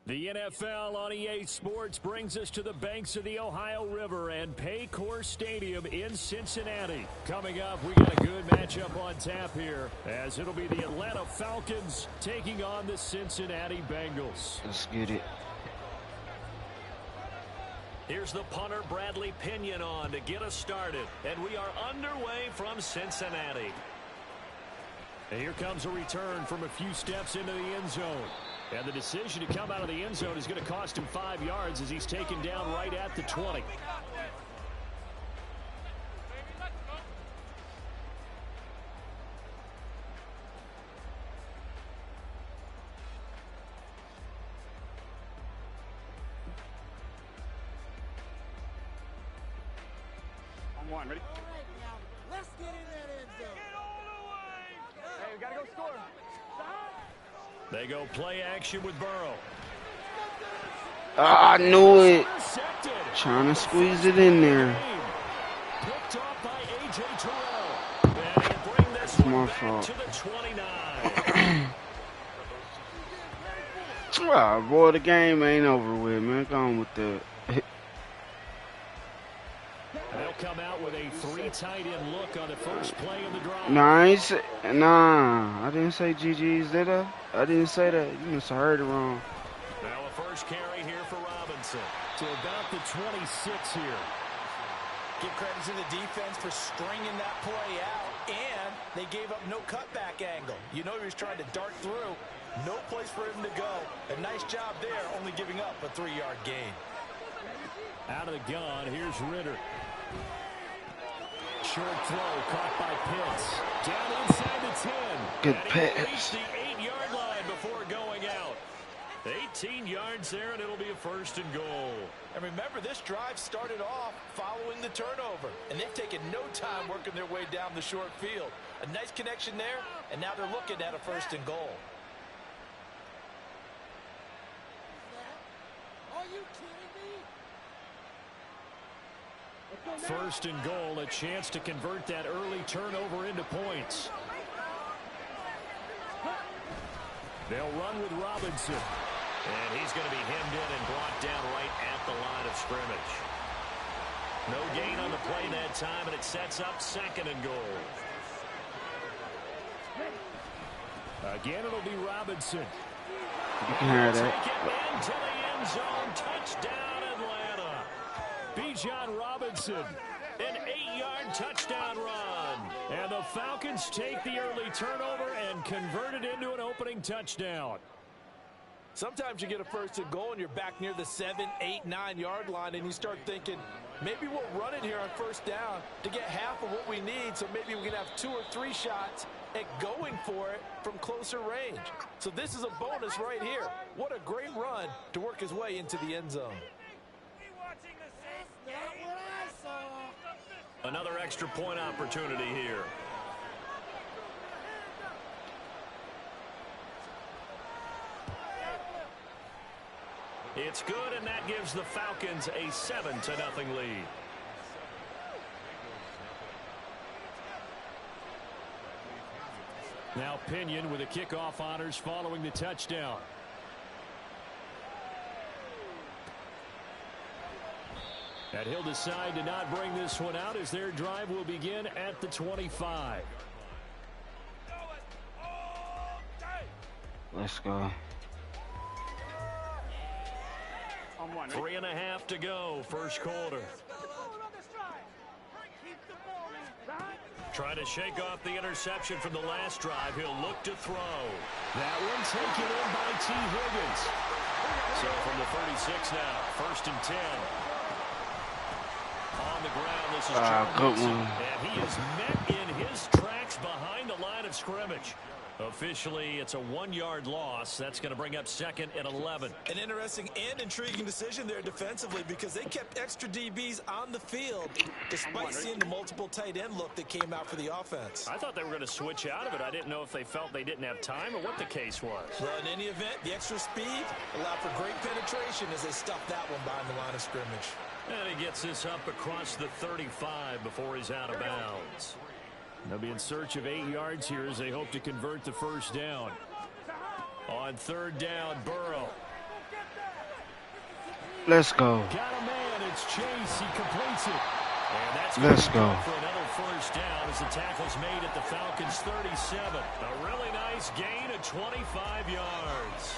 The NFL on EA Sports brings us to the banks of the Ohio River and Paycor Stadium in Cincinnati. Coming up, we got a good matchup on tap here, as it'll be the Atlanta Falcons taking on the Cincinnati Bengals. Let's get it. Here's the punter, Bradley Pinion, on to get us started. And we are underway from Cincinnati. And here comes a return from a few steps into the end zone. And the decision to come out of the end zone is going to cost him 5 yards as he's taken down right at the 20. On one, ready? All right, now, let's get in that end zone. Get all the way! Hey, we got to go score. They go play action with Burrow. I knew it. Trying to squeeze it in there. Picked off by A.J. Terrell. And he'll bring this one back fault. to the 29. Ah, boy, the game ain't over with, man. Go on with that. They'll come out with a 3 tight end look on the first play of the drive. Nah, I didn't say GG's, did I? I didn't say that. You must have heard it wrong. Now a first carry here for Robinson. To about the 26 here. Give credit to the defense for stringing that play out, and they gave up no cutback angle. You know he was trying to dart through. No place for him to go. A nice job there, only giving up a 3-yard gain. Out of the gun, here's Ritter. Short throw caught by Pitts. Down inside the 10. Good and pass. He reached the 8-yard line before going out. 18 yards there, and it'll be a first and goal. And remember, this drive started off following the turnover, and they've taken no time working their way down the short field. A nice connection there, and now they're looking at a first and goal. Are you kidding me? First and goal, a chance to convert that early turnover into points. They'll run with Robinson. And he's going to be hemmed in and brought down right at the line of scrimmage. No gain on the play that time, and it sets up second and goal. Again, it'll be Robinson. You can hear that. Take it into the end zone. Touchdown, Atlanta. Bijan Robinson, an 8-yard touchdown run. And the Falcons take the early turnover and convert it into an opening touchdown. Sometimes you get a first and goal and you're back near the 7, 8, 9-yard line, and you start thinking, maybe we'll run it here on first down to get half of what we need, so maybe we can have 2 or 3 shots at going for it from closer range. So this is a bonus right here. What a great run to work his way into the end zone. That's not what I saw. Another extra point opportunity here. It's good, and that gives the Falcons a 7-0 lead. Now Pinion with the kickoff honors following the touchdown. And he'll decide to not bring this one out as their drive will begin at the 25. Let's go. 3.5 to go, first quarter. Trying to shake off the interception from the last drive. He'll look to throw. That one taken in by T. Higgins. So from the 36 now, first and 10. On the ground, this is John Wilson. And he is met in his tracks behind the line of scrimmage. Officially, it's a 1-yard loss. That's going to bring up second and 11. An interesting and intriguing decision there defensively, because they kept extra DBs on the field despite seeing the multiple tight end look that came out for the offense. I thought they were going to switch out of it. I didn't know if they felt they didn't have time or what the case was. Well, in any event, the extra speed allowed for great penetration as they stuffed that one behind the line of scrimmage. And he gets this up across the 35 before he's out of bounds. They'll be in search of 8 yards here as they hope to convert the first down. On third down, Burrow. Let's go. Got a man. It's Chase. He completes it. And that's Let's go. for another first down as the tackle's made at the Falcons' 37. A really nice gain of 25 yards.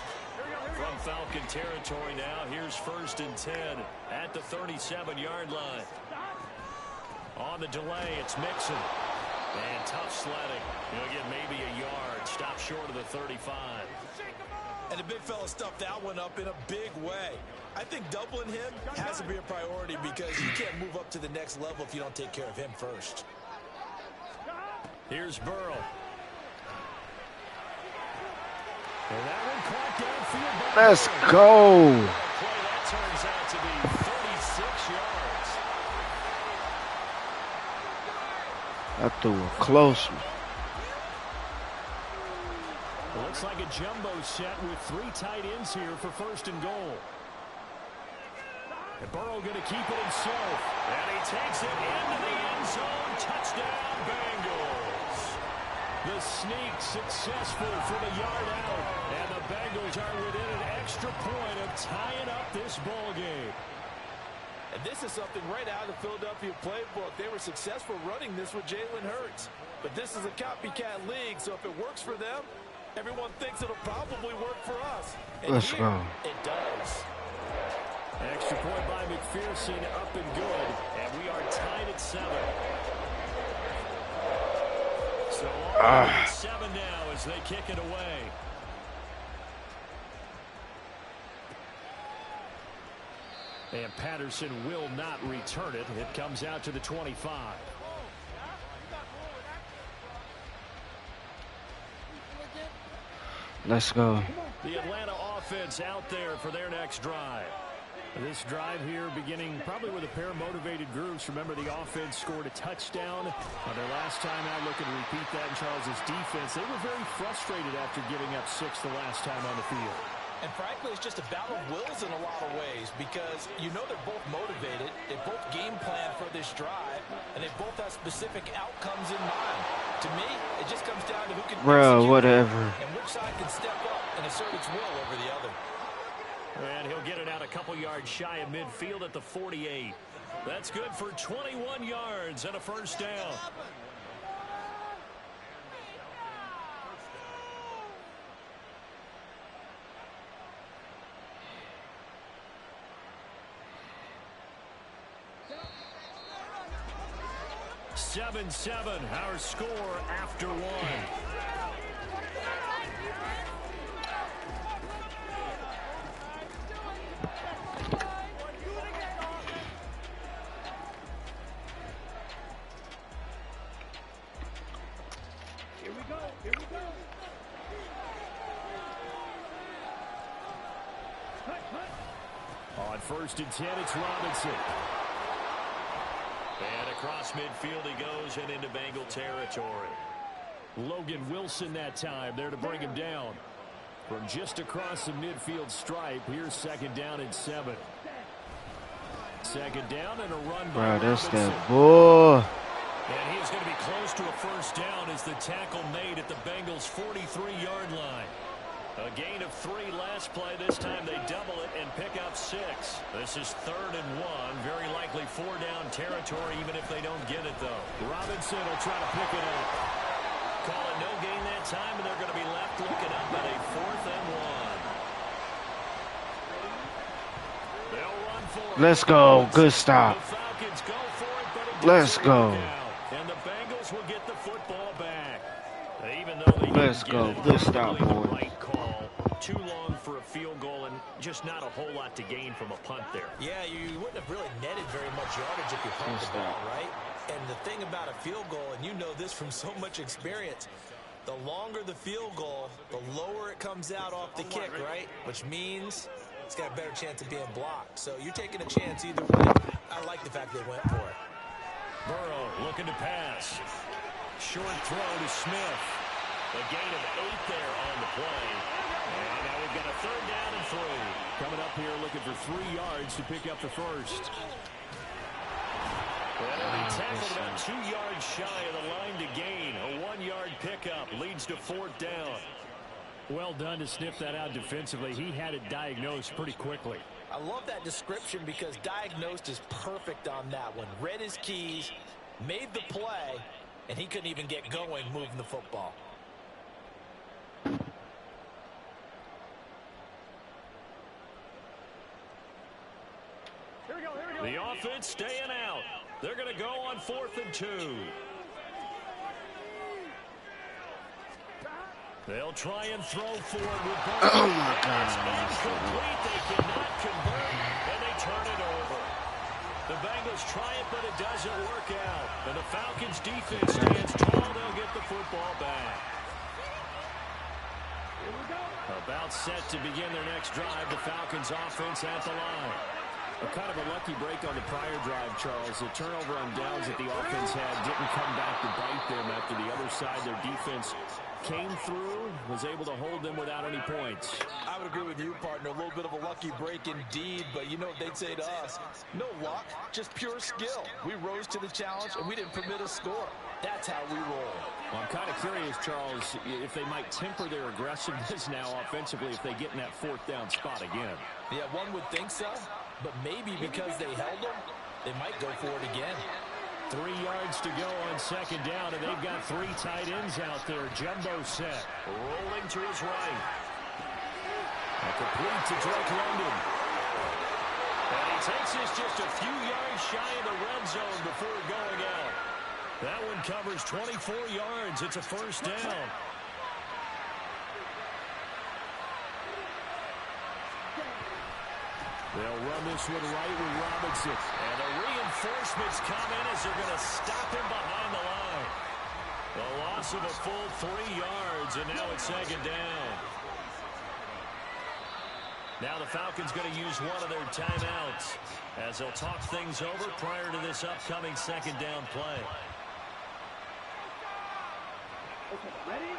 From Falcon territory now, here's 1st and 10 at the 37-yard line. On the delay, it's Mixon. And tough sledding. He'll get maybe a yard. Stop short of the 35. And the big fella stuffed that one up in a big way. I think doubling him has to be a priority because you can't move up to the next level if you don't take care of him first. Here's Burrow. And that one caught downfield. Let's go. That turns out to be 36 yards. I threw a close one. It looks like a jumbo set with 3 tight ends here for 1st and goal. And Burrow going to keep it himself. And he takes it into the end zone. Touchdown, Bengals. The sneak successful from a yard out. And the Bengals are within an extra point of tying up this ball game. And this is something right out of the Philadelphia playbook. They were successful running this with Jalen Hurts. But this is a copycat league, so if it works for them, everyone thinks it'll probably work for us. And Let's here, go. it does. Extra point by McPherson, up and good. And we are tied at 7. So on 7 now as they kick it away. And Patterson will not return it. It comes out to the 25. Let's go. The Atlanta offense out there for their next drive. This drive here beginning probably with a pair of motivated groups. Remember, the offense scored a touchdown on their last time out. Looking to repeat that in Charles' defense. They were very frustrated after giving up 6 the last time on the field. And frankly, it's just a battle of wills in a lot of ways because you know they're both motivated. They both game plan for this drive, and they both have specific outcomes in mind. To me, it just comes down to who can Bro, execute whatever. and which side can step up and assert its will over the other. And he'll get it out a couple yards shy of midfield at the 48. That's good for 21 yards and a first down. Seven, our score after 1. Here we go. On 1st and 10, it's Robinson. And across midfield he goes and into Bengal territory. Logan Wilson that time there to bring him down. From just across the midfield stripe, here's 2nd down and 7. 2nd down and a run by Bro, that's Robinson. that boy. And he's going to be close to a first down as the tackle made at the Bengals' 43-yard line. A gain of 3 last play. This time they double it and pick up 6. This is 3rd and 1. Very likely 4-down territory, even if they don't get it, though. Robinson will try to pick it up. Call it no gain that time, and they're going to be left looking up at a 4th and 1. They'll run for it. Let's go. Good stop. The Falcons go for it, but it Let's gets go. out. And the Bengals will get the football back. Even though they Let's didn't go. get it, Good stop, probably the boys. right call. Too long for a field goal and just not a whole lot to gain from a punt there. Yeah, you wouldn't have really netted very much yardage if you pumped the ball, right? And the thing about a field goal, and you know this from so much experience, the longer the field goal, the lower it comes out off the kick, right? Which means it's got a better chance of being blocked. So you're taking a chance either way. I like the fact they went for it. Burrow looking to pass. Short throw to Smith. A gain of 8 there on the play. And now we've got a 3rd down and 3. Coming up here looking for 3 yards to pick up the first. Well, he tackled about 2 yards shy of the line to gain. A 1-yard pickup leads to 4th down. Well done to sniff that out defensively. He had it diagnosed pretty quickly. I love that description because diagnosed is perfect on that one. Read his keys, made the play, and he couldn't even get going moving the football. The offense staying out. They're going to go on 4th and 2. They'll try and throw forward with both. Oh, my God. It's incomplete. They cannot convert, and they turn it over. The Bengals try it, but it doesn't work out. And the Falcons' defense stands tall. They'll get the football back. About set to begin their next drive. The Falcons' offense at the line. Kind of a lucky break on the prior drive, Charles. The turnover on downs that the offense had didn't come back to bite them after the other side. Their defense came through, was able to hold them without any points. I would agree with you, partner. A little bit of a lucky break indeed, but you know what they'd say to us? No luck, just pure skill. We rose to the challenge, and we didn't permit a score. That's how we roll. Well, I'm kind of curious, Charles, if they might temper their aggressiveness now offensively if they get in that 4th down spot again. Yeah, one would think so. But maybe because they held them, they might go for it again. 3 yards to go on 2nd down, and they've got 3 tight ends out there. Jumbo set, rolling to his right. A complete to Drake London. And he takes us just a few yards shy of the red zone before going out. That one covers 24 yards. It's a 1st down. They'll run this one right with Robinson. And the reinforcements come in as they're going to stop him behind the line. The loss of a full 3 yards, and now it's 2nd down. Now the Falcons going to use one of their timeouts as they'll talk things over prior to this upcoming 2nd down play. Okay, ready?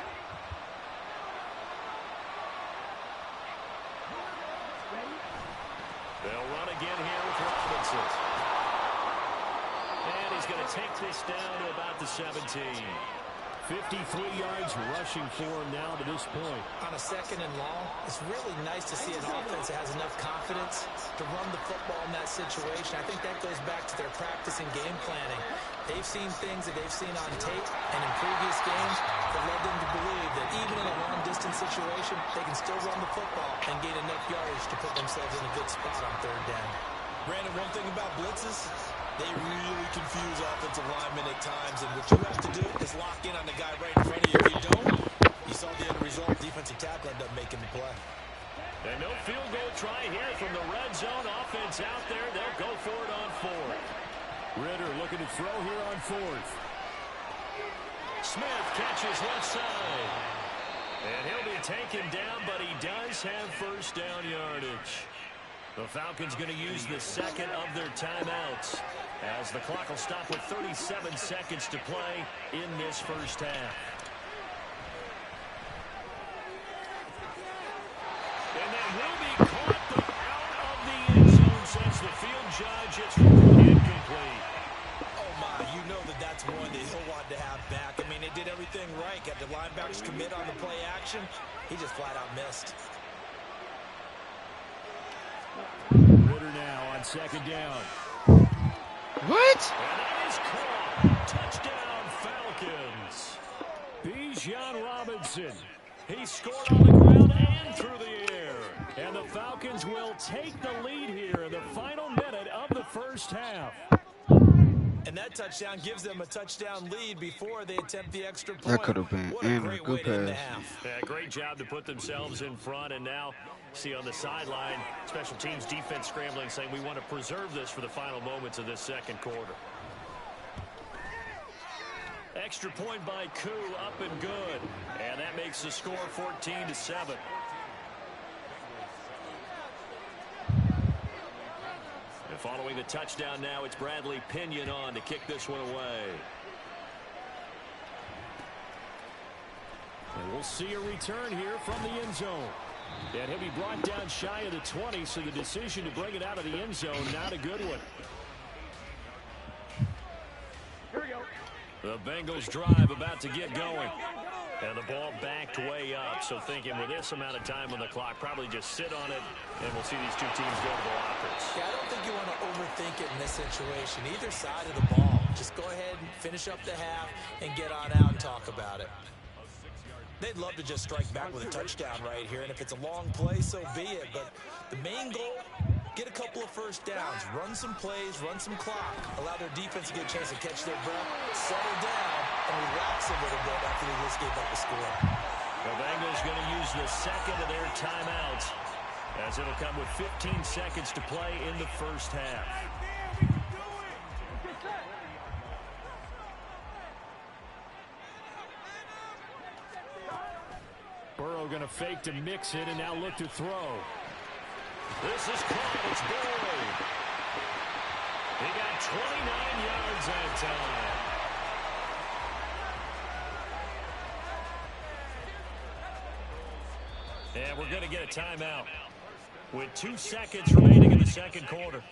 They'll run again here with Robinson. And he's going to take this down to about the 17. 53 yards rushing for him now to this point. On a 2nd and long, it's really nice to see an offense that has enough confidence to run the football in that situation. I think that goes back to their practice and game planning. They've seen things that they've seen on tape and in previous games that led them to believe that even in a long-distance situation, they can still run the football and gain enough yardage to put themselves in a good spot on 3rd down. Brandon, one thing about blitzes, they really confuse offensive linemen at times, and what you have to do is lock in on the guy right in front of you. If you don't, you saw the end result. Defensive tackle ended up making the play. And no field goal try here from the red zone. Offense out there. They'll go for it on 4th. Ritter looking to throw here on 4th. Smith catches left side. And he'll be taken down, but he does have 1st down yardage. The Falcons going to use the 2nd of their timeouts as the clock will stop with 37 seconds to play in this 1st half. And that will be caught, but out of the end zone, says the field judge. It's incomplete. Oh, my, you know that's one that he'll want to have back. I mean, they did everything right. Got the linebackers commit on the play action. He just flat out missed. Ritter now on 2nd down. What? And that is caught. Touchdown, Falcons. Bijan Robinson. He scored on the ground and through the air. And the Falcons will take the lead here in the final minute of the 1st half. And that touchdown gives them a touchdown lead before they attempt the extra point. That could have been What a great way to end the pass. half. Yeah, great job to put themselves in front, and now see on the sideline, special teams defense scrambling, saying we want to preserve this for the final moments of this 2nd quarter. Extra point by Koo, up and good, and that makes the score 14-7. And following the touchdown now, it's Bradley Pinion on to kick this one away. And we'll see a return here from the end zone. And he'll be brought down shy of the 20, so the decision to bring it out of the end zone, not a good one. Here we go. The Bengals drive about to get going. And the ball backed way up, so thinking with this amount of time on the clock, probably just sit on it, and we'll see these two teams go to the lockers. Yeah, I don't think you want to overthink it in this situation. Either side of the ball. Just go ahead and finish up the half and get on out and talk about it. They'd love to just strike back with a touchdown right here, and if it's a long play, so be it. But the main goal, get a couple of first downs, run some plays, run some clock, allow their defense to get a chance to catch their breath, settle down, and relax a little bit after they just gave up the score. The Bengals going to use the second of their timeouts, as it'll come with 15 seconds to play in the first half. Burrow going to fake to mix it and now look to throw. This is caught. It's Burrow. He got 29 yards that time. And we're going to get a timeout with 2 seconds remaining in the second quarter.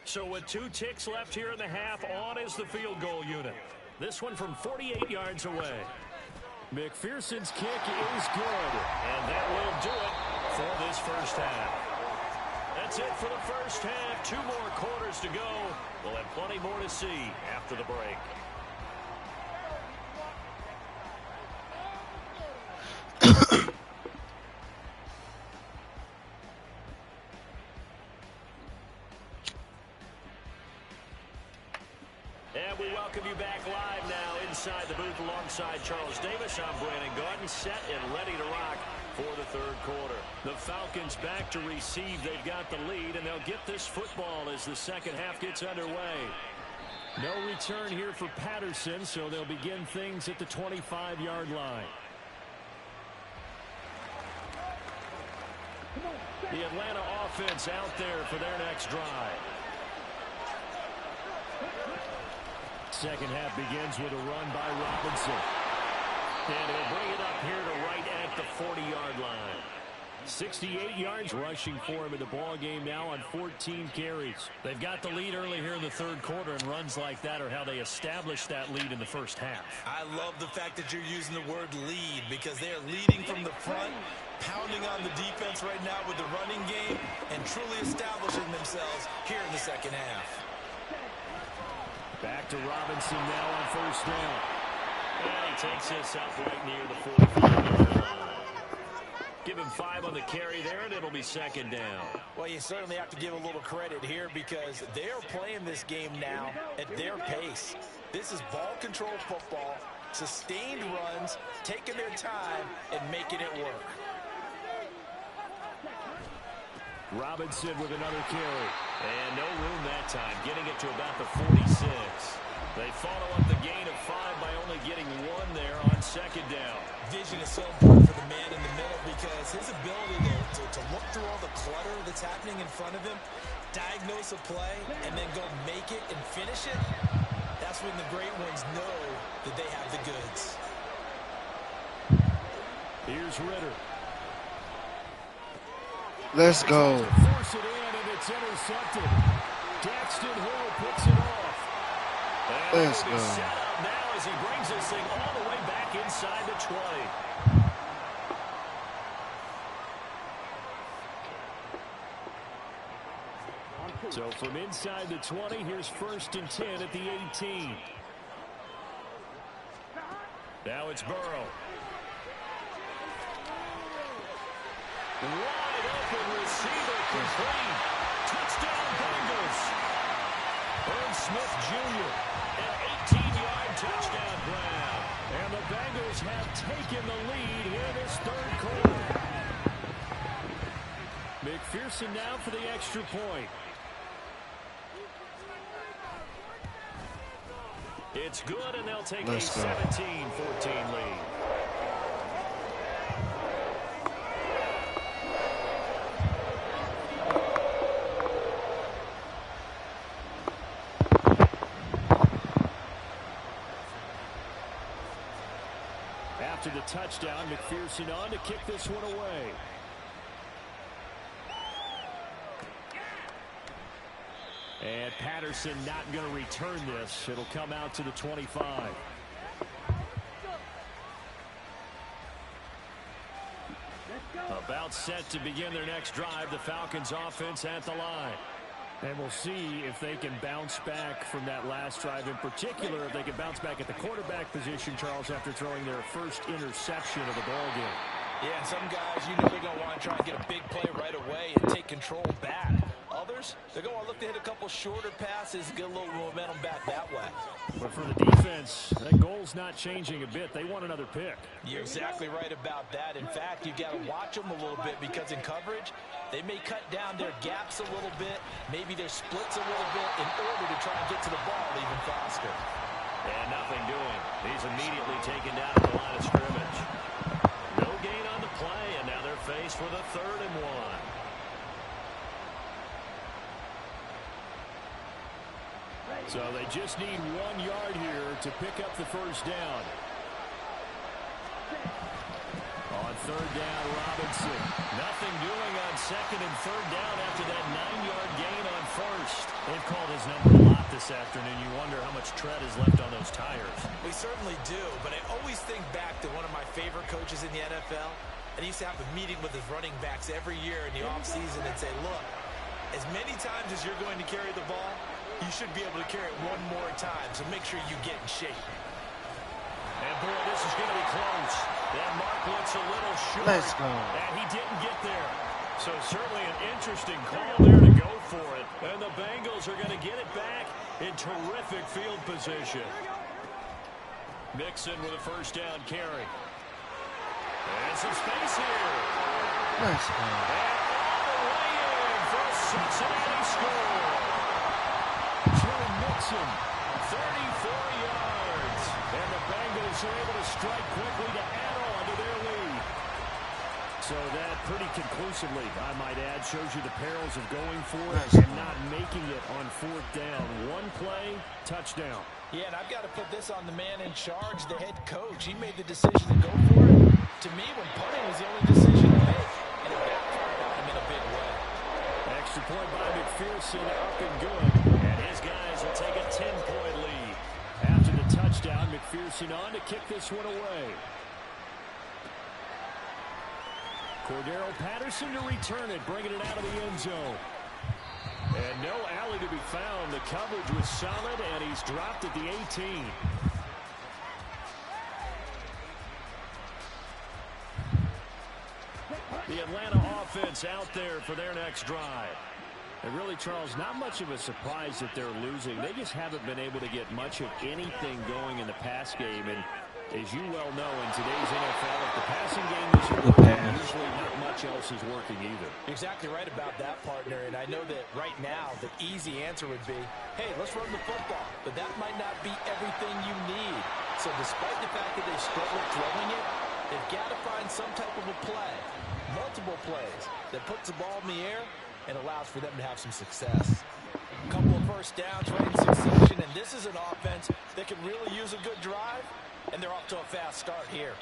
So with 2 ticks left here in the half, on is the field goal unit. This one from 48 yards away. McPherson's kick is good, and that will do it for this first half. That's it for the first half. 2 more quarters to go. We'll have plenty more to see after the break. And we welcome you back live now inside the booth alongside Charles Davis. I'm Brandon Garden, set and ready to rock for the third quarter. The Falcons back to receive. They've got the lead, and they'll get this football as the second half gets underway. No return here for Patterson, so they'll begin things at the 25-yard line. The Atlanta offense out there for their next drive. Second half begins with a run by Robinson. And he'll bring it up here to right at the 40-yard line. 68 yards rushing for him in the ball game now on 14 carries. They've got the lead early here in the third quarter, and runs like that are how they established that lead in the first half. I love the fact that you're using the word lead, because they are leading from the front, pounding on the defense right now with the running game, and truly establishing themselves here in the second half. Back to Robinson now on first down. And he takes this up right near the 45-yard line. Give him 5 on the carry there, and it'll be second down. Well, you certainly have to give a little credit here, because they're playing this game now at their pace. This is ball control football, sustained runs, taking their time, and making it work. Robinson with another carry. And no room that time, getting it to about the 46. They follow up the gain of 5 by only getting 1 there on second down. Vision is so important for the man in the middle, because his ability to look through all the clutter that's happening in front of him, diagnose a play, and then go make it and finish it, that's when the great ones know that they have the goods. Here's Ritter. Let's go. Force it in, and it's intercepted. Daxton Hill picks it off. And Let's go. Set up now as he brings this thing all the way back inside the 20. So from inside the 20, here's 1st and 10 at the 18. Now it's Burrow. Wide open receiver complete. Touchdown Bengals. Irv Smith Jr. an 18-yard touchdown grab. And the Bengals have taken the lead here this third quarter. McPherson now for the extra point. It's good, and they'll take a 17-14 lead. after the touchdown. McPherson on to kick this one away. And Patterson not going to return this. It'll come out to the 25. About set to begin their next drive. The Falcons offense at the line. And we'll see if they can bounce back from that last drive. In particular, if they can bounce back at the quarterback position, Charles, after throwing their first interception of the ballgame. Yeah, some guys, you know they're going to want to try and get a big play right away and take control back. Others, they're going to look to hit a couple shorter passes, get a little momentum back that way. But for the defense, that goal's not changing a bit. They want another pick. You're exactly right about that. In fact, you've got to watch them a little bit because in coverage, they may cut down their gaps a little bit, maybe their splits a little bit in order to try and get to the ball even faster. And nothing doing. He's immediately taken down at the line of scrimmage. No gain on the play, and now they're faced with a 3rd and 1. So they just need 1 yard here to pick up the first down. On 3rd down, Robinson. Nothing doing on 2nd and 3rd down after that 9-yard gain on 1st. They've called his number a lot this afternoon. You wonder how much tread is left on those tires. We certainly do, but I always think back to one of my favorite coaches in the NFL. And he used to have a meeting with his running backs every year in the offseason and say, look, as many times as you're going to carry the ball, you should be able to carry it 1 more time, so make sure you get in shape. And boy, this is going to be close. That mark looks a little short. Let's go. And he didn't get there. So certainly an interesting call there to go for it. And the Bengals are going to get it back in terrific field position. Mixon with a first down carry. And some space here. Let's go. And all the way in for a Cincinnati score. Joe Mixon, 34 yards. And the Bengals are able to strike quickly to add on to their lead. So that pretty conclusively, I might add, shows you the perils of going for it and not making it on 4th down. 1 play, touchdown. Yeah, and I've got to put this on the man in charge, the head coach. He made the decision to go for it. To me, when punting was the only decision to make, and it backfired on him in a big way. Extra point by McPherson, up and good. And his guys will take a 10-point lead. After the touchdown, McPherson on to kick this one away. Cordero Patterson to return it, bringing it out of the end zone. And no alley to be found. The coverage was solid, and he's dropped at the 18. The Atlanta offense out there for their next drive. And really, Charles, not much of a surprise that they're losing. They just haven't been able to get much of anything going in the pass game. And as you well know, in today's NFL, if the passing game isn't working, usually not much else is working either. You're exactly right about that, partner. And I know that right now the easy answer would be, hey, let's run the football. But that might not be everything you need. So despite the fact that they struggle throwing it, they've got to find some type of a play, multiple plays, that puts the ball in the air and allows for them to have some success. A couple of first downs right in succession, and this is an offense that can really use a good drive, and they're off to a fast start here.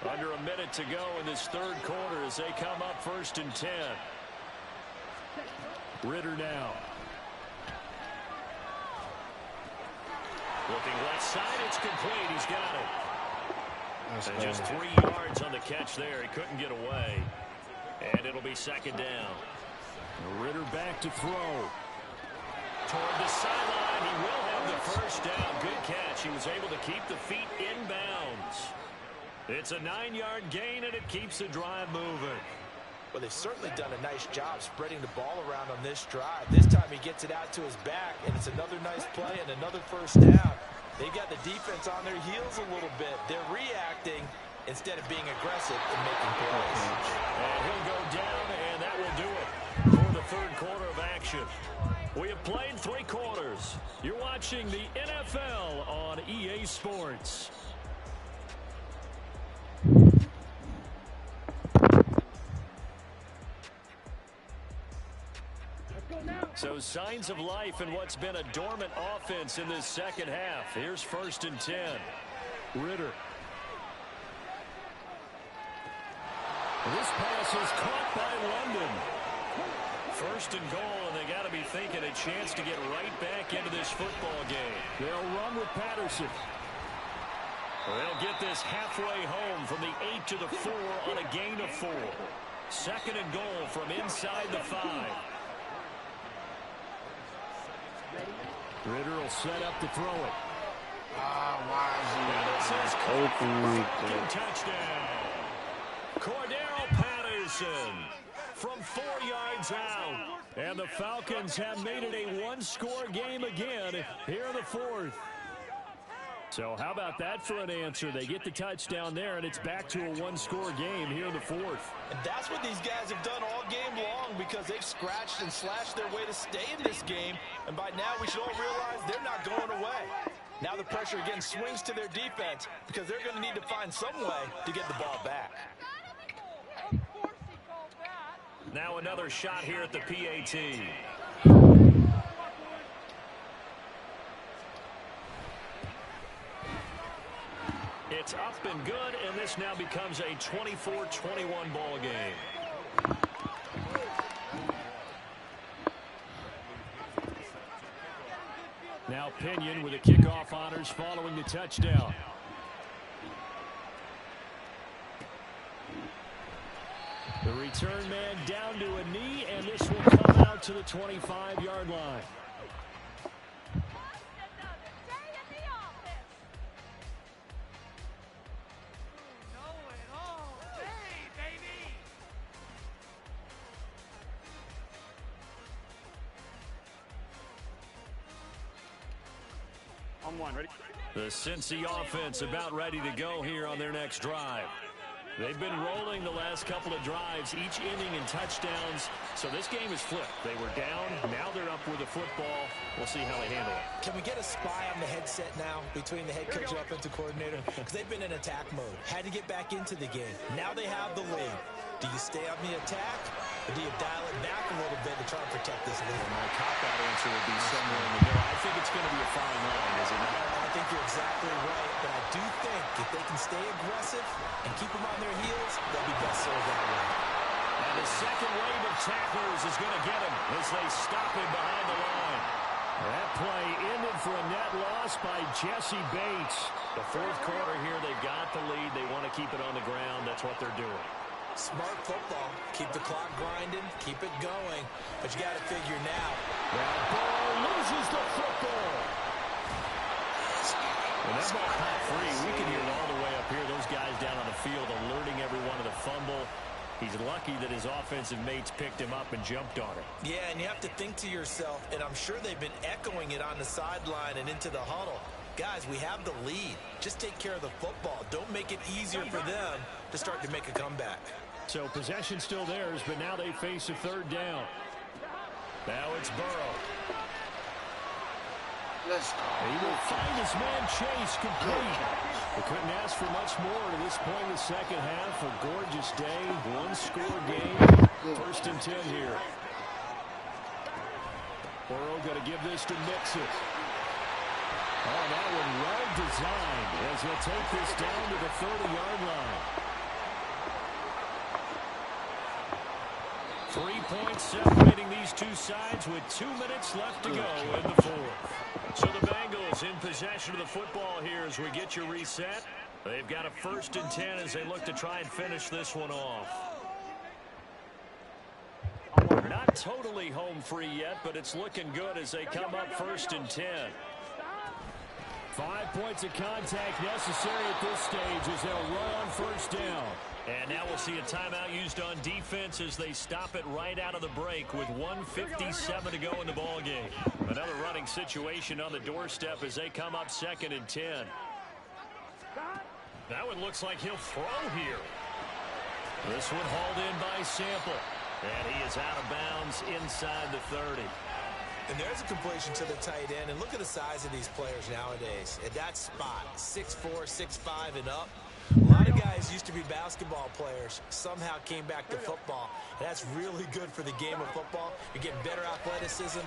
Under a minute to go in this 3rd quarter as they come up 1st and 10. Ritter now. Looking left side, it's complete. He's got it. And just 3 yards on the catch there. He couldn't get away. And it'll be 2nd down. Ritter back to throw. Toward the sideline. He will have the first down. Good catch. He was able to keep the feet inbounds. It's a 9-yard gain, and it keeps the drive moving. Well, they've certainly done a nice job spreading the ball around on this drive. This time he gets it out to his back, and it's another nice play and another first down. They've got the defense on their heels a little bit. They're reacting instead of being aggressive and making plays. And he'll go down, and that will do it for the 3rd quarter of action. We have played 3 quarters. You're watching the NFL on EA Sports. So signs of life in what's been a dormant offense in this 2nd half. Here's 1st and 10. Ritter. This pass is caught by London. First and goal, and they got to be thinking a chance to get right back into this football game. They'll run with Patterson. They'll get this halfway home from the 8 to the 4 on a gain of 4. Second and goal from inside the 5. Ritter will set up to throw it. Why is This is he open like that? touchdown. Cordero Patterson from 4 yards out. And the Falcons have made it a one-score game again here in the 4th. So how about that for an answer? They get the touchdown there, and it's back to a one-score game here in the 4th. And that's what these guys have done all game long because they've scratched and slashed their way to stay in this game. And by now, we should all realize they're not going away. Now the pressure again swings to their defense because they're going to need to find some way to get the ball back. Now another shot here at the PAT. It's up and good, and this now becomes a 24-21 ball game. Now Pinion with the kickoff honors following the touchdown. The return man down to a knee, and this will come out to the 25-yard line. The Cincy offense about ready to go here on their next drive. They've been rolling the last couple of drives, each inning in touchdowns. So this game is flipped. They were down. Now they're up with the football. We'll see how they handle it. Can we get a spy on the headset now between the head coach and offensive coordinator? Because they've been in attack mode. Had to get back into the game. Now they have the lead. Do you stay on the attack, or do you dial it back a little bit to try and protect this lead? My cop-out answer would be somewhere in the middle. I think it's going to be a fine line, is it not? I think you're exactly right, but I do think if they can stay aggressive and keep them on their heels, they'll be best served that way. And the second wave of tacklers is going to get him as they stop him behind the line. That play ended for a net loss by Jesse Bates. The 4th quarter here, they've got the lead. They want to keep it on the ground. That's what they're doing. Smart football. Keep the clock grinding. Keep it going. But you got to figure now. That ball loses the football. And that ball caught free. We can hear it all the way up here. Those guys down on the field alerting everyone of the fumble. He's lucky that his offensive mates picked him up and jumped on it. Yeah, and you have to think to yourself, and I'm sure they've been echoing it on the sideline and into the huddle. Guys, we have the lead. Just take care of the football. Don't make it easier for them to start to make a comeback. So possession still theirs, but now they face a 3rd down. Now it's Burrow. Let's go. He will find his man Chase complete. They couldn't ask for much more to this point in the second half. A gorgeous day, one-score game. 1st and 10 here. Burrow going to give this to Mixon. Oh, that one well designed as he'll take this down to the 30-yard line. 3 points separating these two sides with 2 minutes left to go in the 4th. So the Bengals in possession of the football here as we get your reset. They've got a 1st and 10 as they look to try and finish this one off. Not totally home free yet, but it's looking good as they come up 1st and 10. 5 points of contact necessary at this stage as they'll run on 1st down. And now we'll see a timeout used on defense as they stop it right out of the break with 1:57 to go in the ball game. Another running situation on the doorstep as they come up 2nd and 10. That one looks like he'll throw here. This one hauled in by Sample. And he is out of bounds inside the 30. And there's a completion to the tight end. And look at the size of these players nowadays. At that spot, 6'4", 6'5", and up. A lot of guys used to be basketball players, somehow came back to football. And that's really good for the game of football. You're getting better athleticism,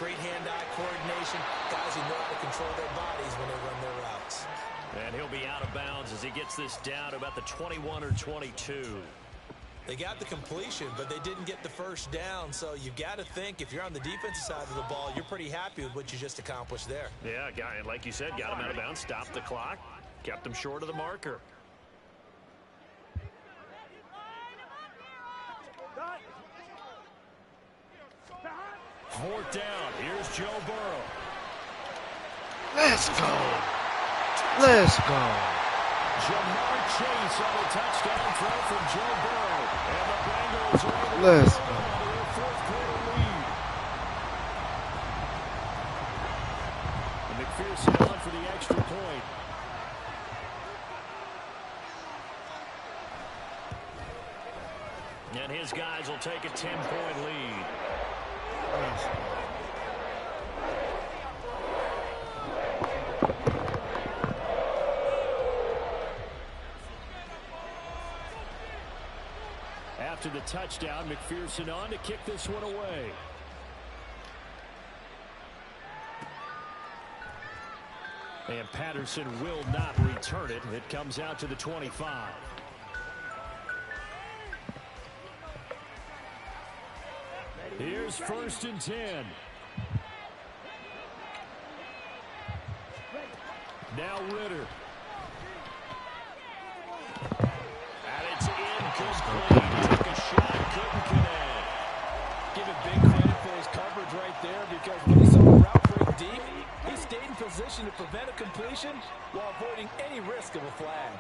great hand-eye coordination, guys who know how to control their bodies when they run their routes. And he'll be out of bounds as he gets this down to about the 21 or 22. They got the completion, but they didn't get the first down. So you've got to think, if you're on the defensive side of the ball, you're pretty happy with what you just accomplished there. Yeah, guy, like you said, got him out of bounds, stopped the clock, kept him short of the marker. Fourth down. Here's Joe Burrow. Let's go. Let's go. Jamar Chase on a touchdown throw from Joe Burrow. And the Bengals are able Let's to go. their fourth quarter lead. And McPherson on for the extra point. And his guys will take a 10-point lead. After the touchdown, McPherson on to kick this one away. And Patterson will not return it. It comes out to the 25. Here's 1st and 10. Now Ritter. And it's incomplete. Took a shot, couldn't connect. Give him big credit for his coverage right there, because when he saw the route break deep, he stayed in position to prevent a completion while avoiding any risk of a flag.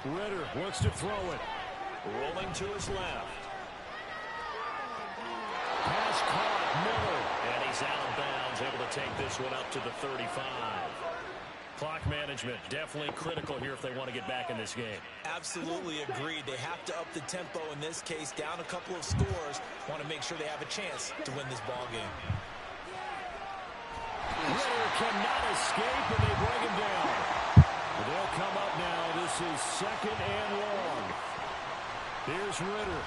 Ritter wants to throw it. Rolling to his left. Pass caught, Miller. And he's out of bounds, able to take this one up to the 35. Clock management definitely critical here if they want to get back in this game. Absolutely agreed. They have to up the tempo in this case, down a couple of scores. Want to make sure they have a chance to win this ball game. Ritter cannot escape, and they bring him down. But they'll come up now. This is 2nd and long. Here's Ritter.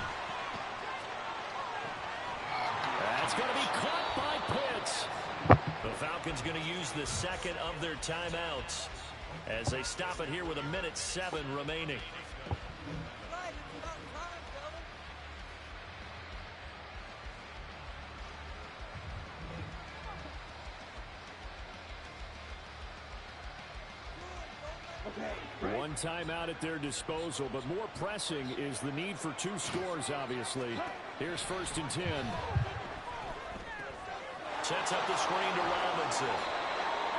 That's going to be caught by Pitts. The Falcons going to use the second of their timeouts as they stop it here with 1:07 remaining. One timeout at their disposal, but more pressing is the need for 2 scores, obviously. Here's 1st and 10. Sets up the screen to Robinson.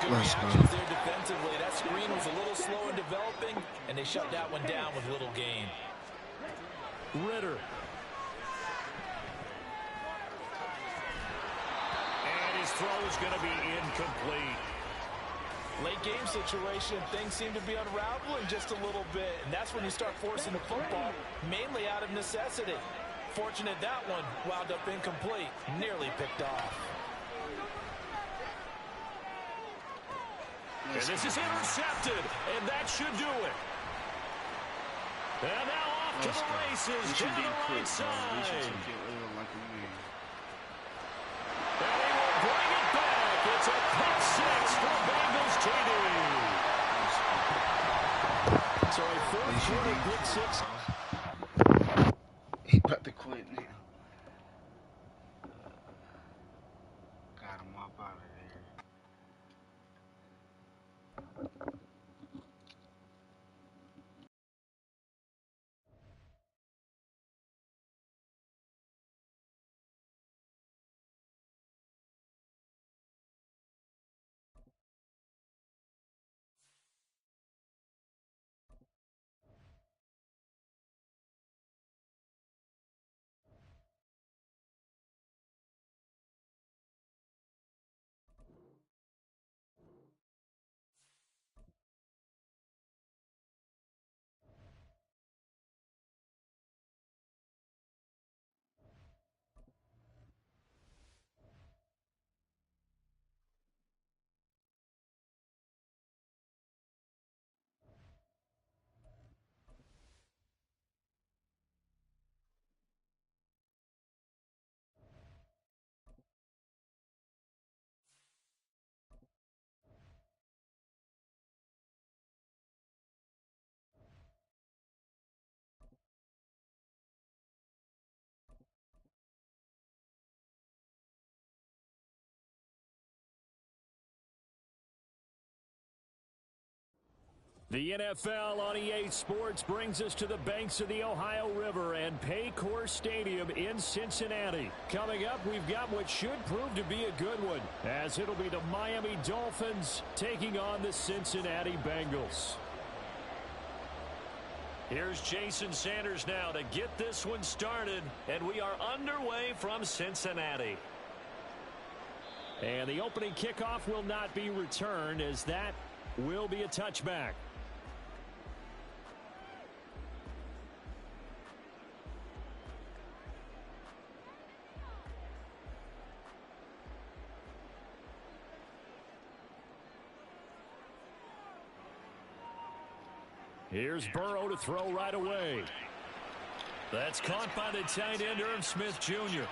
Good reactions there defensively. That screen was a little slow in developing, and they shut that one down with little gain. Ritter. And his throw is going to be incomplete. Late game situation, things seem to be unraveling just a little bit, and that's when you start forcing the football, mainly out of necessity. Fortunate that one wound up incomplete, nearly picked off. And this is intercepted, and that should do it. And now off to the races, down the right side. And he will bring it back. It's a pick 6 for Bengals TD. So a 4th quarter pick 6. He about to quit now. Got him up out of there. The NFL on EA Sports brings us to the banks of the Ohio River and Paycor Stadium in Cincinnati. Coming up, we've got what should prove to be a good one, as it'll be the Miami Dolphins taking on the Cincinnati Bengals. Here's Jason Sanders now to get this one started, and we are underway from Cincinnati. And the opening kickoff will not be returned, as that will be a touchback. Here's Burrow to throw right away. That's caught by the tight end, Irv Smith Jr.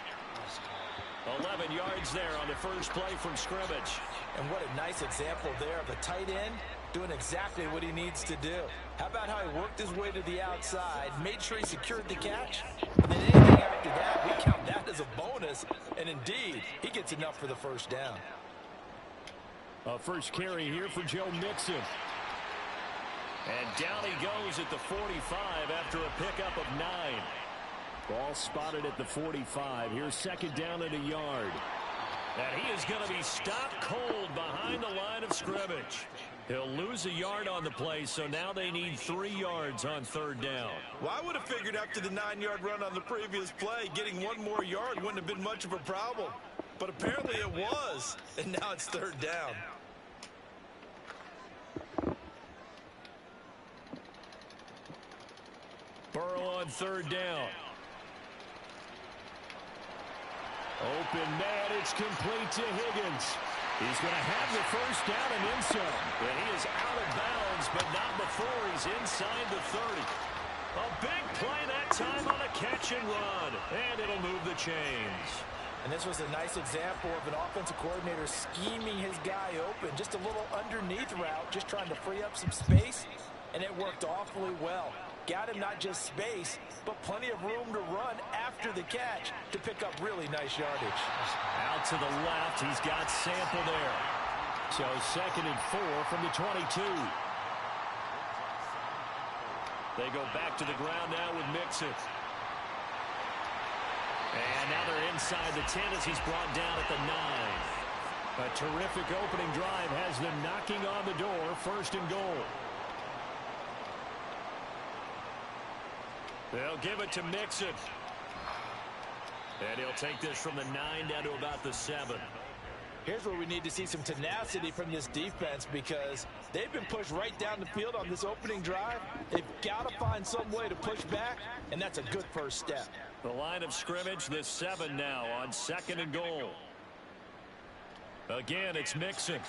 11 yards there on the first play from scrimmage. And what a nice example there of a tight end doing exactly what he needs to do. How about how he worked his way to the outside, made sure he secured the catch, and then anything after that, we count that as a bonus. And indeed, he gets enough for the first down. A first carry here for Joe Mixon. And down he goes at the 45 after a pickup of 9. Ball spotted at the 45. Here's second down and a yard. And he is going to be stopped cold behind the line of scrimmage. He'll lose a yard on the play, so now they need 3 yards on third down. Well, I would have figured after the 9-yard run on the previous play, getting 1 more yard wouldn't have been much of a problem. But apparently it was, and now it's third down. Burrow on third down. Open man, it's complete to Higgins. He's going to have the first down and in some. And he is out of bounds, but not before he's inside the 30. A big play that time on a catch and run. And it'll move the chains. And this was a nice example of an offensive coordinator scheming his guy open. Just a little underneath route, just trying to free up some space. And it worked awfully well. Got him not just space, but plenty of room to run after the catch to pick up really nice yardage. Out to the left, he's got Sample there. So 2nd and 4 from the 22. They go back to the ground now with Mixon. And now they're inside the 10 as he's brought down at the 9. A terrific opening drive has them knocking on the door, 1st and goal. They'll give it to Mixon. And he'll take this from the 9 down to about the 7. Here's where we need to see some tenacity from this defense, because they've been pushed right down the field on this opening drive. They've got to find some way to push back, and that's a good first step. The line of scrimmage, the 7 now on 2nd and goal. Again, it's Mixon.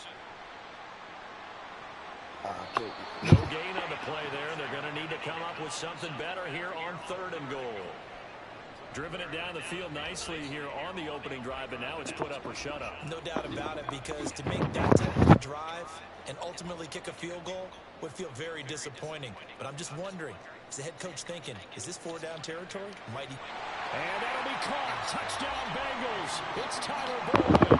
No gain on the play there. They're going to need to come up with something better here on 3rd and goal. Driven it down the field nicely here on the opening drive, and now it's put up or shut up. No doubt about it, because to make that type of a drive and ultimately kick a field goal would feel very disappointing. But I'm just wondering, is the head coach thinking, is this 4-down territory? Might he? And that'll be caught. Touchdown Bengals. It's Tyler Boyd.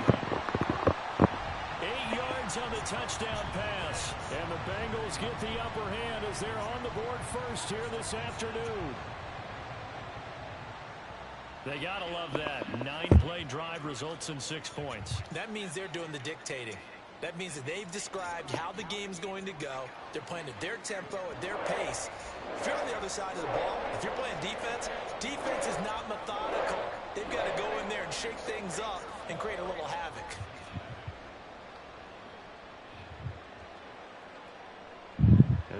8 yards on the touchdown pass. And the Bengals get the upper hand as they're on the board first here this afternoon. They gotta love that. 9-play drive results in 6 points. That means they're doing the dictating. That means that they've described how the game's going to go. They're playing at their tempo, at their pace. If you're on the other side of the ball, if you're playing defense, defense is not methodical. They've got to go in there and shake things up and create a little havoc.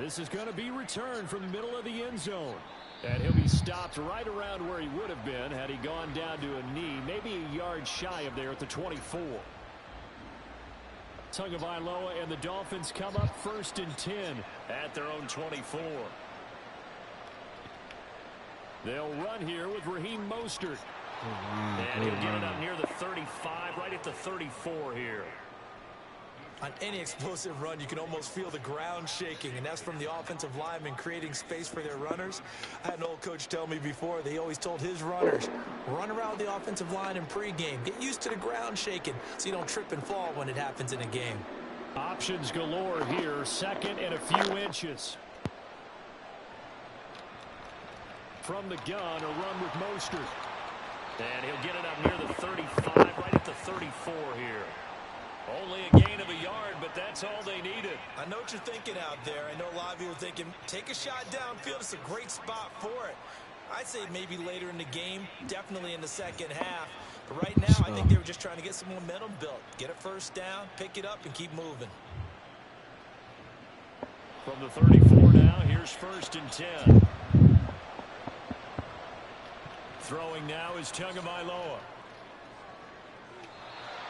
This is going to be returned from the middle of the end zone. And he'll be stopped right around where he would have been had he gone down to a knee, maybe a yard shy of there at the 24. Tagovailoa and the Dolphins come up 1st and 10 at their own 24. They'll run here with Raheem Mostert. And he'll get it up near the 35, right at the 34 here. On any explosive run, you can almost feel the ground shaking, and that's from the offensive linemen creating space for their runners. I had an old coach tell me before, they always told his runners, run around the offensive line in pregame. Get used to the ground shaking so you don't trip and fall when it happens in a game. Options galore here. Second and a few inches. From the gun, a run with Mostert. And he'll get it up near the 35, right at the 34 here. Only a gain of a yard, but that's all they needed. I know what you're thinking out there. I know a lot of you are thinking, take a shot downfield. It's a great spot for it. I'd say maybe later in the game, definitely in the second half. But right now, I think they were just trying to get some momentum built. Get a first down, pick it up, and keep moving. From the 34 now, here's 1st and 10. Throwing now is Tagovailoa.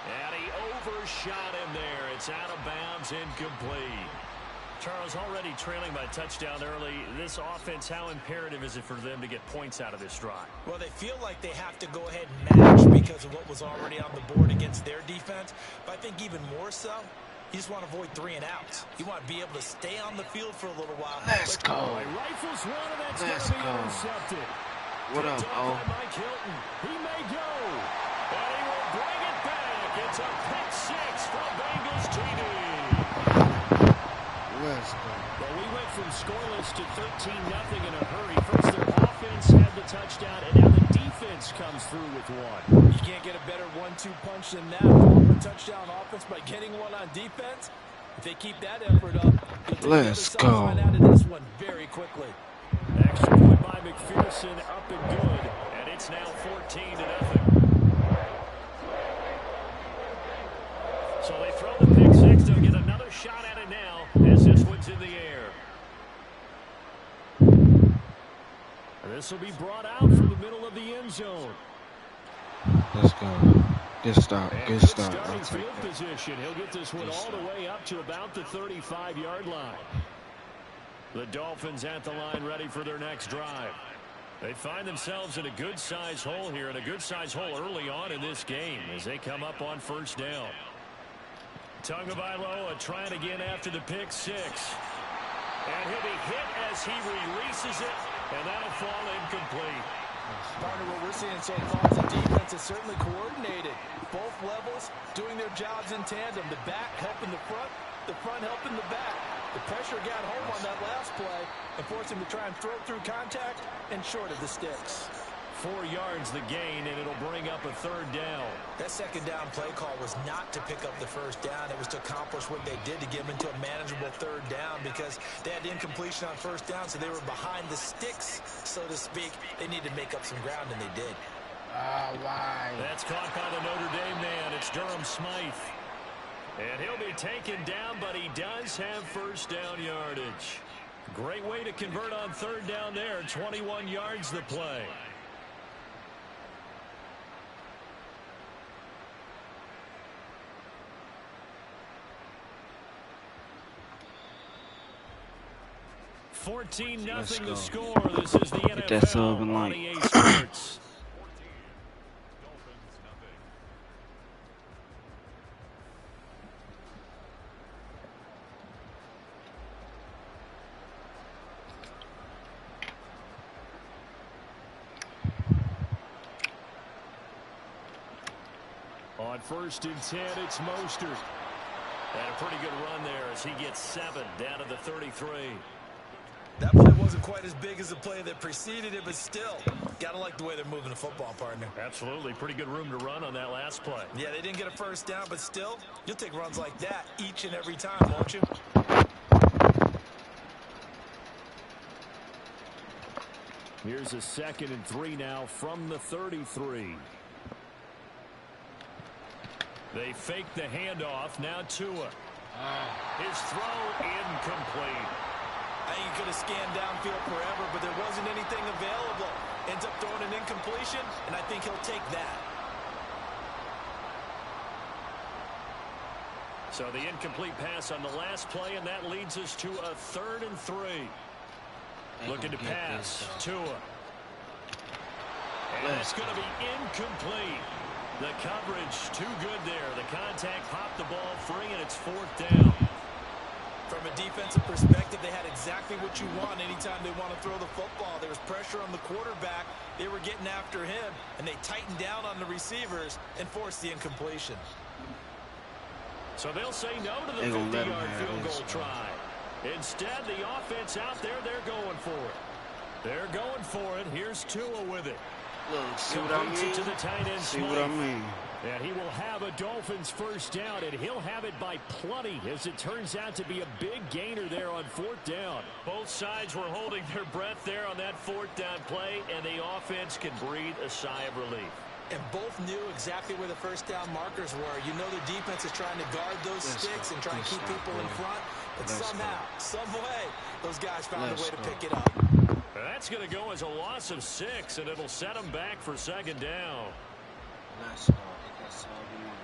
And he overshot him there. It's out of bounds, incomplete. Charles, already trailing by a touchdown early. This offense, how imperative is it for them to get points out of this drive? Well, they feel like they have to go ahead and match because of what was already on the board against their defense. But I think even more so, you just want to avoid 3 and outs. You want to be able to stay on the field for a little while. Let's go. Rifles one, and that's going to be intercepted. What up, O? Mike Hilton. He may go. And he will bring it back. It's a pick 6 from Bengals TD. Let's go. Well, we went from scoreless to 13-0 in a hurry. First, their offense had the touchdown, and now the defense comes through with one. You can't get a better 1-2 punch than that. Former touchdown offense by getting one on defense. If they keep that effort up, Let's go. Out of this one very quickly. Extra point by McPherson, up and good, and it's now 14-0. So they throw the pick 6. They'll get another shot at it now as this one's in the air. This will be brought out from the middle of the end zone. Let's go. Good start. Good start. Starting field position. He'll get this one all the way up to about the 35-yard line. The Dolphins at the line ready for their next drive. They find themselves in a good-sized hole here, and a good-sized hole early on in this game as they come up on 1st down. Tagovailoa trying again after the pick 6. And he'll be hit as he releases it, and that'll fall incomplete. Partner, what we're seeing so far is the defense is certainly coordinated. Both levels doing their jobs in tandem. The back helping the front helping the back. The pressure got home on that last play and forced him to try and throw through contact and short of the sticks. 4 yards the gain, and it'll bring up a 3rd down. That second down play call was not to pick up the first down. It was to accomplish what they did to get them into a manageable 3rd down because they had incompletion on 1st down, so they were behind the sticks, so to speak. They needed to make up some ground, and they did. Why? That's caught by the Notre Dame man. It's Durham Smythe. And he'll be taken down, but he does have 1st down yardage. Great way to convert on 3rd down there. 21 yards the play. $14-0 the score. This is the NFL on EA Sports. On 1st and 10, it's Mostert. And a pretty good run there as he gets 7 down to the 33. That play wasn't quite as big as the play that preceded it, but still, gotta like the way they're moving the football, partner. Absolutely. Pretty good room to run on that last play. Yeah, they didn't get a 1st down, but still, you'll take runs like that each and every time, won't you? Here's a 2nd and 3 now from the 33. They fake the handoff. Now Tua. His throw incomplete. I think he could have scanned downfield forever, but there wasn't anything available. Ends up throwing an incompletion, and I think he'll take that. So the incomplete pass on the last play, and that leads us to a 3rd and 3. Looking to pass. Tua. And it's going to be incomplete. The coverage too good there. The contact popped the ball free, and it's 4th down. From a defensive perspective, they had exactly what you want anytime they want to throw the football. There was pressure on the quarterback. They were getting after him, and they tightened down on the receivers and forced the incompletion. So they'll say no to the They gonna let him 50-yard have field this. goal try. Instead, the offense out there, they're going for it. They're going for it. Here's Tua with it. Look, see what I Completes it mean? to the tight end, See what I mean? And he will have a Dolphins first down, and he'll have it by plenty, as it turns out to be a big gainer there on fourth down. Both sides were holding their breath there on that fourth down play, and the offense can breathe a sigh of relief. And both knew exactly where the first down markers were. You know the defense is trying to guard those sticks and try to keep people in front. But somehow, some way, those guys found a way to pick it up. That's going to go as a loss of 6, and it'll set them back for second down. Let's go. That's all we want.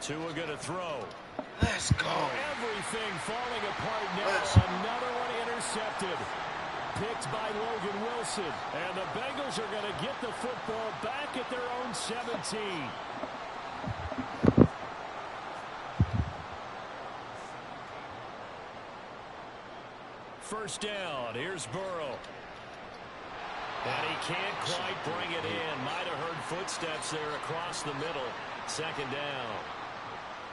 Tua going to throw. Let's go. Everything falling apart now. Another one intercepted. Picked by Logan Wilson. And the Bengals are going to get the football back at their own 17. First down. Here's Burrow. And he can't quite bring it in. Might have heard footsteps there across the middle. Second down.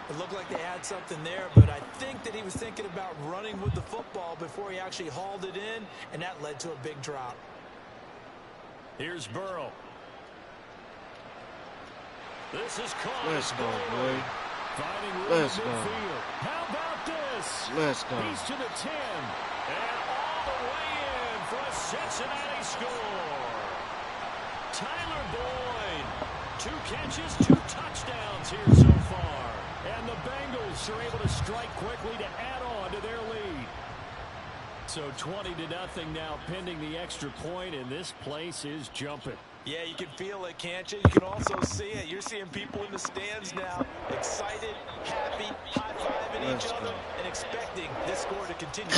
It looked like they had something there, but I think that he was thinking about running with the football before he actually hauled it in, and that led to a big drop. Here's Burrow. This is caught. Let's go, boy. Finding room Let's in go. midfield. How about this? Let's go. He's to the 10. And all the way in for a Cincinnati score. Tyler Boyd. 2 catches, 2 touchdowns here so far. And the Bengals are able to strike quickly to add on to their lead. So 20-0 now pending the extra point, and this place is jumping. Yeah, you can feel it, can't you? You can also see it. You're seeing people in the stands now, excited, happy, high-fiving each other, and expecting this score to continue.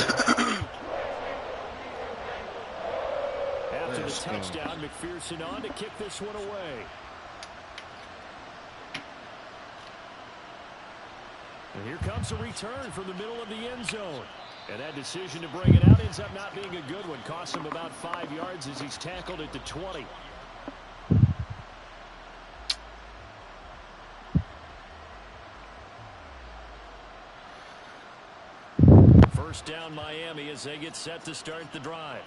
After the touchdown, McPherson on to kick this one away. And here comes a return from the middle of the end zone. And that decision to bring it out ends up not being a good one. Cost him about 5 yards as he's tackled at the 20. First down Miami as they get set to start the drive.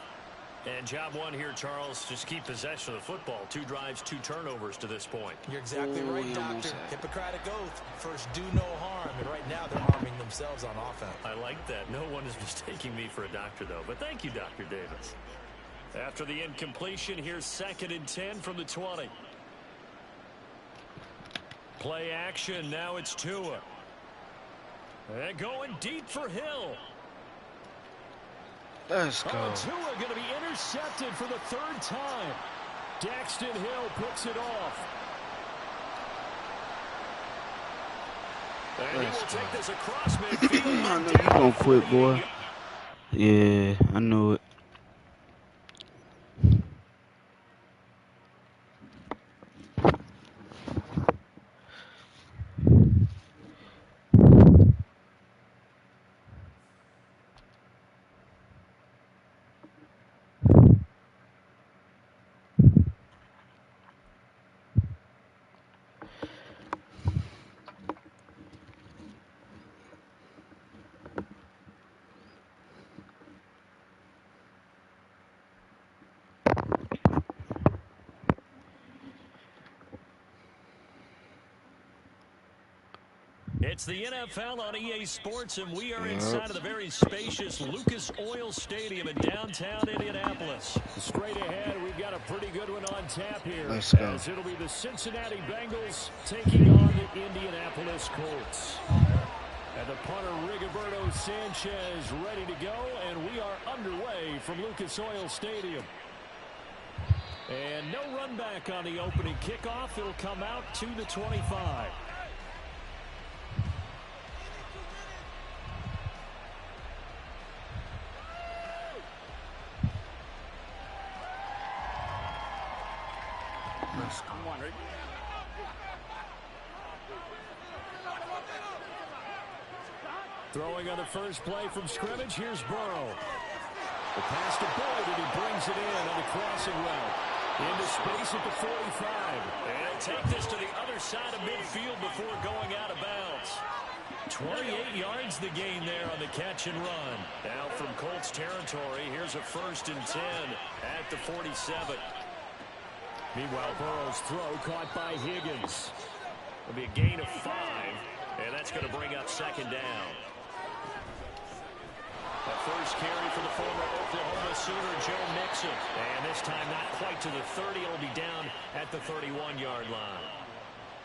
And job one here, Charles, just keep possession of the football. 2 drives, 2 turnovers to this point. You're exactly right, Doctor. Hippocratic oath. First, do no harm. And right now, they're harming themselves on offense. I like that. No one is mistaking me for a doctor, though. But thank you, Dr. Davis. After the incompletion, here's 2nd and 10 from the 20. Play action. Now it's Tua. And going deep for Hill. Let's go. Tua going to be intercepted for the 3rd time. Daxton Hill picks it off. And he will take this across midfield. I know you gonna quit, boy. Yeah, I know it. It's the NFL on EA Sports, and we are inside of the very spacious Lucas Oil Stadium in downtown Indianapolis. Straight ahead, we've got a pretty good one on tap here. Let's go. As it'll be the Cincinnati Bengals taking on the Indianapolis Colts. And the punter, Rigoberto Sanchez, ready to go, and we are underway from Lucas Oil Stadium. And no run back on the opening kickoff. It'll come out to the 25. Throwing on the first play from scrimmage, here's Burrow. The pass to Boyd, and he brings it in on the crossing route. Into space at the 45. And take this to the other side of midfield before going out of bounds. 28 yards the gain there on the catch and run. Now from Colts territory, here's a 1st and 10 at the 47. Meanwhile, Burrow's throw caught by Higgins. It'll be a gain of 5, and that's going to bring up 2nd down. That first carry for the former Oklahoma Sooner, Joe Mixon. And this time not quite to the 30. It'll be down at the 31-yard line.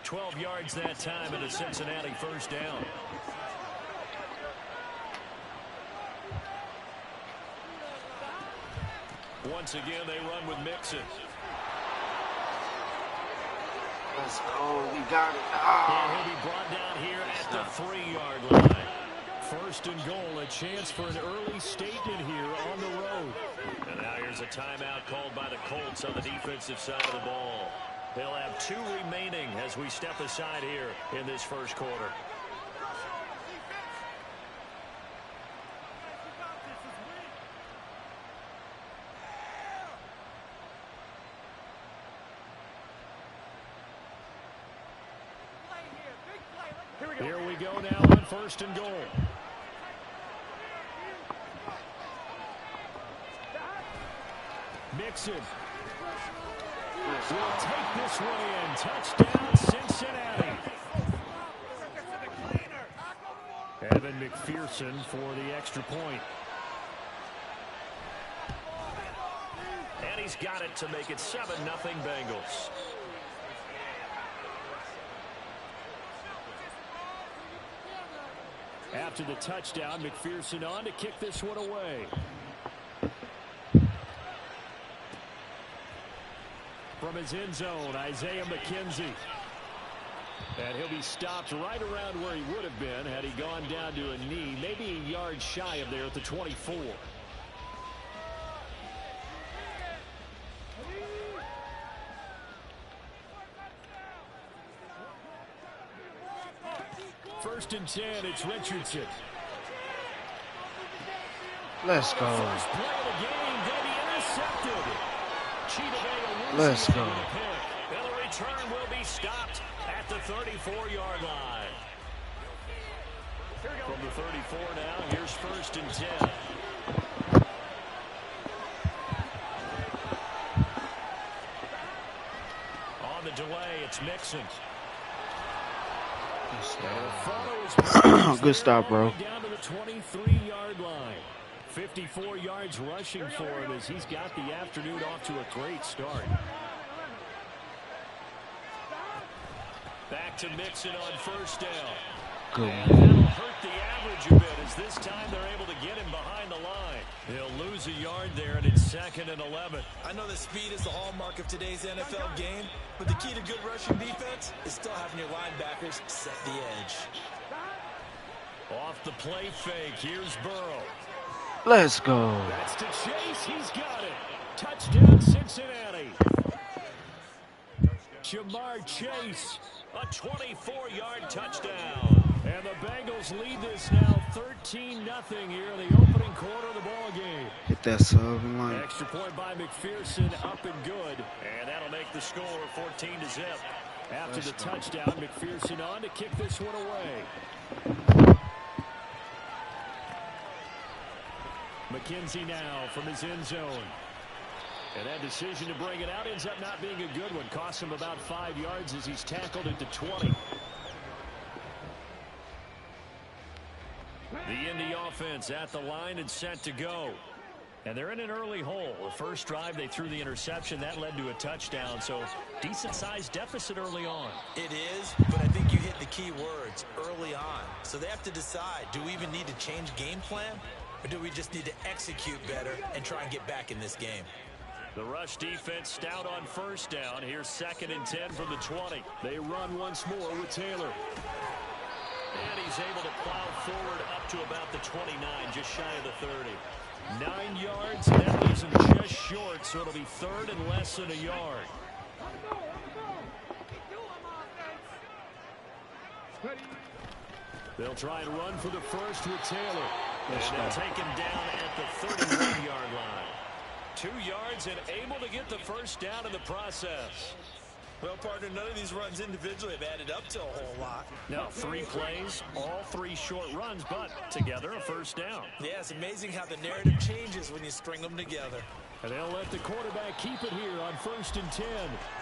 12 yards that time and a Cincinnati 1st down. Once again, they run with Mixon. Let's go. We got it. And he'll be brought down here at the 3-yard line. 1st and goal, a chance for an early statement here on the road. And now here's a timeout called by the Colts on the defensive side of the ball. They'll have 2 remaining as we step aside here in this 1st quarter. Here we go now on 1st and goal. Mixon will take this one in. Touchdown, Cincinnati. Evan McPherson for the extra point. And he's got it to make it 7-0 Bengals. After the touchdown, McPherson on to kick this one away. From his end zone, Isaiah McKenzie. And he'll be stopped right around where he would have been had he gone down to a knee, maybe a yard shy of there at the 24. First and 10, it's Richardson. Let's go. First play of the game, going to be intercepted. Let's go. And the return will be stopped at the 34-yard line. From the 34 now, here's 1st and 10. On the delay, it's Mixon. Good stop, bro. Down to the 23-yard line. 54 yards rushing for him as he's got the afternoon off to a great start. Back to Mixon on 1st down. Good. And that'll hurt the average a bit as this time they're able to get him behind the line. He'll lose a yard there, and it's 2nd and 11. I know that speed is the hallmark of today's NFL game, but the key to good rushing defense is still having your linebackers set the edge. Off the play fake, here's Burrow. Let's go. That's to Chase. He's got it. Touchdown, Cincinnati. Jamar Chase, a 24-yard touchdown. And the Bengals lead this now 13-0 here in the opening quarter of the ball game. Hit that sub and line. Extra point by McPherson, up and good. And that'll make the score 14-0. After the touchdown, McPherson on to kick this one away. McKenzie now from his end zone. And that decision to bring it out ends up not being a good one. Costs him about 5 yards as he's tackled at the 20. The Indy offense at the line and set to go. And they're in an early hole. The first drive, they threw the interception. That led to a touchdown. So decent-sized deficit early on. It is, but I think you hit the key words, early on. So they have to decide, do we even need to change game plan? Or do we just need to execute better and try and get back in this game? The rush defense stout on 1st down. Here's 2nd and 10 from the 20. They run once more with Taylor. And he's able to plow forward up to about the 29, just shy of the 30. 9 yards, and that leaves him just short, so it'll be 3rd and less than a yard. They'll try and run for the first with Taylor. And they'll take him down at the 31-yard line. 2 yards and able to get the first down in the process. Well, partner, none of these runs individually have added up to a whole lot. Now 3 plays, all 3 short runs, but together a first down. Yeah, it's amazing how the narrative changes when you string them together. And they'll let the quarterback keep it here on 1st and 10.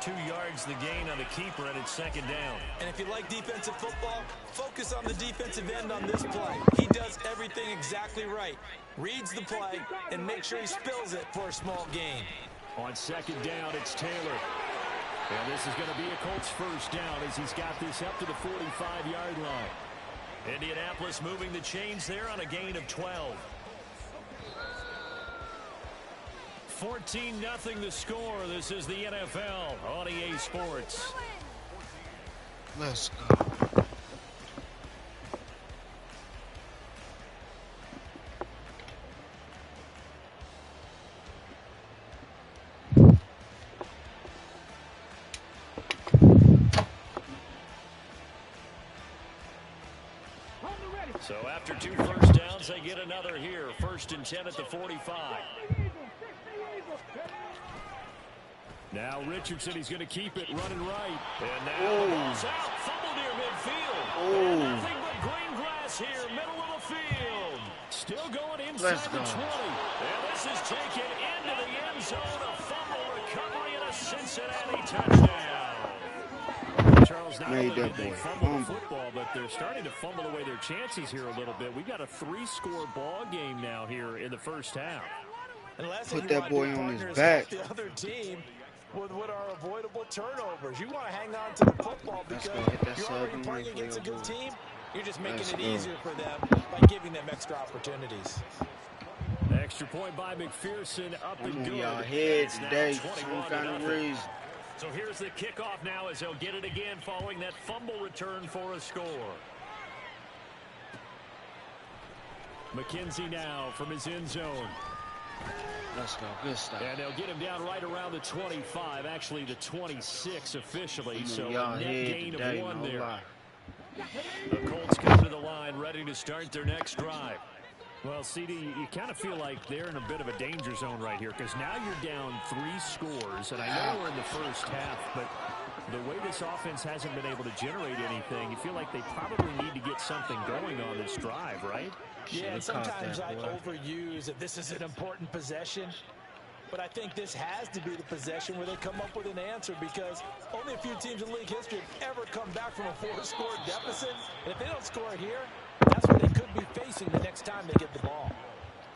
2 yards the gain on the keeper, and it's 2nd down. And if you like defensive football, focus on the defensive end on this play. He does everything exactly right. Reads the play and makes sure he spills it for a small gain. On 2nd down, it's Taylor. And this is going to be a Colts first down as he's got this up to the 45-yard line. Indianapolis moving the chains there on a gain of 12. 14-0 the score. This is the NFL on EA Sports. Let's go. So after 2 first downs, they get another here. 1st and 10 at the 45. Now Richardson, he's going to keep it running right. And now the ball's out. Fumble near midfield. And nothing but green grass here, middle of the field. Still going inside the 20. And this is taken into the end zone. A fumble recovery and a Cincinnati touchdown. Charles, not only did they fumble the football, but they're starting to fumble away their chances here a little bit. We got a 3-score ball game now here in the first half. And last Put that boy on his back. The other team with what are avoidable turnovers. You want to hang on to the football because you're already playing against a good team. You're just making it easier for them by giving them extra opportunities. Extra point by McPherson, up and good. Y'all head today, some kind of reason. So here's the kickoff now as they'll get it again following that fumble return for a score. McKenzie now from his end zone. Let's go. Good stuff. And they'll get him down right around the 25, actually the 26 officially. So a net gain of 1 there. The Colts come to the line ready to start their next drive. Well, CD, you kind of feel like they're in a bit of a danger zone right here because now you're down 3 scores, and I know we're in the first half, but the way this offense hasn't been able to generate anything, you feel like they probably need to get something going on this drive, right? Yeah, and sometimes I overuse that this is an important possession, but I think this has to be the possession where they come up with an answer because only a few teams in league history have ever come back from a 4-score deficit, and if they don't score here, that's what they could be facing the next time they get the ball.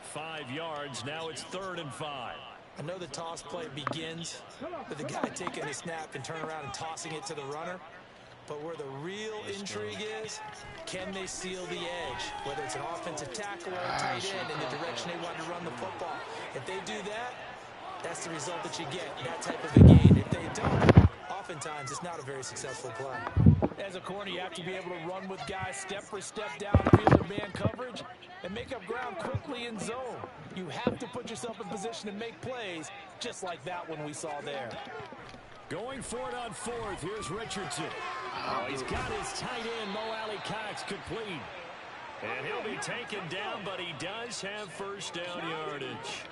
5 yards. Now it's 3rd and 5. I know the toss play begins with the guy taking the snap and turning around and tossing it to the runner. But where the real intrigue is, can they seal the edge? Whether it's an offensive tackle or a tight end in the direction they want to run the football. If they do that, that's the result that you get, that type of a gain. If they don't, oftentimes it's not a very successful play. As a corner, you have to be able to run with guys step for step downfield in man coverage and make up ground quickly in zone. You have to put yourself in position to make plays just like that one we saw there. Going for it on 4th. Here's Richardson. Oh, he's got his tight end, Mo Alley Cox, complete. And he'll be taken down, but he does have first down yardage.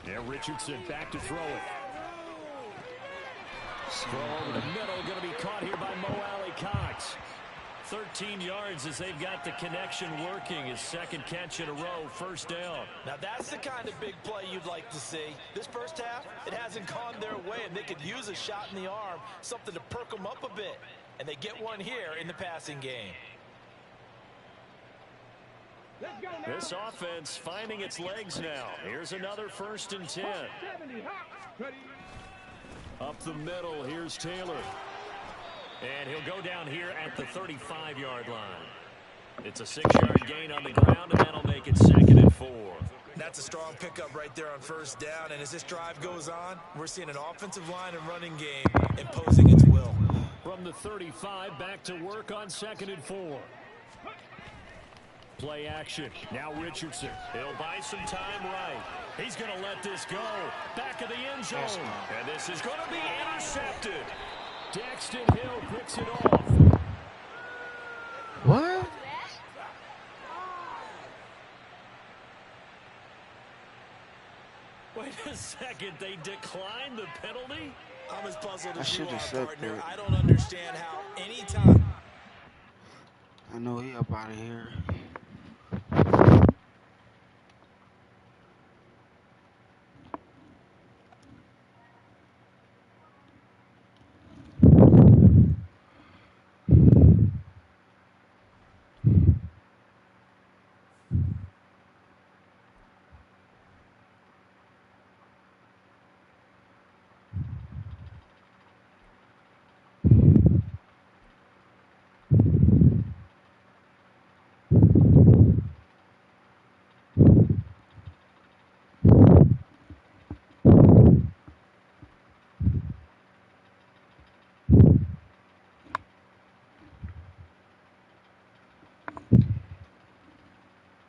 Now Richardson back to throw it. Throw over the middle, going to be caught here by Mo Alley Cox. 13 yards as they've got the connection working. His 2nd catch in a row, first down. Now that's the kind of big play you'd like to see. This first half, it hasn't gone their way, and they could use a shot in the arm, something to perk them up a bit. And they get one here in the passing game. This offense finding its legs now. Here's another 1st and 10. Up the middle, here's Taylor. And he'll go down here at the 35-yard line. It's a 6-yard gain on the ground, and that'll make it 2nd and 4. That's a strong pickup right there on first down. And as this drive goes on, we're seeing an offensive line and running game imposing its will. From the 35, back to work on 2nd and 4. Play action. Now Richardson. He'll buy some time right. He's going to let this go. Back of the end zone. And this is going to be intercepted. Daxton Hill picks it off. What? Wait a second. second, they declined the penalty. I'm as puzzled I as you should have are, said partner. that. I don't understand how any time. I know he up out of here.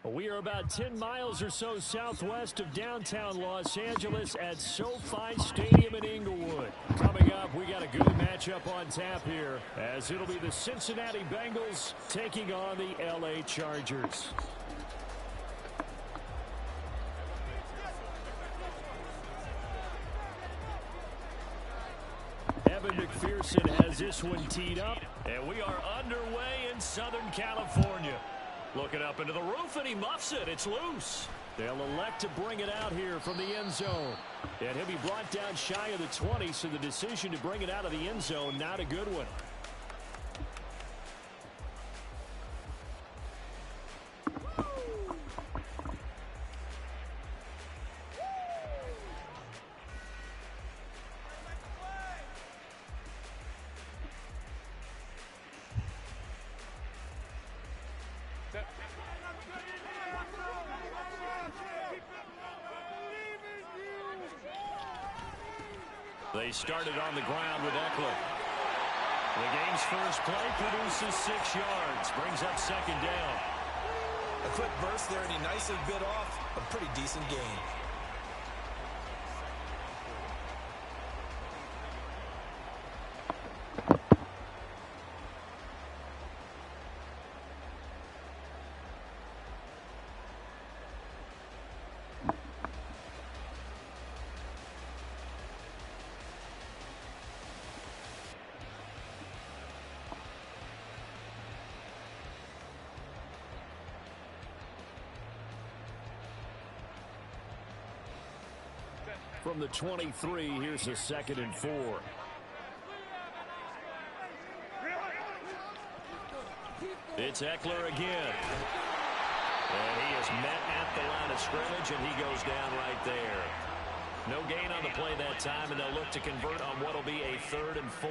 We are about 10 miles or so southwest of downtown Los Angeles at SoFi Stadium in Inglewood. Coming up, we got a good matchup on tap here, as it'll be the Cincinnati Bengals taking on the LA Chargers. Evan McPherson has this one teed up, and we are underway in Southern California. Looking up into the roof, and he muffs it. It's loose. They'll elect to bring it out here from the end zone. And he'll be brought down shy of the 20, so the decision to bring it out of the end zone, not a good one. They started on the ground with Eckler. The game's first play produces 6 yards, brings up second down. A quick burst there, and he nicely bit off a pretty decent gain. From the 23, here's a 2nd and 4. It's Eckler again. And he is met at the line of scrimmage, and he goes down right there. No gain on the play that time, and they'll look to convert on what will be a 3rd and 4.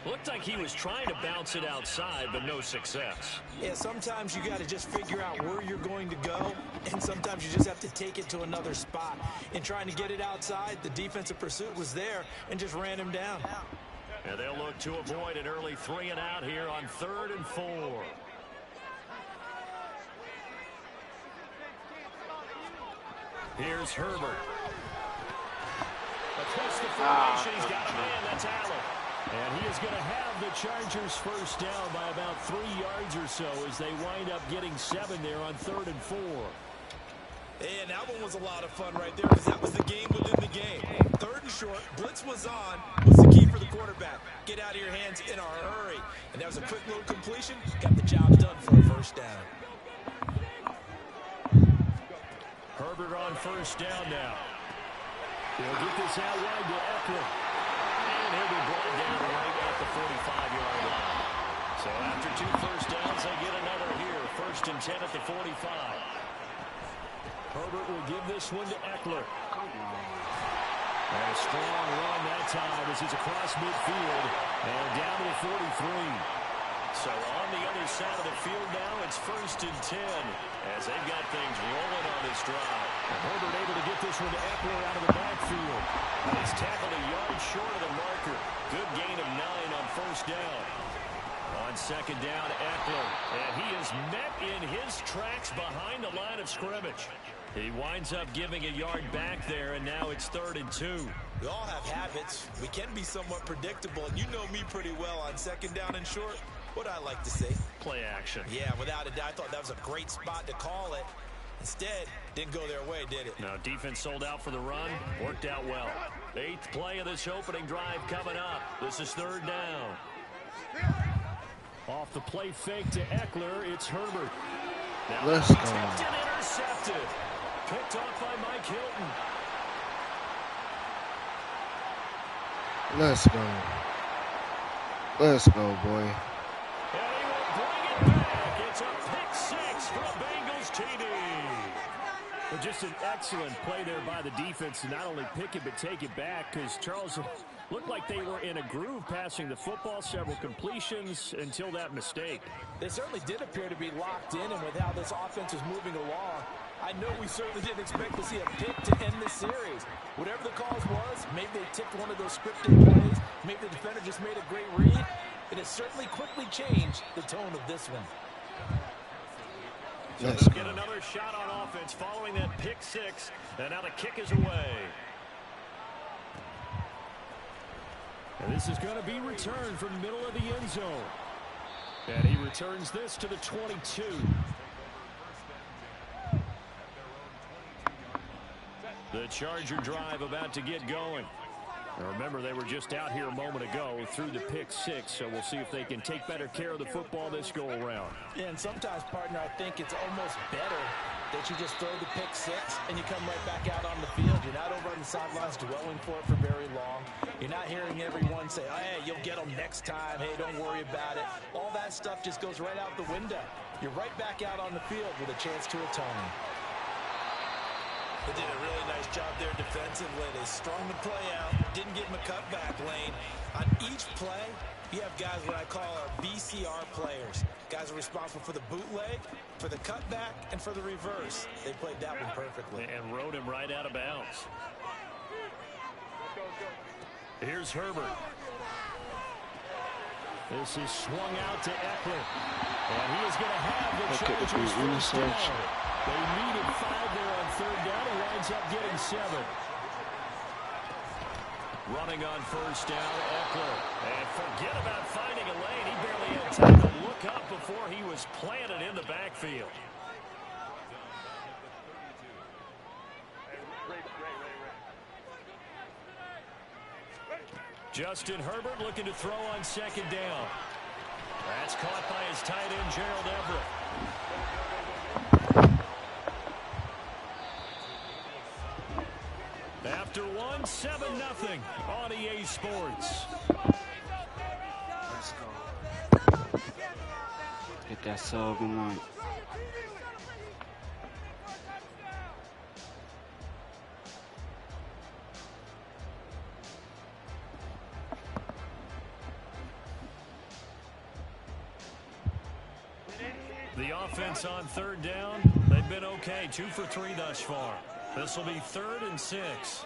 Looked like he was trying to bounce it outside, but no success. Yeah, sometimes you got to just figure out where you're going to go, and sometimes you just have to take it to another spot. In trying to get it outside, the defensive pursuit was there and just ran him down. And they'll look to avoid an early 3 and out here on 3rd and 4. Here's Herbert. Across the formation, he's got a man. That's Allen. And he is going to have the Chargers first down by about 3 yards or so as they wind up getting 7 there on 3rd and 4. And that one was a lot of fun right there because that was the game within the game. 3rd and short, blitz was on, was the key for the quarterback. Get out of your hands in a hurry. And that was a quick little completion, got the job done for a first down. Herbert on first down now. He'll get this out wide to Eckler. And he'll be brought down right at the 45-yard line. So after 2 first downs, they get another here. 1st and 10 at the 45. Herbert will give this one to Eckler. And a strong run that time as he's across midfield and down to the 43. So on the other side of the field now, it's 1st and 10 as they've got things rolling on this drive. And Herbert able to get this one to Eckler out of the backfield. And he's tackled a yard short of the marker. Good gain of 9 on 1st down. On 2nd down, Eckler. And he is met in his tracks behind the line of scrimmage. He winds up giving a yard back there, and now it's 3rd and 2. We all have habits. We can be somewhat predictable, and you know me pretty well on 2nd down and short. What I like to say? Play action. Yeah, without a doubt. I thought that was a great spot to call it. Instead, didn't go their way, did it? Now, defense sold out for the run. Worked out well. 8th play of this opening drive coming up. This is 3rd down. Off the play fake to Eckler, it's Herbert. Now, Let's go. tipped and intercepted. Picked off by Mike Hilton. Let's go. Let's go, boy. And he will bring it back. It's a pick 6 for a Bengals TD. But just an excellent play there by the defense to not only pick it but take it back, because Charles looked like they were in a groove passing the football, several completions until that mistake. They certainly did appear to be locked in, and with how this offense was moving along, I know we certainly didn't expect to see a pick to end this series. Whatever the cause was, maybe they tipped one of those scripted plays, maybe the defender just made a great read. It has certainly quickly changed the tone of this one. So they'll get another shot on offense following that pick 6, and now the kick is away. And this is going to be returned from the middle of the end zone. And he returns this to the 22. The Charger drive about to get going. Now remember, they were just out here a moment ago through the pick 6, so we'll see if they can take better care of the football this go-around. Yeah, and sometimes, partner, I think it's almost better that you just throw the pick 6 and you come right back out on the field. You're not over on the sidelines dwelling for it for very long. You're not hearing everyone say, oh, hey, you'll get them next time. Hey, don't worry about it. All that stuff just goes right out the window. You're right back out on the field with a chance to atone. They did a really nice job there defensively. They strung the play out, didn't give him a cutback lane. On each play, you have guys what I call our BCR players. Guys are responsible for the bootleg, for the cutback, and for the reverse. They played that one perfectly. And rode him right out of bounds. Here's Herbert. This is swung out to Eckler. And he is going to have the Chargers first down. They needed 5 there on 3rd down. It winds up getting 7. Running on first down, Eckler. And forget about finding a lane. He barely had time to look up before he was planted in the backfield. Justin Herbert looking to throw on 2nd down. That's caught by his tight end, Gerald Everett. After 1, 7-0 on EA Sports. Let's go. Get that sub and light. The offense on 3rd down, they've been okay. 2 for 3 thus far. This will be 3rd and 6.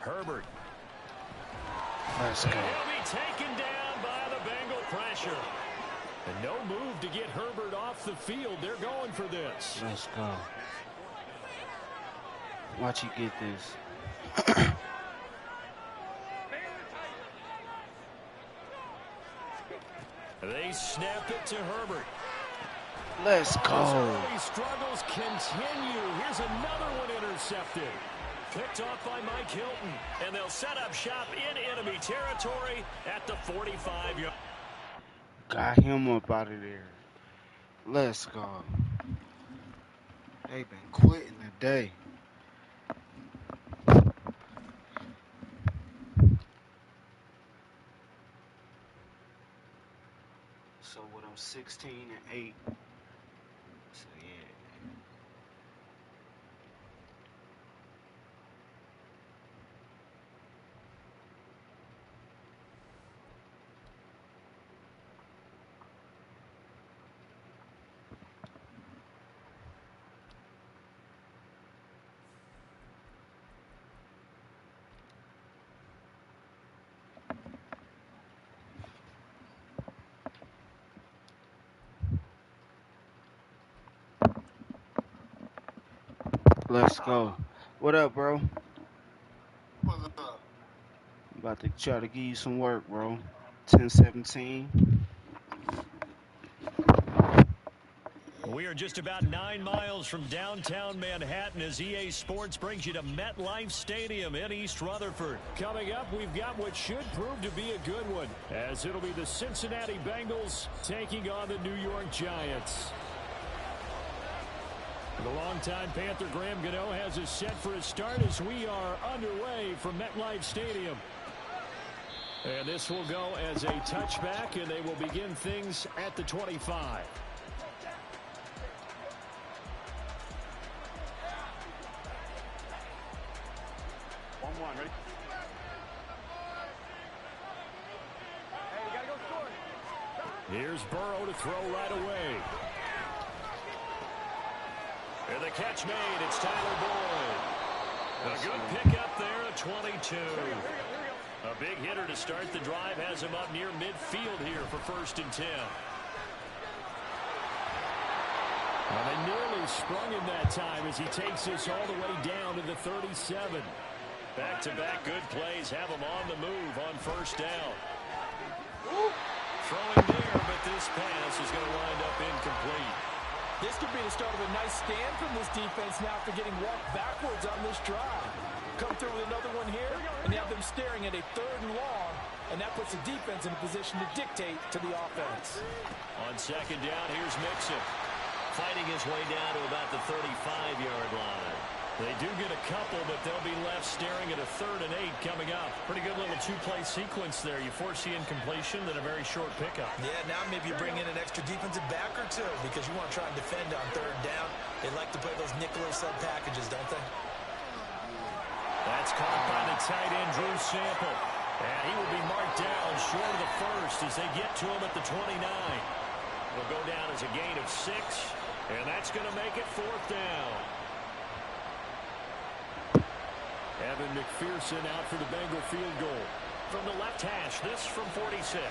Herbert. Let's And go. he'll be taken down by the Bengal pressure. And no move to get Herbert off the field. They're going for this. Let's go. Watch you get this. They snap it to Herbert. Let's His go. early struggles continue. Here's another one intercepted. Picked off by Mike Hilton. And they'll set up shop in enemy territory at the 45-yard. Got him up out of there. Let's go. They been quitting today. So with them 16 and 8. So yeah. Let's go. What up, bro? What's up? About to try to give you some work, bro. 10-17. We are just about 9 miles from downtown Manhattan as EA Sports brings you to MetLife Stadium in East Rutherford. Coming up, we've got what should prove to be a good one, as it'll be the Cincinnati Bengals taking on the New York Giants. The longtime Panther Graham Gano has us set for a start as we are underway from MetLife Stadium. And this will go as a touchback, and they will begin things at the 25. Ready? Hey, we gotta go score. Here's Burrow to throw right away. And the catch made. It's Tyler Boyd. A good pickup there at 22. A big hitter to start the drive has him up near midfield here for 1st and 10. Well, they nearly sprung him that time as he takes this all the way down to the 37. Back-to-back good plays have him on the move on 1st down. Throwing there, but this pass is going to wind up incomplete. This could be the start of a nice stand from this defense now after getting walked backwards on this drive. Come through with another one here, and you have them staring at a 3rd and long, and that puts the defense in a position to dictate to the offense. On 2nd down, here's Mixon, fighting his way down to about the 35-yard line. They do get a couple, but they'll be left staring at a 3rd and 8 coming up. Pretty good little 2-play sequence there. You force the incompletion, then a very short pickup. Yeah, now maybe you bring in an extra defensive back or two because you want to try and defend on 3rd down. They like to play those nickel or sub packages, don't they? That's caught by the tight end, Drew Sample. And he will be marked down short of the 1st as they get to him at the 29. It'll go down as a gain of 6, and that's going to make it 4th down. Evan McPherson out for the Bengal field goal. From the left hash, this from 46.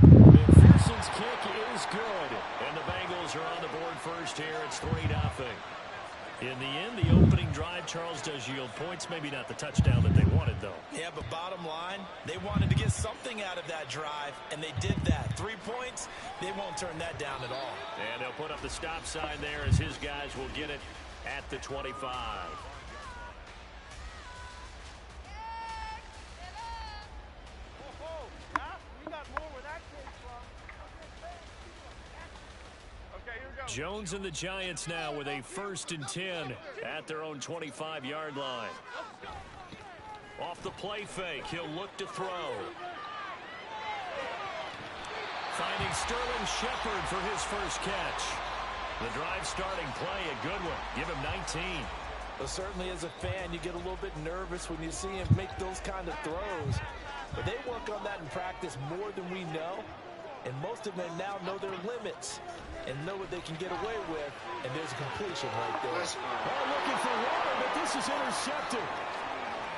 McPherson's kick is good. And the Bengals are on the board first here. It's 3-0. In the end, the opening drive, Charles, does yield points. Maybe not the touchdown that they wanted, though. Yeah, but bottom line, they wanted to get something out of that drive, and they did that. 3 points, they won't turn that down at all. And they'll put up the stop sign there as his guys will get it at the 25. Jones and the Giants now with a 1st and 10 at their own 25-yard line. Off the play fake, he'll look to throw. Finding Sterling Shepard for his first catch. The drive starting play, a good one. Give him 19. Well, certainly as a fan, you get a little bit nervous when you see him make those kind of throws. But they work on that in practice more than we know. And most of them now know their limits and know what they can get away with. And there's a completion right there. Oh, looking for water, but this is intercepted.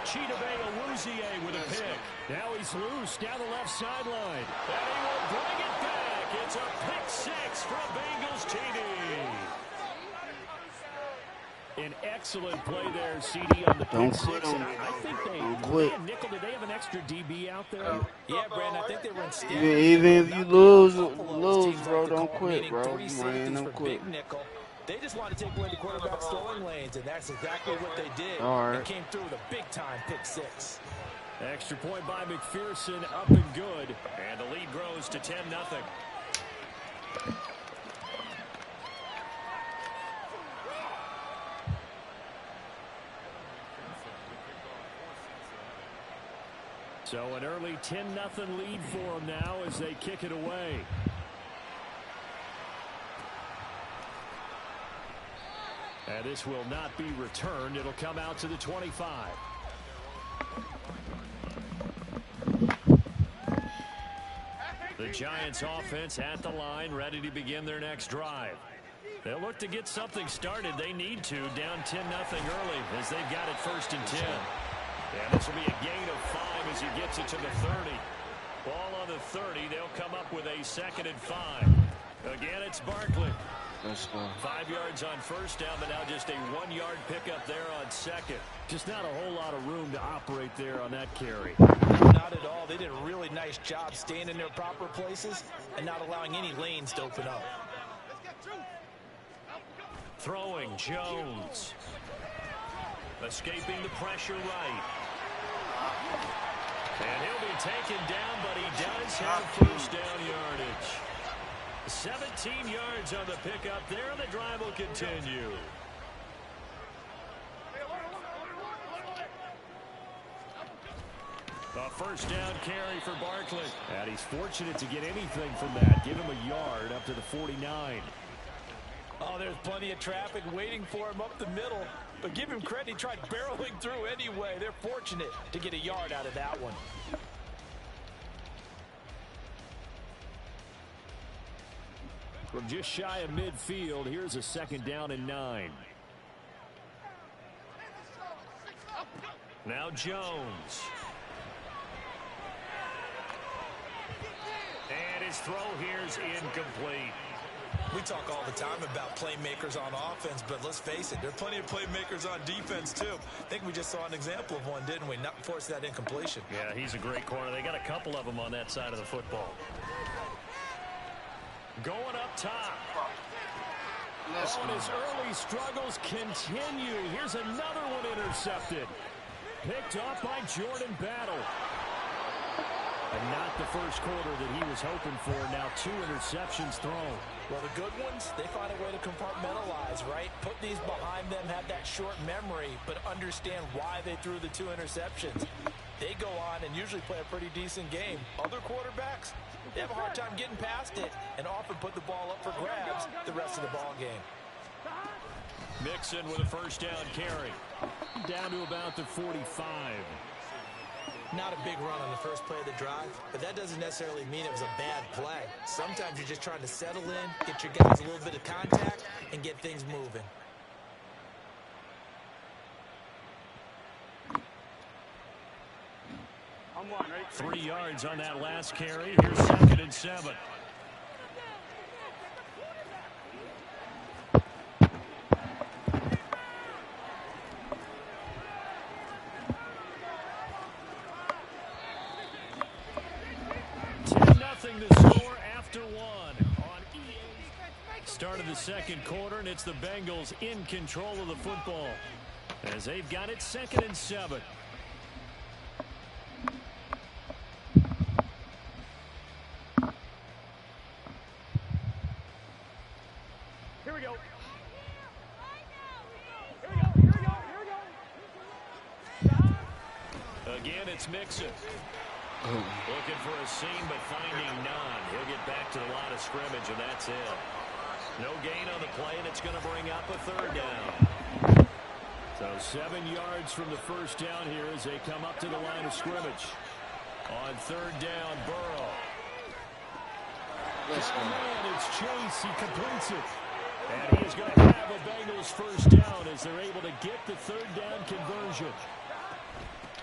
Chidobe Awuzie with a pick. Now he's loose down the left sideline. And he will bring it back. It's a pick 6 from Bengals TD. An excellent play there, CD, on the pick 6. I think they nickel. Did they have an extra DB out there? Yeah, Brandon, I think they run standard. Even if you lose, bro, don't quit, bro. Man, don't quit. They just want to take away the quarterback's throwing lanes, and that's exactly what they did. All right. They came through with a big-time pick 6. Extra point by McPherson, up and good. And the lead grows to 10-0. So an early 10-0 lead for them now as they kick it away. And this will not be returned. It'll come out to the 25. The Giants offense at the line, ready to begin their next drive. They'll look to get something started. They need to, down 10-0 early as they've got it 1st and 10. And this will be a gain of 5 as he gets it to the 30. Ball on the 30. They'll come up with a 2nd and 5. Again, it's Barkley. 5 yards on 1st down, but now just a 1-yard pickup there on 2nd. Just not a whole lot of room to operate there on that carry. Not at all. overall, they did a really nice job staying in their proper places and not allowing any lanes to open up. Throwing Jones. Escaping the pressure right. And he'll be taken down, but he does have first down yardage. 17 yards on the pickup there, and the drive will continue. A first down carry for Barkley. And he's fortunate to get anything from that. Give him a yard up to the 49. Oh, there's plenty of traffic waiting for him up the middle. But give him credit, he tried barreling through anyway. They're fortunate to get a yard out of that one. From just shy of midfield, here's a second down and 9. Now Jones. And his throw here's incomplete. We talk all the time about playmakers on offense, but let's face it, there are plenty of playmakers on defense, too. I think we just saw an example of one, didn't we? Not force that incompletion. Yeah, he's a great corner. They got a couple of them on that side of the football. Going up top. And his early struggles continue. Here's another one intercepted. Picked off by Jordan Battle. And not the first quarter that he was hoping for. Now 2 interceptions thrown. Well, the good ones, they find a way to compartmentalize, right? Put these behind them, have that short memory, but understand why they threw the 2 interceptions. They go on and usually play a pretty decent game. Other quarterbacks, they have a hard time getting past it and often put the ball up for grabs the rest of the ball game. Mixon with a first down carry. Down to about the 45. Not a big run on the first play of the drive, but that doesn't necessarily mean it was a bad play. Sometimes you're just trying to settle in, get your guys a little bit of contact, and get things moving. I'm one, ready? 3 yards on that last carry. Here's 2nd and 7. The score after 1 on EA. Start of the second quarter, and it's the Bengals in control of the football as they've got it 2nd and 7. Here we go. Again, it's Mixon. Looking for a seam, but finding none. He'll get back to the line of scrimmage, and that's it. No gain on the play, and it's going to bring up a 3rd down. So 7 yards from the first down here as they come up to the line of scrimmage. On 3rd down, Burrow. And it's Chase. He completes it. And he is going to have a Bengals first down as they're able to get the 3rd down conversion.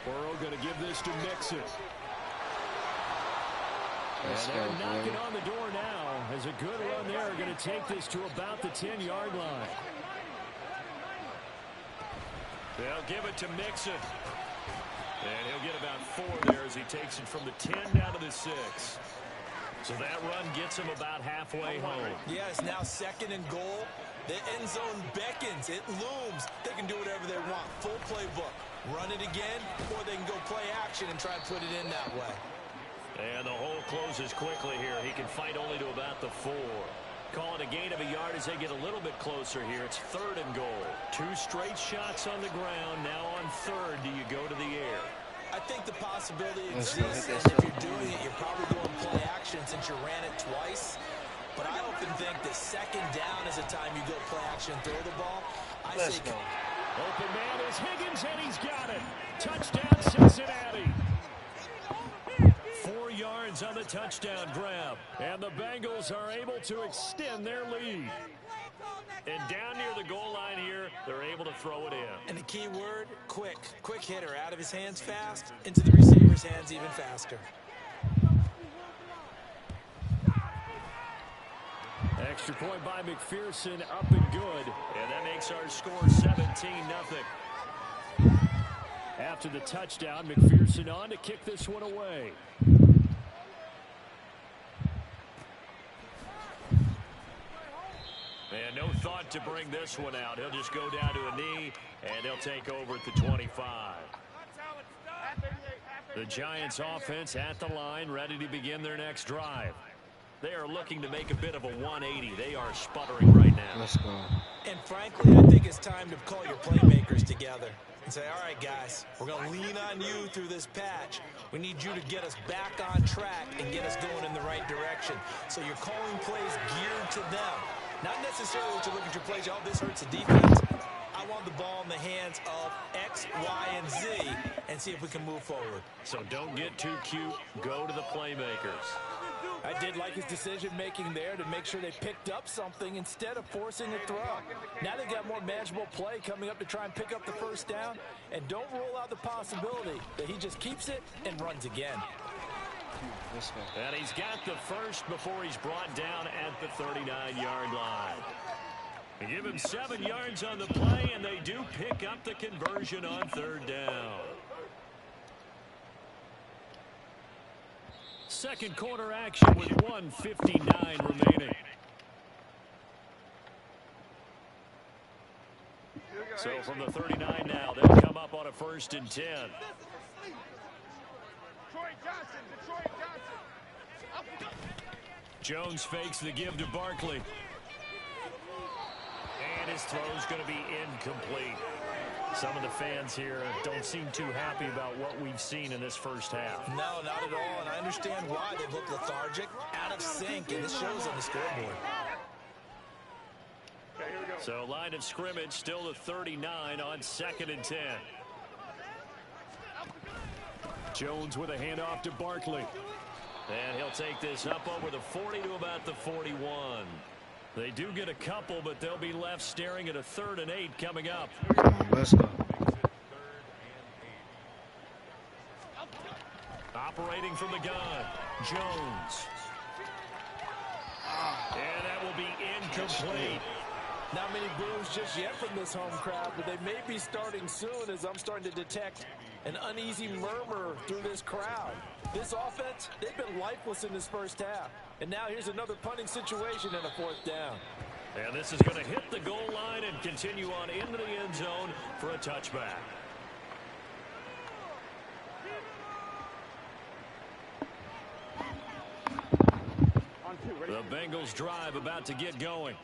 Burrow going to give this to Mixon. And they're knocking on the door now as a good run there. Going to take this to about the 10-yard line. They'll give it to Mixon. And he'll get about 4 there as he takes it from the 10 down to the 6. So that run gets him about halfway home. Yeah, it's now 2nd and goal. The end zone beckons. It looms. They can do whatever they want. Full playbook. Run it again, or they can go play action and try to put it in that way. And the hole closes quickly here. He can fight only to about the 4. Calling a gain of a yard as they get a little bit closer here. It's 3rd and goal. 2 straight shots on the ground. Now on 3rd, do you go to the air? I think the possibility exists, and if you're doing it, you're probably going play action since you ran it twice. But I often think that 2nd down is a time you go play action and throw the ball. Let's go. Open man is Higgins, and he's got it. Touchdown, Cincinnati. 4 yards on the touchdown grab. And the Bengals are able to extend their lead. And down near the goal line here, they're able to throw it in. And the key word, quick. Quick hitter, out of his hands fast, into the receiver's hands even faster. Extra point by McPherson, up and good. And that makes our score 17-0. After the touchdown, McPherson on to kick this one away. And no thought to bring this one out. He'll just go down to a knee, and he'll take over at the 25. The Giants offense at the line, ready to begin their next drive. They are looking to make a bit of a 180. They are sputtering right now. Let's go. And frankly, I think it's time to call your playmakers together and say, all right, guys, we're going to lean on you through this patch. We need you to get us back on track and get us going in the right direction. So you're calling plays geared to them. Not necessarily that you look at your plays, oh, this hurts the defense. I want the ball in the hands of X, Y, and Z and see if we can move forward. So don't get too cute. Go to the playmakers. I did like his decision-making there to make sure they picked up something instead of forcing a throw. Now they've got more manageable play coming up to try and pick up the first down. And don't rule out the possibility that he just keeps it and runs again. And he's got the first before he's brought down at the 39-yard line. They give him 7 yards on the play, and they do pick up the conversion on third down. Second quarter action with 1:59 remaining. So from the 39 now, they'll come up on a 1st and 10. Jones fakes the give to Barkley. And his throw's going to be incomplete. Some of the fans here don't seem too happy about what we've seen in this first half. No, not at all, and I understand why. They've looked lethargic, out of sync, and this shows on the scoreboard. So line of scrimmage still the 39 on 2nd and 10. Jones with a handoff to Barkley. And he'll take this up over the 40 to about the 41. They do get a couple, but they'll be left staring at a 3rd and 8 coming up. Let's go. Operating from the gun, Jones. And that will be incomplete. Not many boos just yet from this home crowd, but they may be starting soon as I'm starting to detect an uneasy murmur through this crowd. This offense, they've been lifeless in this first half. And now here's another punting situation and a 4th down. And this is going to hit the goal line and continue on into the end zone for a touchback. The Bengals drive about to get going.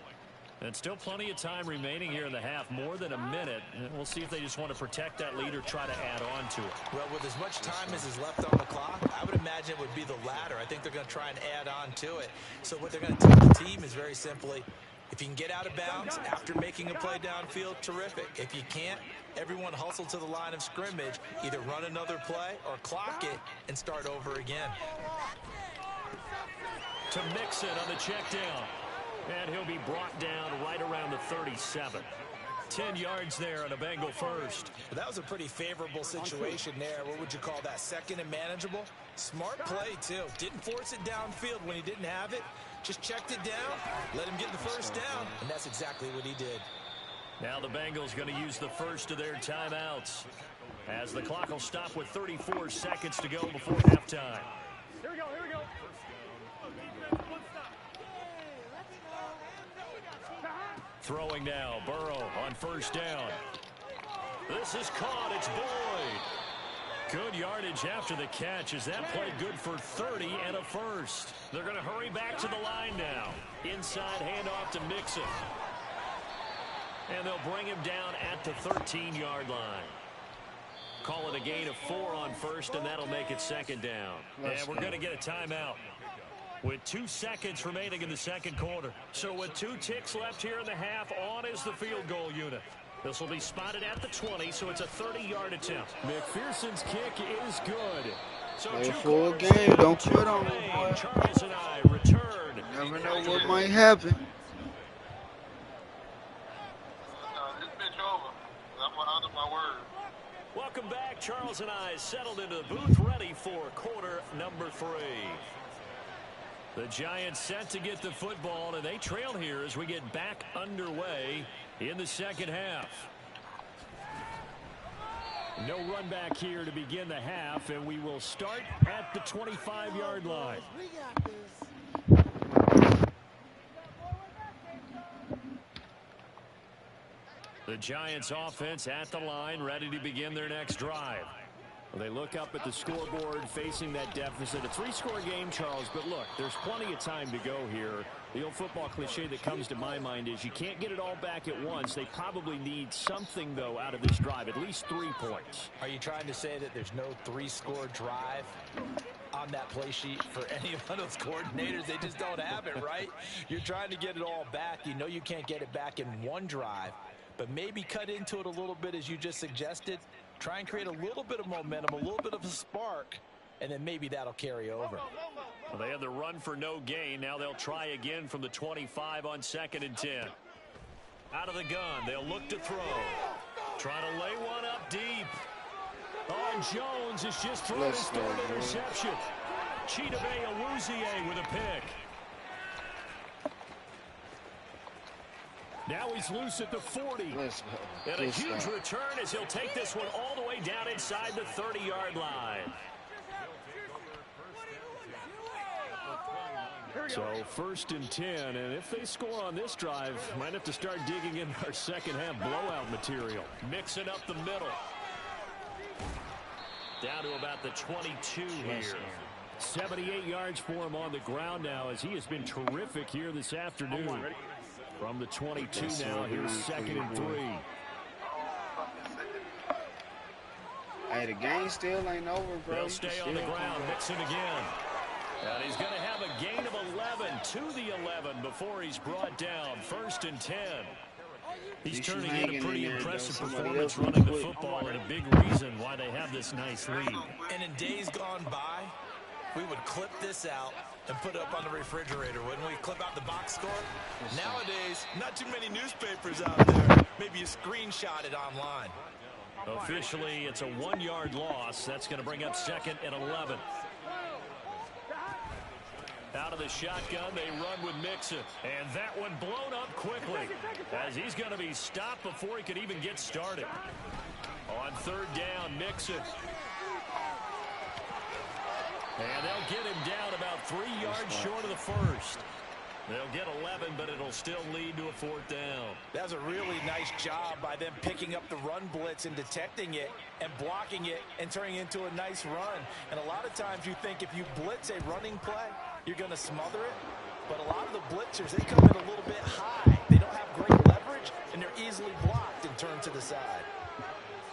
And still plenty of time remaining here in the half, more than a minute. And we'll see if they just want to protect that lead or try to add on to it. Well, with as much time as is left on the clock, I would imagine it would be the latter. I think they're going to try and add on to it. So what they're going to tell the team is very simply, if you can get out of bounds after making a play downfield, terrific. If you can't, everyone hustle to the line of scrimmage, either run another play or clock it and start over again. To mix it on the check down. And he'll be brought down right around the 37. 10 yards there on a Bengal first. Well, that was a pretty favorable situation there. What would you call that? 2nd and manageable? Smart play, too. Didn't force it downfield when he didn't have it. Just checked it down, let him get the first down, and that's exactly what he did. Now the Bengals going to use the first of their timeouts as the clock will stop with 34 seconds to go before halftime. Here we go, here we go. Throwing now, Burrow on 1st down. This is caught, it's Boyd. Good yardage after the catch. Is that play good for 30 and a first? They're going to hurry back to the line now. Inside handoff to Mixon. And they'll bring him down at the 13-yard line. Call it a gain of 4 on 1st, and that'll make it 2nd down. And we're going to get a timeout with 2 seconds remaining in the 2nd quarter. So with 2 ticks left here in the half, on is the field goal unit. This will be spotted at the 20, so it's a 30-yard attempt. McPherson's kick is good. So play full game. Don't quit on me, boy. Charles and I return. Never know what might happen. This bitch over. I'm under my word. Welcome back. Charles and I settled into the booth, ready for quarter number 3. The Giants set to get the football, and they trail here as we get back underway in the 2nd half. No run back here to begin the half, and we will start at the 25-yard line. We got this. The Giants offense at the line, ready to begin their next drive. They look up at the scoreboard facing that deficit. A 3-score game, Charles, but look, there's plenty of time to go here. The old football cliche that comes to my mind is you can't get it all back at once. They probably need something, though, out of this drive, at least 3 points. Are you trying to say that there's no 3-score drive on that play sheet for any of those coordinators? They just don't have it, right? You're trying to get it all back. You know you can't get it back in one drive, but maybe cut into it a little bit as you just suggested. Try and create a little bit of momentum, a little bit of a spark, and then maybe that'll carry over. Well, they had the run for no gain. Now they'll try again from the 25 on 2nd and 10. Out of the gun, they'll look to throw. Try to lay one up deep. Oh, and Jones is just throwing his third interception. Chidobe Awuzie with a pick. Now he's loose at the 40. And a huge return as he'll take this one all the way down inside the 30-yard line. So 1st and 10, and if they score on this drive, might have to start digging in our second half blowout material. Mixing up the middle. Down to about the 22 here. 78 yards for him on the ground now as he has been terrific here this afternoon. From the 22 now, here's 2nd and 3. Hey, the game still ain't over, bro. They'll stay on the ground, mixing again. And he's going to have a gain of 11 to the 11 before he's brought down. 1st and 10. He's turning in a pretty impressive performance running the football, and a big reason why they have this nice lead. And in days gone by, we would clip this out and put it up on the refrigerator. Wouldn't we clip out the box score? Nowadays, not too many newspapers out there. Maybe you screenshot it online. Officially, it's a 1-yard loss. That's going to bring up 2nd and 11. Out of the shotgun, they run with Mixon. And that one blown up quickly as he's going to be stopped before he could even get started. On 3rd down, Mixon. And they'll get him down about 3 yards short of the 1st. They'll get 11, but it'll still lead to a 4th down. That was a really nice job by them picking up the run blitz and detecting it and blocking it and turning it into a nice run. And a lot of times you think if you blitz a running play, you're going to smother it. But a lot of the blitzers, they come in a little bit high. They don't have great leverage, and they're easily blocked and turned to the side.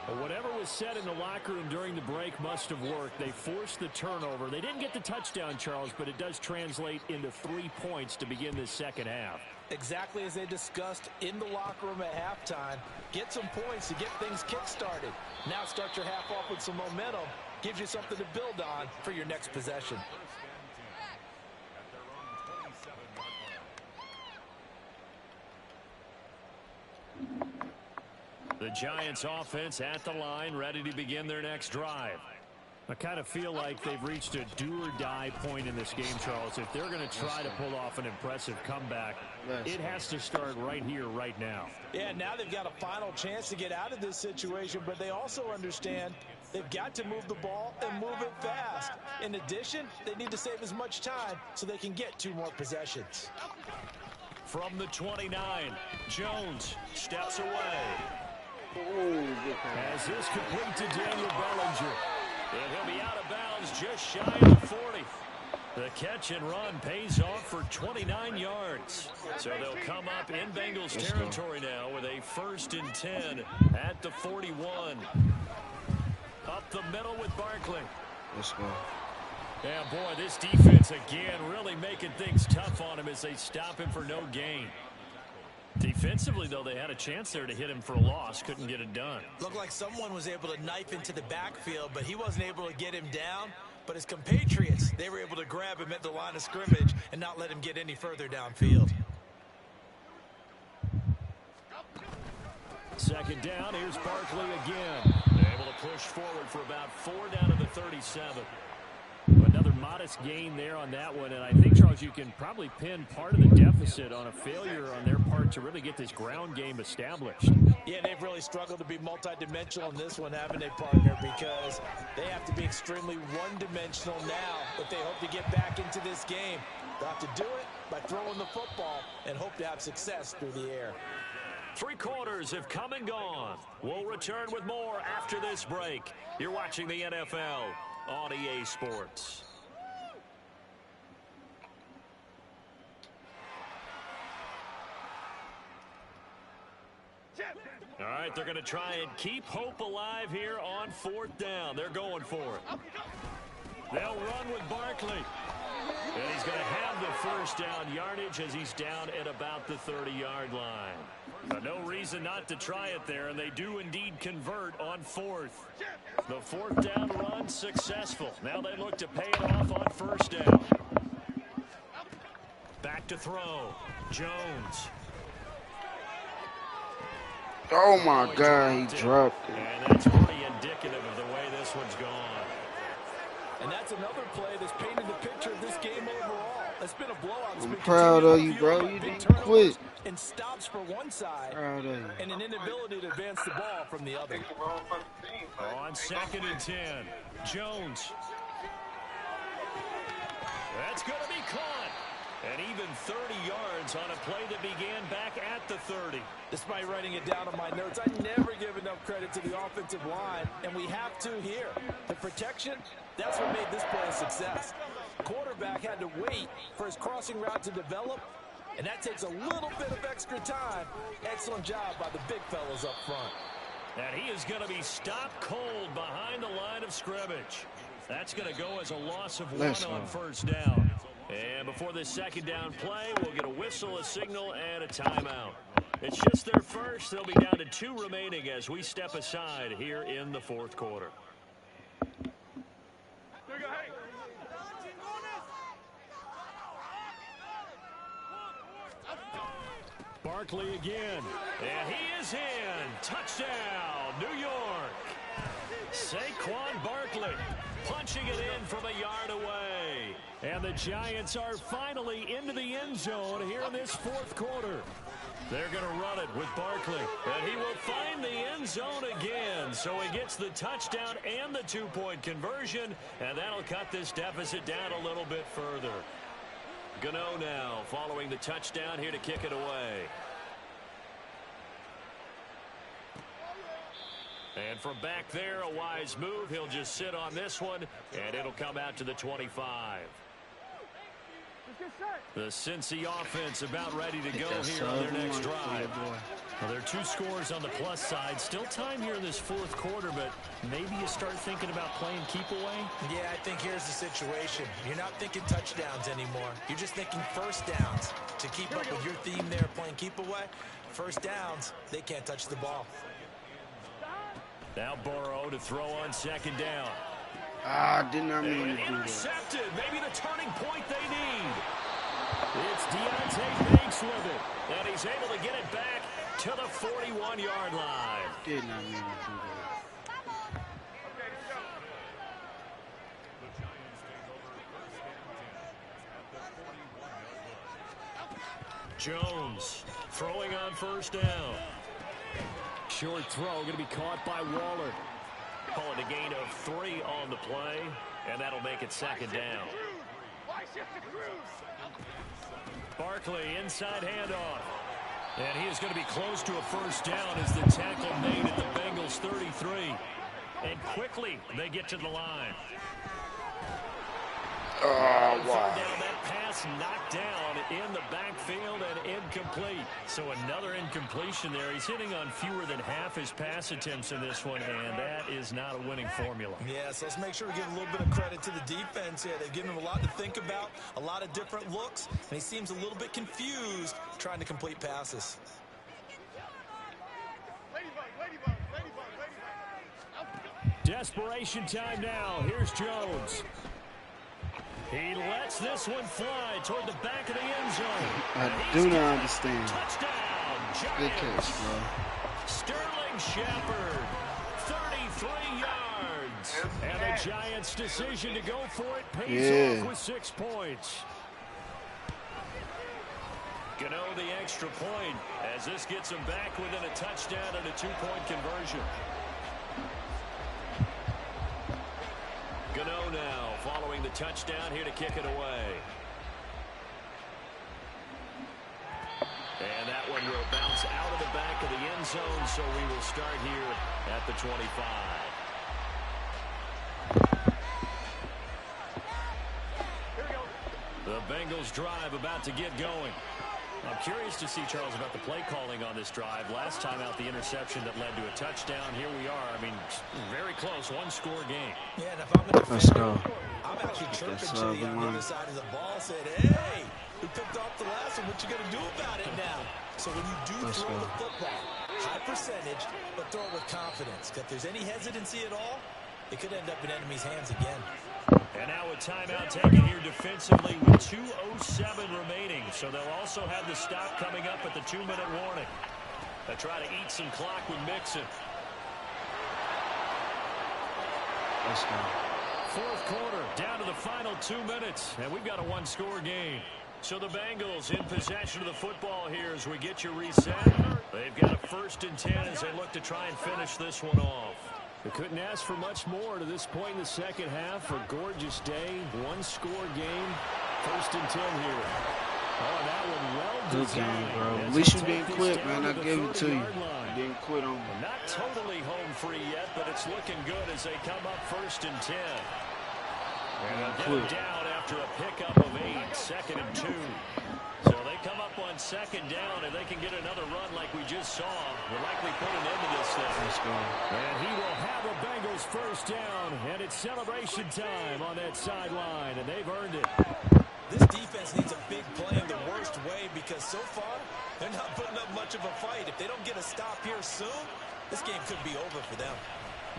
But whatever was said in the locker room during the break must have worked. They forced the turnover. They didn't get the touchdown, Charles, but it does translate into 3 points to begin this second half. Exactly as they discussed in the locker room at halftime. Get some points to get things kick-started. Now start your half off with some momentum. Gives you something to build on for your next possession. The Giants offense at the line, ready to begin their next drive. I kind of feel like they've reached a do-or-die point in this game, Charles. If they're going to try to pull off an impressive comeback, it has to start right here, right now. Yeah, now they've got a final chance to get out of this situation, but they also understand they've got to move the ball and move it fast. In addition, they need to save as much time so they can get 2 more possessions. From the 29, Jones steps away. As this complete to Daniel Bellinger. And he'll be out of bounds just shy of the 40. The catch and run pays off for 29 yards. So they'll come up in Bengals territory now with a 1st and 10 at the 41. Up the middle with Barkley. Let's go. Yeah, boy, this defense again really making things tough on him as they stop him for no gain. Defensively, though, they had a chance there to hit him for a loss. Couldn't get it done. Looked like someone was able to knife into the backfield, but he wasn't able to get him down. But his compatriots, they were able to grab him at the line of scrimmage and not let him get any further downfield. 2nd down, here's Barkley again. Able to push forward for about 4 down to the 37. Another modest modest gain there on that one. And I think, Charles, you can probably pin part of the deficit on a failure on their part to really get this ground game established. Yeah, they've really struggled to be multidimensional in this one, haven't they, partner? Because they have to be extremely one-dimensional now if they hope to get back into this game. They'll have to do it by throwing the football and hope to have success through the air. 3 quarters have come and gone. We'll return with more after this break. You're watching the NFL on EA Sports. All right, they're going to try and keep hope alive here on 4th down. They're going for it. They'll run with Barkley. And he's going to have the first down yardage as he's down at about the 30-yard line. But no reason not to try it there, and they do indeed convert on 4th. The 4th down run successful. Now they look to pay it off on 1st down. Back to throw. Jones. Oh, my God, he dropped it. And that's pretty indicative of the way this one's gone. And that's another play that's painted the picture of this game overall. It's been a blowout. I'm proud of you, bro. You didn't quit. And stops for one side. Proud of you. And an inability to advance the ball from the other. On 2nd and 10, Jones. That's going to be caught. And even 30 yards on a play that began back at the 30. Despite writing it down on my notes, I never give enough credit to the offensive line, and we have to here. The protection, that's what made this play a success. Quarterback had to wait for his crossing route to develop, and that takes a little bit of extra time. Excellent job by the big fellas up front. And he is going to be stopped cold behind the line of scrimmage. That's going to go as a loss of 1 on 1st down. And before this 2nd down play, we'll get a whistle, a signal, and a timeout. It's just their first. They'll be down to 2 remaining as we step aside here in the 4th quarter. Barkley again. And he is in. Touchdown, New York. Saquon Barkley punching it in from a yard away. And the Giants are finally into the end zone here in this 4th quarter. They're going to run it with Barkley. And he will find the end zone again. So he gets the touchdown and the 2-point conversion. And that'll cut this deficit down a little bit further. Gano now following the touchdown here to kick it away. And from back there, a wise move. He'll just sit on this one, and it'll come out to the 25. The Cincy offense about ready to go here on their next drive. Well, there are 2 scores on the plus side. Still time here in this 4th quarter, but maybe you start thinking about playing keep away? Yeah, I think here's the situation. You're not thinking touchdowns anymore. You're just thinking 1st downs. To keep up with your theme there, playing keep away, 1st downs, they can't touch the ball. Now Burrow to throw on 2nd down. I did not mean to do that. Intercepted. Maybe the turning point they need. It's Deontay Banks with it. And he's able to get it back to the 41-yard line. Did not mean to do that. Jones throwing on 1st down. Short throw going to be caught by Waller. Call it a gain of 3 on the play, and that'll make it 2nd down. Barkley inside handoff. And he is going to be close to a 1st down as the tackle made at the Bengals 33. And quickly they get to the line. Oh, wow. Down, that pass knocked down in the backfield and incomplete. So another incompletion there. He's hitting on fewer than half his pass attempts in this one, and that is not a winning formula. Yeah, so let's make sure we give a little bit of credit to the defense here. They've given him a lot to think about, a lot of different looks, and he seems a little bit confused trying to complete passes. Desperation time now. Here's Jones. He lets this one fly toward the back of the end zone. I do not understand. Touchdown, Good Giants. catch, bro. Sterling Shepard, 3 yards. And the Giants' decision to go for it pays off with 6 points. Gano the extra point as this gets him back within a touchdown and a 2-point conversion. Gano now following the touchdown here to kick it away. And that one will bounce out of the back of the end zone, so we will start here at the 25. Here we go. The Bengals drive about to get going. I'm curious to see, Charles, about the play calling on this drive. Last time out, the interception that led to a touchdown. Here we are. I mean, very close, 1-score game. Yeah, and if I'm a defender, Let's go. I'm actually chirping to you on the other side of the ball, said, hey, we picked off the last one. What you going to do about it now? So when you do throw the football, high percentage, but throw it with confidence. If there's any hesitancy at all, it could end up in enemy's hands again. And now a timeout taken here defensively with 2:07 remaining. So they'll also have the stop coming up at the 2-minute warning. They try to eat some clock with Mixon. Let's go. Fourth quarter, down to the final 2 minutes, and we've got a 1-score game. So the Bengals in possession of the football here as we get you reset. They've got a 1st and 10 as they look to try and finish this one off. They couldn't ask for much more to this point in the second half. A gorgeous day, 1-score game, 1st and 10 here. Oh, and that one well Good designed. game, bro. At As least they you take didn't this quit, down man. I to the give it to you. 30-yard line. You didn't quit on me. Not totally home free yet, but it's looking good as they come up 1st and 10. And they'll get him down after a pickup of 8, 2nd and 2. So they come up on 2nd down, and they can get another run like we just saw. We'll likely put an end to this thing. Let's go. And he will have a Bengals 1st down, and it's celebration time on that sideline, and they've earned it. This defense needs a big play in the worst way because so far, they're not putting up much of a fight. If they don't get a stop here soon, this game could be over for them.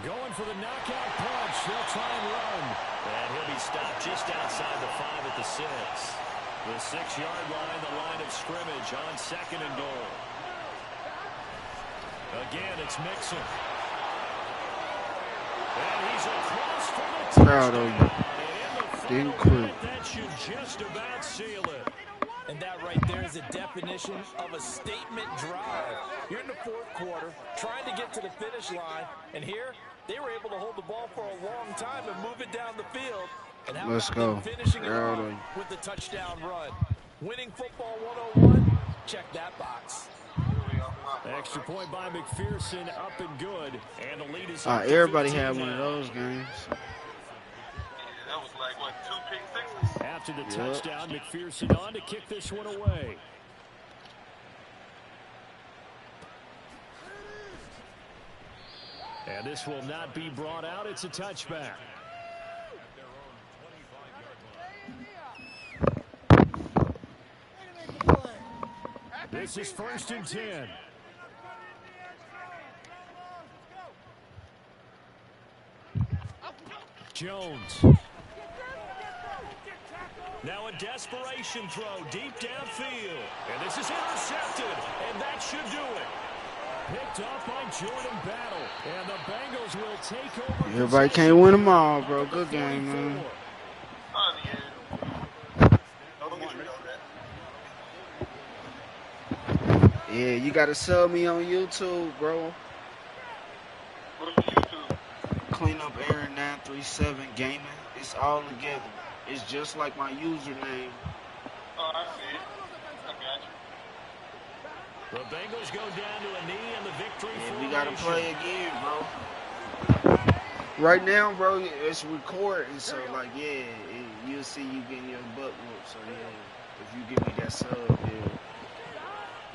Going for the knockout punch. They'll try and run. And he'll be stopped just outside the 5 at the 6. The 6-yard line, the line of scrimmage on 2nd and goal. Again, it's Mixon. And he's across for the touchdown. Proud of you. Didn't quit. That should just about seal it. And that right there is a definition of a statement drive. You're in the 4th quarter, trying to get to the finish line, and here they were able to hold the ball for a long time and move it down the field. And how Let's about go. them finishing it Proud off of you. with the touchdown run. Winning football 101, check that box. Extra point by McPherson, up and good. And the lead is Everybody had one of those games. That was like, what, 2 pick sixes? After the touchdown, McPherson on to kick this one away. And this will not be brought out. It's a touchback. This is 1st and 10. Jones. Now a desperation throw deep downfield. And this is intercepted. And that should do it. Picked up by Jordan Battle. And the Bengals will take over. Everybody can't win them all, bro. Good game, man. Oh, yeah. Don't get rid of that. Yeah, you got to sub me on YouTube, bro. What is YouTube? Clean up Aaron 937 Gaming. It's all together. It's just like my username. Oh, I see it. I got you. The Bengals go down to a knee and the victory Yeah, we formation. got to play again, bro. Right now, bro, it's recording, so, like, yeah, you'll see you getting your butt whooped. So, yeah, if you give me that sub, yeah.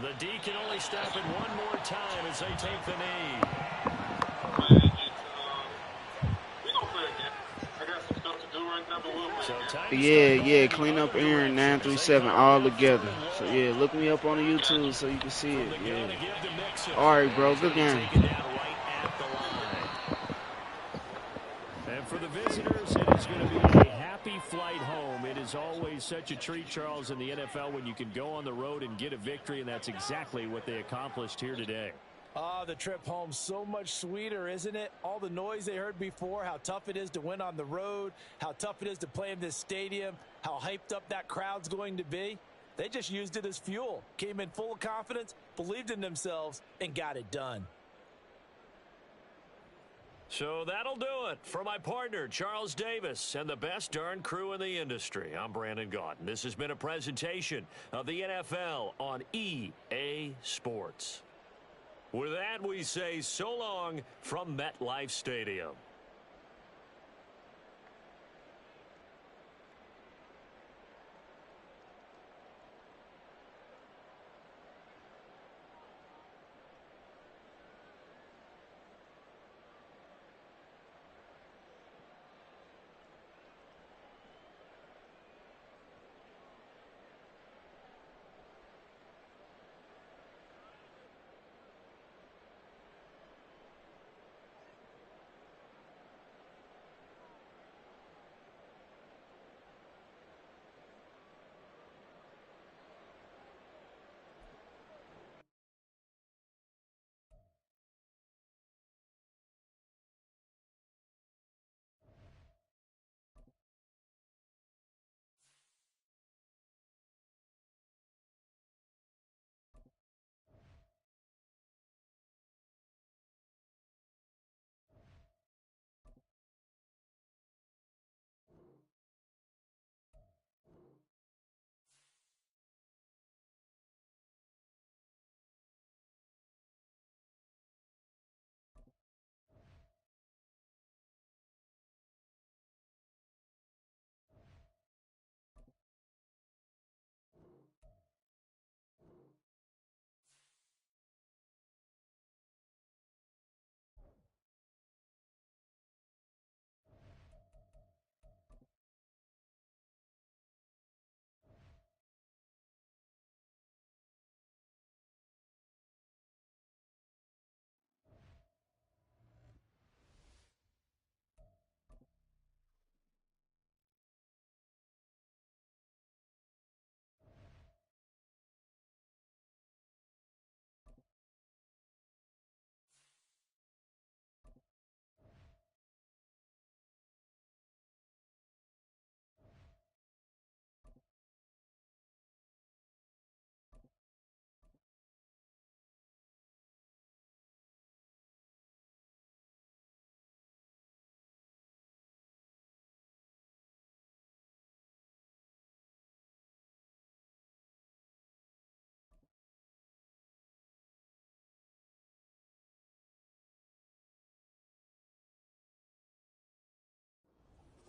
The D can only stop it one more time as they take the knee. We gonna play again. I got some stuff to do right now, but we'll play So again. time to Yeah, start clean up going Aaron in another 937 direction. all together. So, yeah, look me up on the YouTube so you can see it, From the gun yeah. to give to Mixon. All right, bro, good game. Take it down right at the line. And for the visitors, it is going to be a happy flight home. It is always such a treat, Charles, in the NFL when you can go on the road and get a victory, and that's exactly what they accomplished here today. Oh, the trip home so much sweeter, isn't it? All the noise they heard before, how tough it is to win on the road, how tough it is to play in this stadium, how hyped up that crowd's going to be. They just used it as fuel, came in full of confidence, believed in themselves, and got it done. So that'll do it for my partner, Charles Davis, and the best darn crew in the industry. I'm Brandon Gaudin. This has been a presentation of the NFL on EA Sports. With that, we say so long from MetLife Stadium.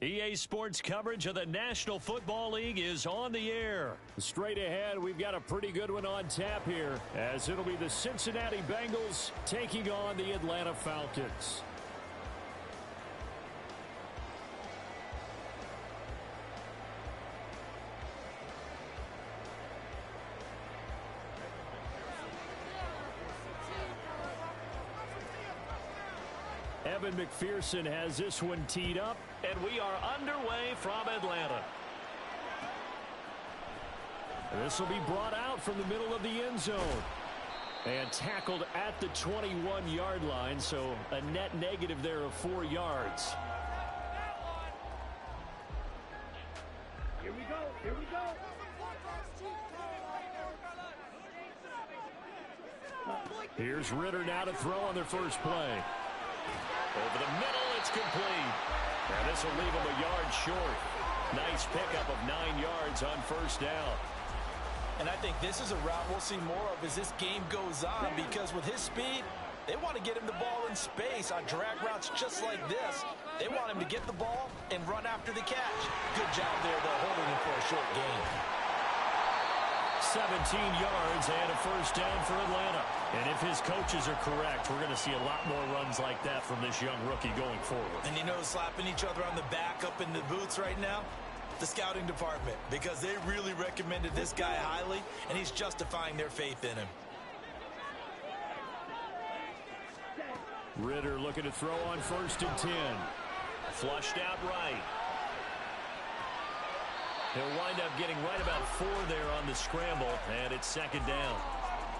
EA Sports coverage of the National Football League is on the air. Straight ahead, we've got a pretty good one on tap here, as it'll be the Cincinnati Bengals taking on the Atlanta Falcons. Evan McPherson has this one teed up, and we are underway from Atlanta. This will be brought out from the middle of the end zone and tackled at the 21-yard line, so a net negative there of 4 yards. Here we go. Here we go. Here's Ritter now to throw on their first play. Over the middle, it's complete. And this will leave him a yard short. Nice pickup of 9 yards on first down. And I think this is a route we'll see more of as this game goes on, because with his speed, they want to get him the ball in space on drag routes just like this. They want him to get the ball and run after the catch. Good job there, though, holding him for a short gain. 17 yards and a first down for Atlanta. And if his coaches are correct, we're going to see a lot more runs like that from this young rookie going forward. And you know, slapping each other on the back up in the boots right now, the scouting department, because they really recommended this guy highly, and he's justifying their faith in him. Ritter looking to throw on 1st and 10. Flushed out right. He'll wind up getting right about 4 there on the scramble, and it's 2nd down.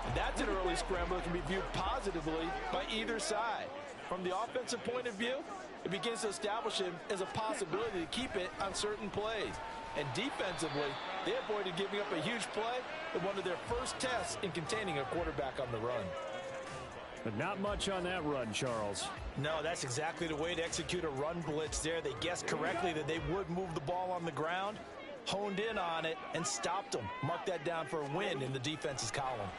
And that's an early scramble that can be viewed positively by either side. From the offensive point of view, it begins to establish him as a possibility to keep it on certain plays. And defensively, they avoided giving up a huge play in one of their first tests in containing a quarterback on the run. But not much on that run, Charles. No, that's exactly the way to execute a run blitz there. They guessed correctly that they would move the ball on the ground, honed in on it, and stopped them. Mark that down for a win in the defense's column.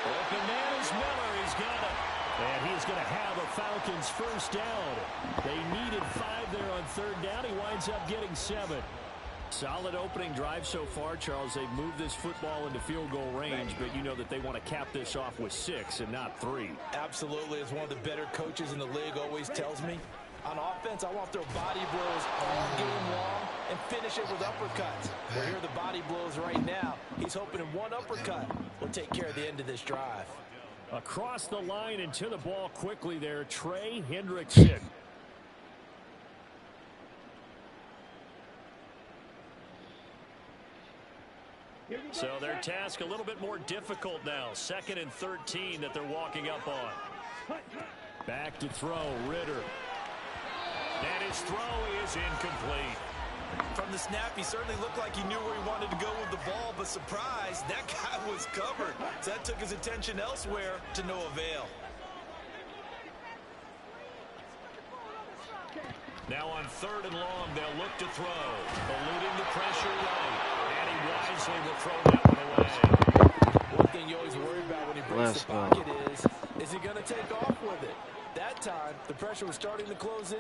Open man is Miller. He's got it. And he's going to have a Falcons first down. They needed 5 there on third down. He winds up getting 7. Solid opening drive so far, Charles. They've moved this football into field goal range, but you know that they want to cap this off with 6 and not 3. Absolutely. As one of the better coaches in the league always tells me, on offense, I want to throw body blows all game long and finish it with uppercuts. Well, here are the body blows right now. He's hoping in one uppercut will take care of the end of this drive. Across the line and to the ball quickly there, Trey Hendrickson. So their task a little bit more difficult now. 2nd and 13 that they're walking up on. Back to throw, Ritter. And his throw is incomplete. From the snap, he certainly looked like he knew where he wanted to go with the ball, but surprise, that guy was covered. So that took his attention elsewhere to no avail. Now on 3rd and long, they'll look to throw. Eluding the pressure right. And he wisely will throw that one away. One thing you always worry about when he breaks the pocket is he going to take off with it? That time, the pressure was starting to close in,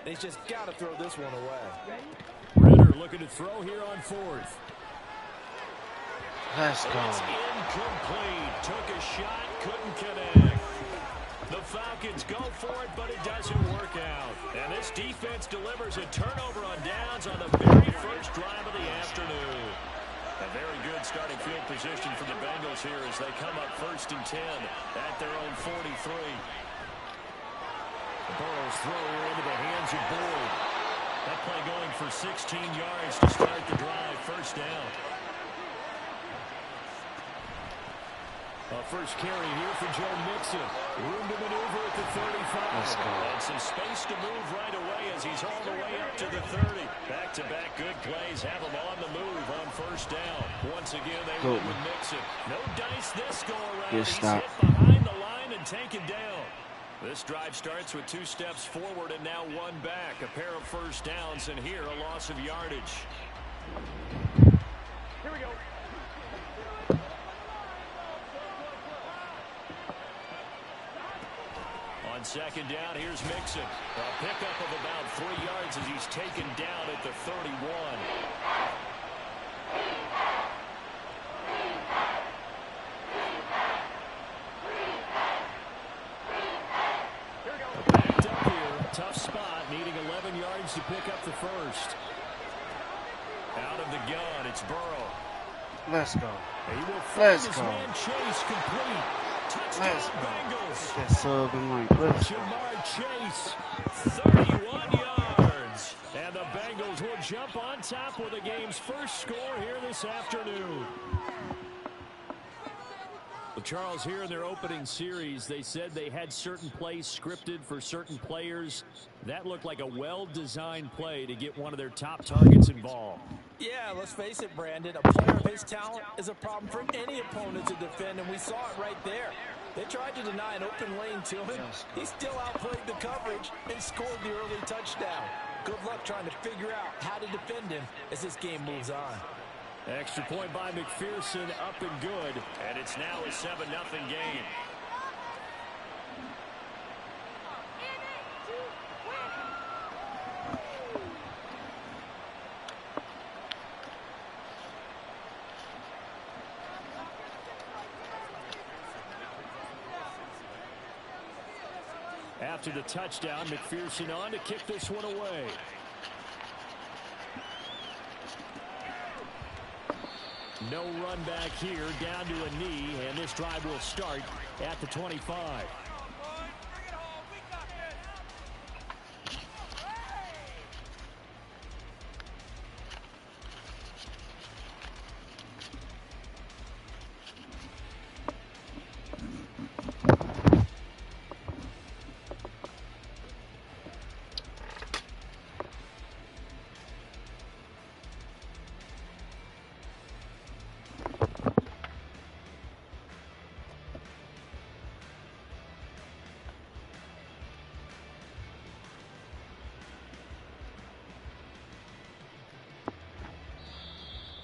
and he's just got to throw this one away. Ritter looking to throw here on 4th. Let's go. It's incomplete. Took a shot, couldn't connect. The Falcons go for it, but it doesn't work out. And this defense delivers a turnover on downs on the very first drive of the afternoon. A very good starting field position for the Bengals here as they come up 1st and 10 at their own 43. Burrow's throw here into the hands of Boyd. That play going for 16 yards to start the drive. First down. A first carry here for Joe Mixon. Room to maneuver at the 35. And some space to move right away as he's all the way up to the 30. Back-to-back good plays have him on the move on first down. Once again, they win with Mixon. No dice this go-around. He's hit behind the line and taken down. This drive starts with 2 steps forward and now 1 back. A pair of first downs, and here a loss of yardage. Here we go. On 2nd down, here's Mixon. A pickup of about 3 yards as he's taken down at the 31. Backed up here. Tough spot, needing 11 yards to pick up the first. Out of the gun, it's Burrow. Let's go. He will find his man Chase complete. Touchdown Bengals. That sub and like, let's go. Jamar Chase, 31 yards. And the Bengals will jump on top with the game's first score here this afternoon. Well, Charles, here in their opening series, they said they had certain plays scripted for certain players. That looked like a well-designed play to get one of their top targets involved. Yeah, let's face it, Brandon. A player of his talent is a problem for any opponent to defend, and we saw it right there. They tried to deny an open lane to him. He still outplayed the coverage and scored the early touchdown. Good luck trying to figure out how to defend him as this game moves on. Extra point by McPherson, up and good. And it's now a 7-0 game. After the touchdown, McPherson on to kick this one away. No run back here, down to a knee, and this drive will start at the 25.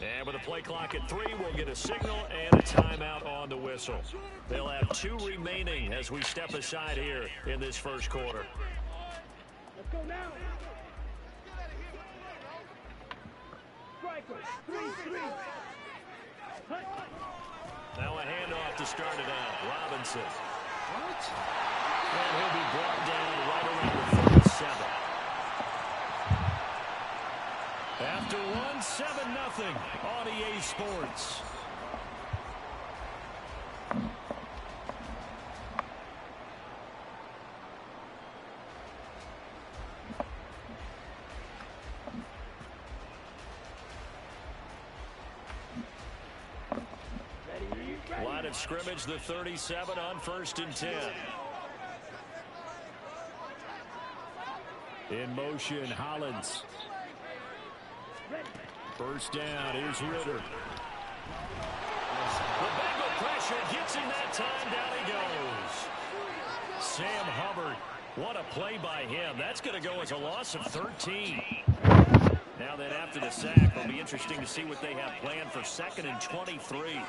And with a play clock at 3, we'll get a signal and a timeout on the whistle. They'll have 2 remaining as we step aside here in this first quarter. Let's go now. Strikers, 3-3. Now a handoff to start it out. Robinson. What? And he'll be brought down right around the 37. After one, 7-0 on EA Sports. Line of scrimmage, the 37 on 1st and 10. In motion, Hollins. First down, here's Ritter. The Bengal pressure gets him that time, down he goes. Sam Hubbard, what a play by him. That's going to go as a loss of 13. Now then, after the sack, it'll be interesting to see what they have planned for 2nd and 23.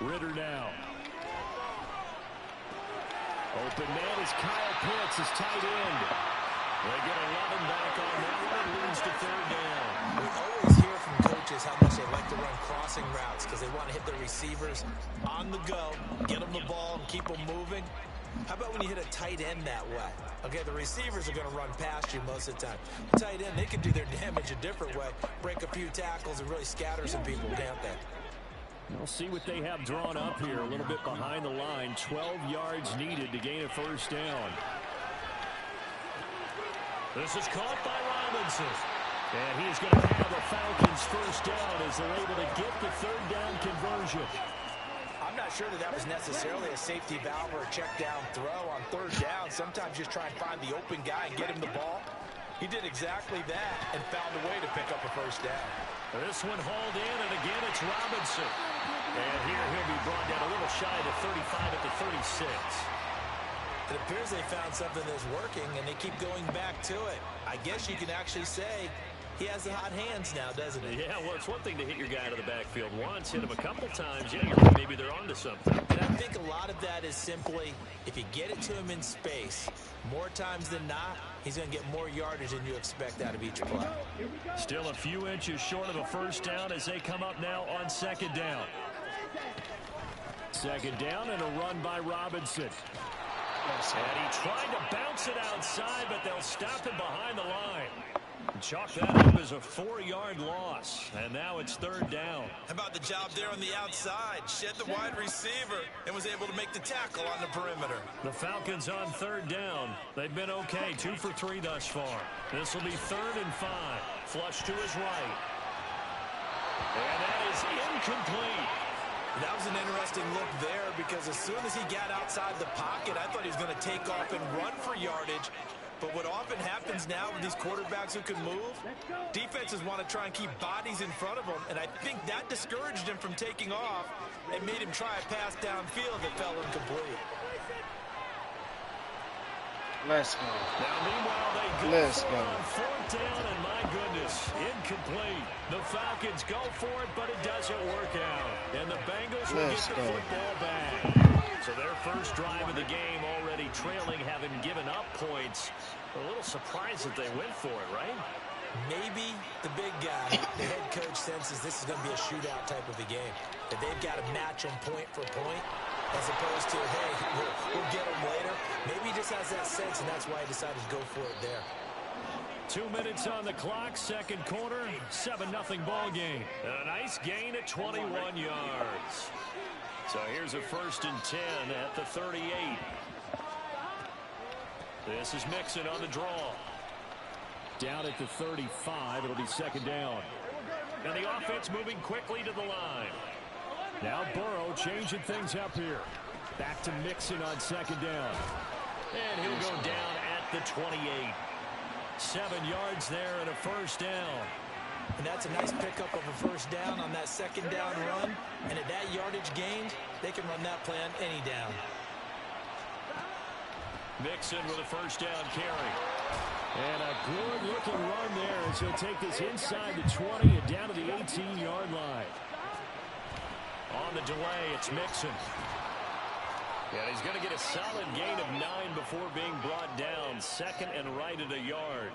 Ritter now. Open man is Kyle Pitts, his tight end. They get 11 back on that one, leads to 3rd down. We always hear from coaches how much they like to run crossing routes because they want to hit the receivers on the go, get them the ball, and keep them moving. How about when you hit a tight end that way? Okay, the receivers are going to run past you most of the time. The tight end, they can do their damage a different way, break a few tackles, and really scatter some people, can't they? We'll see what they have drawn up here. A little bit behind the line. 12 yards needed to gain a 1st down. This is caught by Robinson. And he's going to have the Falcons 1st down as they're able to get the 3rd down conversion. I'm not sure that was necessarily a safety valve or a check down throw on 3rd down. Sometimes just try and find the open guy and get him the ball. He did exactly that and found a way to pick up a 1st down. This one hauled in, and again it's Robinson. And here he'll be brought down a little shy of the 35 at the 36. It appears they found something that's working, and they keep going back to it. I guess you can actually say he has the hot hands now, doesn't he? Yeah, well, it's one thing to hit your guy out of the backfield once, hit him a couple times. Yeah, you're right, maybe they're onto something. And I think a lot of that is simply if you get it to him in space, more times than not, he's going to get more yardage than you expect out of each play. Still a few inches short of a 1st down as they come up now on 2nd down. 2nd down and a run by Robinson. And he tried to bounce it outside, but they'll stop him behind the line. Chalk that up as a 4-yard loss, and now it's 3rd down. How about the job there on the outside? Shed the wide receiver and was able to make the tackle on the perimeter. The Falcons on 3rd down. They've been okay, 2 for 3 thus far. This will be 3rd and 5. Flush to his right. And that is incomplete. That was an interesting look there because as soon as he got outside the pocket, I thought he was going to take off and run for yardage. But what often happens now with these quarterbacks who can move, defenses want to try and keep bodies in front of them, and I think that discouraged him from taking off and made him try a pass downfield that fell incomplete. Let's go. Now, meanwhile, they go on 4th down, and my goodness, incomplete. The Falcons go for it, but it doesn't work out. And the Bengals will get the football back. So their first drive of the game already trailing, having given up points. A little surprised that they went for it, right? Maybe the big guy, the head coach, senses this is going to be a shootout type of a game. That they've got to match them point for point, as opposed to, hey, we'll get them later. Maybe he just has that sense, and that's why he decided to go for it there. 2 minutes on the clock, 2nd quarter, 7-0 ball game. A nice gain at 21 yards. So here's a 1st and 10 at the 38. This is Mixon on the draw. Down at the 35, it'll be 2nd down. And the offense moving quickly to the line. Now Burrow changing things up here. Back to Mixon on 2nd down. And he'll go down at the 28. 7 yards there and a 1st down. And that's a nice pickup of a 1st down on that 2nd down run. And at that yardage gained, they can run that plan any down. Mixon with a 1st down carry. And a good-looking run there as he'll take this inside the 20 and down to the 18-yard line. On the delay, it's Mixon. Yeah, he's going to get a solid gain of 9 before being brought down. Second and right at a yard.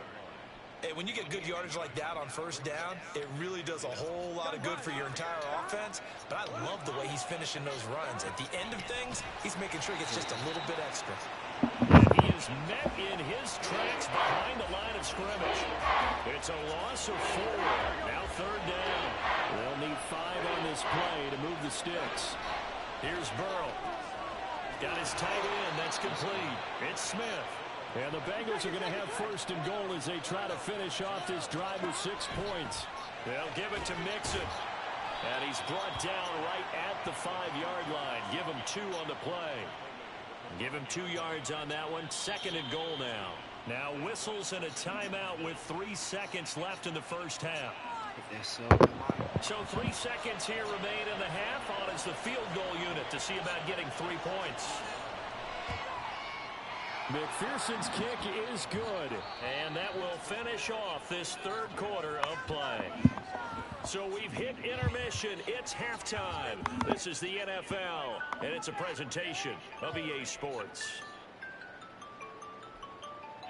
Hey, when you get good yardage like that on first down, it really does a whole lot of good for your entire offense. But I love the way he's finishing those runs. At the end of things, he's making sure he gets just a little bit extra. And he is met in his tracks behind the line of scrimmage. It's a loss of 4. Now third down. They'll need 5 on this play to move the sticks. Here's Burrow. Got his tight end. That's complete. It's Smith. And the Bengals are going to have first and goal as they try to finish off this drive with 6 points. They'll give it to Mixon. And he's brought down right at the 5-yard line. Give him 2 on the play. Give him 2 yards on that one. Second and goal now. Now whistles and a timeout with 3 seconds left in the first half. So 3 seconds here remain in the half. On is the field goal unit to see about getting 3 points. McPherson's kick is good, and that will finish off this third quarter of play. So we've hit intermission. It's halftime. This is the NFL, and it's a presentation of EA Sports.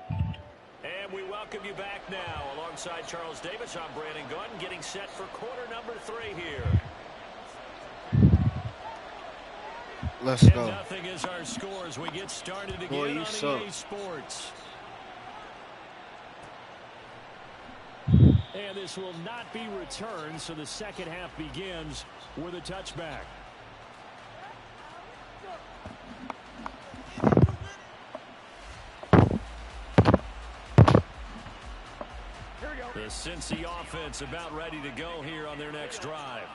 And we welcome you back now. Alongside Charles Davis, I'm Brandon Gordon, getting set for quarter number 3 here. Let's go. 10-0 is our score as we get started again on EA Sports. And this will not be returned, so the second half begins with a touchback. The Cincy offense about ready to go here on their next drive.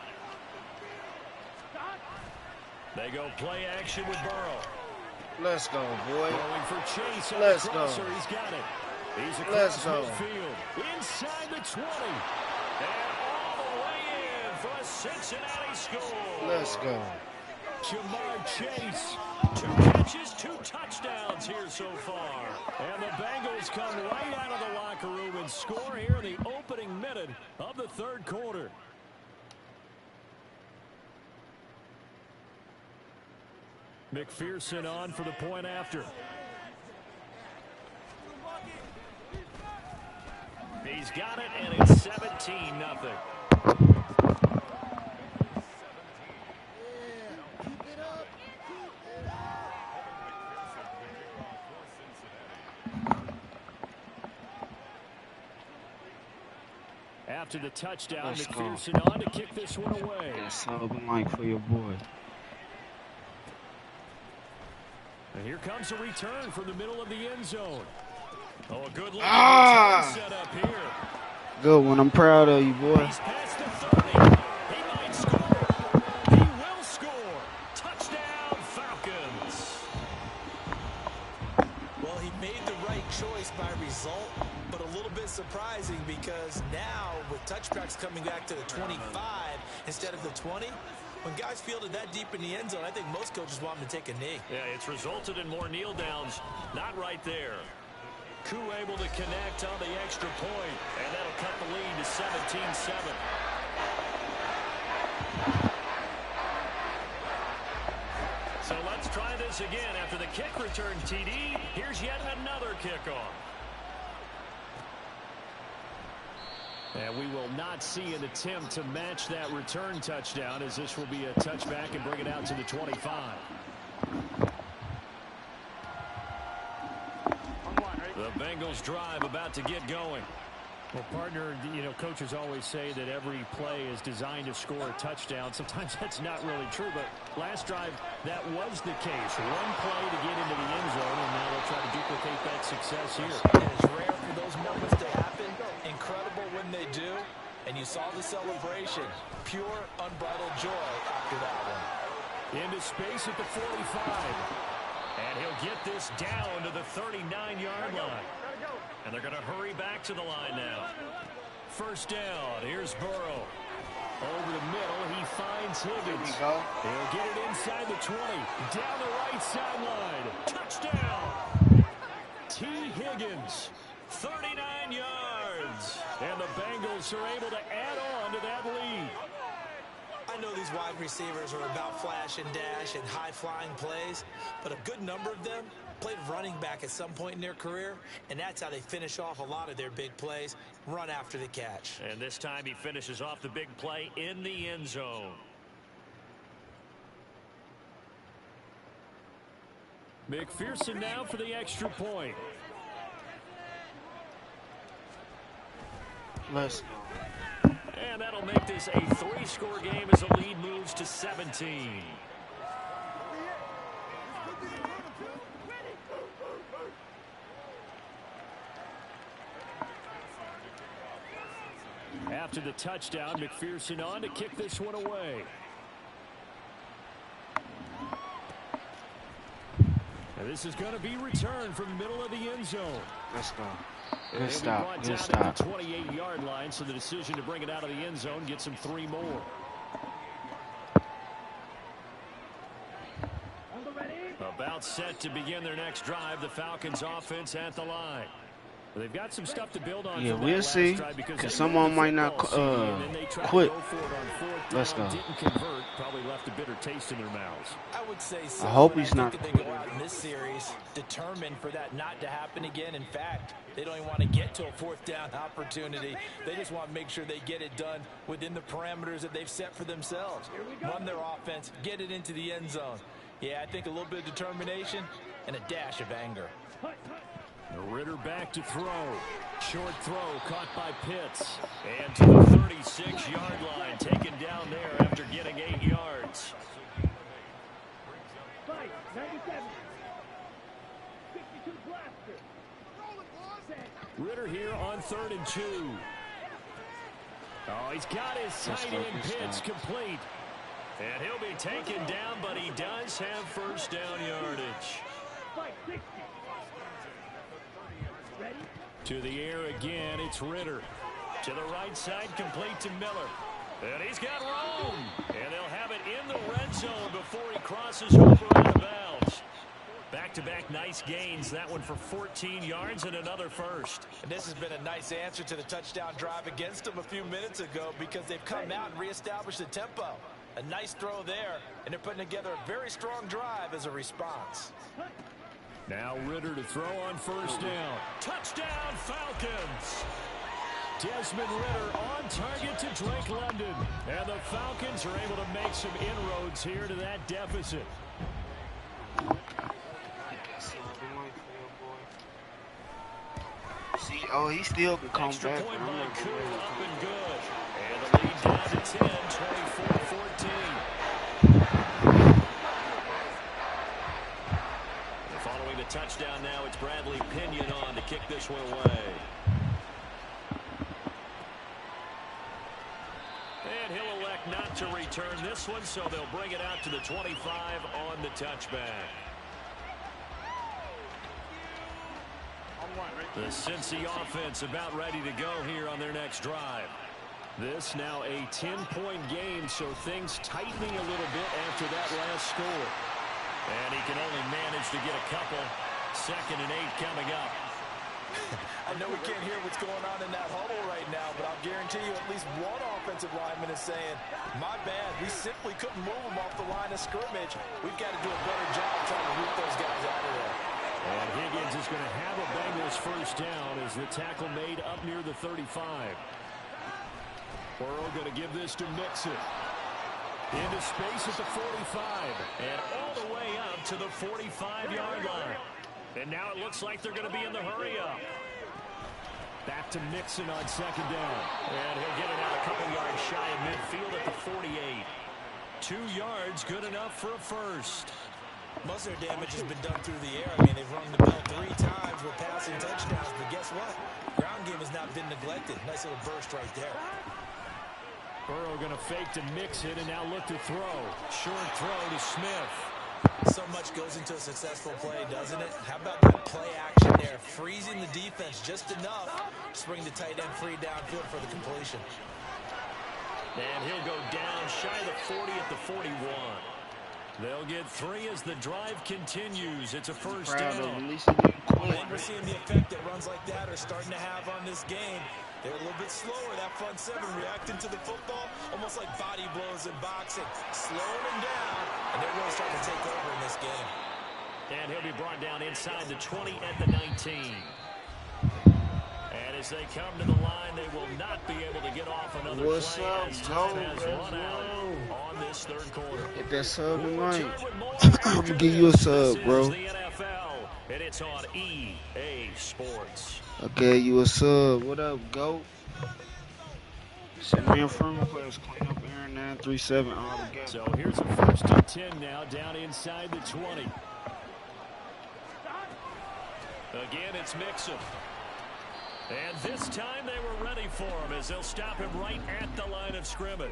They go play action with Burrow. Let's go, boy. Going for Chase. Let's go. He's got it. He's Let's across go. midfield. Inside the 20. And all the way in for a Cincinnati score. Let's go. Jamar Chase. 2 catches, 2 touchdowns here so far. And the Bengals come right out of the locker room and score here in the opening minute of the third quarter. McPherson on for the point after. He's got it, and it's 17-0. After the touchdown, McPherson on to kick this one away. That's open mic for your boy. And here comes a return from the middle of the end zone. Oh, a good return set up here. Good one. I'm proud of you, boy. He's past the 30. He might score. He will score. Touchdown, Falcons. Well, he made the right choice by result, but a little bit surprising because now with touchbacks coming back to the 25 instead of the 20, when guys fielded that deep in the end zone, I think most coaches want them to take a knee. Yeah, it's resulted in more kneel downs. Not right there. Koo able to connect on the extra point, and that'll cut the lead to 17-7. So let's try this again. After the kick return, TD, here's yet another kickoff. And we will not see an attempt to match that return touchdown, as this will be a touchback and bring it out to the 25. The Bengals drive about to get going. Well, partner, you know, coaches always say that every play is designed to score a touchdown. Sometimes that's not really true, but last drive, that was the case. One play to get into the end zone, and now they'll try to duplicate that success here. And it's rare for those moments to happen. Incredible when they do. And you saw the celebration. Pure, unbridled joy after that one. Into space at the 45. And he'll get this down to the 39-yard line. And they're going to hurry back to the line now. First down. Here's Burrow. Over the middle, he finds Higgins. He'll get it inside the 20. Down the right sideline. Touchdown. T. Higgins. 39 yards. And the Bengals are able to add on to that lead. I know these wide receivers are about flash and dash and high-flying plays, but a good number of them played running back at some point in their career, and that's how they finish off a lot of their big plays, run after the catch. And this time he finishes off the big play in the end zone. McPherson now for the extra point. Let's go. And that'll make this a 3-score game as the lead moves to 17. After the touchdown, McPherson on to kick this one away. And this is going to be returned from the middle of the end zone. Let's go. Good Good stop. Good stop. stop. 28-yard line, so the decision to bring it out of the end zone gets him 3 more. About set to begin their next drive. The Falcons offense at the line. They've got some stuff to build on. Yeah, we'll see. Because someone might not quit. Let's go. Didn't convert. Probably left a bitter taste in their mouths. I would say so. I hope he's not. They go out in this series determined for that not to happen again. In fact, they don't even want to get to a 4th down opportunity. They just want to make sure they get it done within the parameters that they've set for themselves. Run their offense, get it into the end zone. Yeah, I think a little bit of determination and a dash of anger. Ritter back to throw. Short throw caught by Pitts. And to the 36-yard line, taken down there after getting 8 yards. 97. 62 blaster. Ritter here on 3rd and 2. Oh, he's got his tight end Pitts complete. And he'll be taken down, but he does have 1st down yardage. 60. To the air again, it's Ritter. To the right side, complete to Miller. And he's got room. And they'll have it in the red zone before he crosses over out of bounds. Back-to-back nice gains. That one for 14 yards and another 1st. And this has been a nice answer to the touchdown drive against them a few minutes ago because they've come out and reestablished the tempo. A nice throw there, and they're putting together a very strong drive as a response. Now Ritter to throw on 1st down. Touchdown, Falcons! Desmond Ritter on target to Drake London. And the Falcons are able to make some inroads here to that deficit. See, oh, he still can come Extra back. point I'm by not Coop, gonna up and good. And the lead down to 10, 24-14. Following the touchdown now, it's Bradley Pinion on to kick this one away. And he'll elect not to return this one, so they'll bring it out to the 25 on the touchback. The Cincy offense about ready to go here on their next drive. This now a 10-point game, so things tightening a little bit after that last score. And he can only manage to get a couple. 2nd and 8 coming up. I know we can't hear what's going on in that huddle right now, but I'll guarantee you at least one offensive lineman is saying, my bad, we simply couldn't move them off the line of scrimmage. We've got to do a better job trying to root those guys out of there. And Higgins is going to have a Bengals 1st down as the tackle made up near the 35. Burrow going to give this to Mixon. Into space at the 45. And all the way up to the 45-yard line. And now it looks like they're going to be in the hurry-up. Back to Mixon on 2nd down. And he'll get it out a couple yards shy of midfield at the 48. 2 yards, good enough for a 1st. Most of their damage has been done through the air. I mean, they've rung the bell 3 times with passing touchdowns. But guess what? Ground game has not been neglected. Nice little burst right there. Burrow going to fake to Mixon and now look to throw. Short throw to Smith. So much goes into a successful play, doesn't it? How about that play action there? Freezing the defense just enough to bring the tight end free downfield for the completion. And he'll go down shy of the 40 at the 41. They'll get 3 as the drive continues. It's a first Proud of down. him. At least he didn't quit. And we're seeing the effect that runs like that are starting to have on this game. They're a little bit slower, that front seven, reacting to the football, almost like body blows in boxing. Slowing them down, and they're really starting to take over in this game. And he'll be brought down inside the 20 at the 19. And as they come to the line, they will not be able to get off another What's play up, as time Joe? has run out on this third quarter. Hit that sub tonight. Return with more I'm after gonna give you a this. sub, bro. This is the NFL, and it's on EA Sports. Okay, you a sub. What up, GOAT? Send me a friend request. Clean up Aaron 937 all together. So here's a 1st and 10 now, down inside the 20. Again, it's Mixon. And this time they were ready for him as they'll stop him right at the line of scrimmage.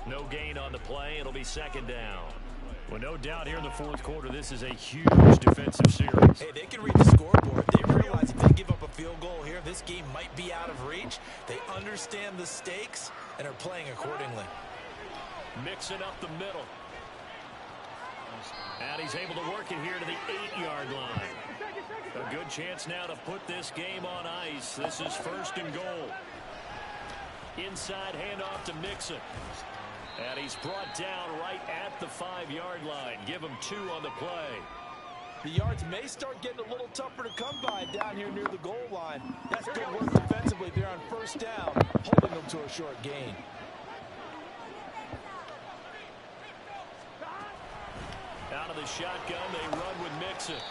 No gain on the play. It'll be 2nd down. Well, no doubt here in the 4th quarter, this is a huge defensive series. Hey, they can read the scoreboard. They realize if they give up a field goal here, this game might be out of reach. They understand the stakes and are playing accordingly. Mixing up the middle. And he's able to work it here to the 8-yard line. A good chance now to put this game on ice. This is 1st and goal. Inside handoff to Mixon. And he's brought down right at the 5-yard line. Give him 2 on the play. The yards may start getting a little tougher to come by down here near the goal line. That's good work defensively there on 1st down, holding them to a short gain. Out of the shotgun, they run with Mixon.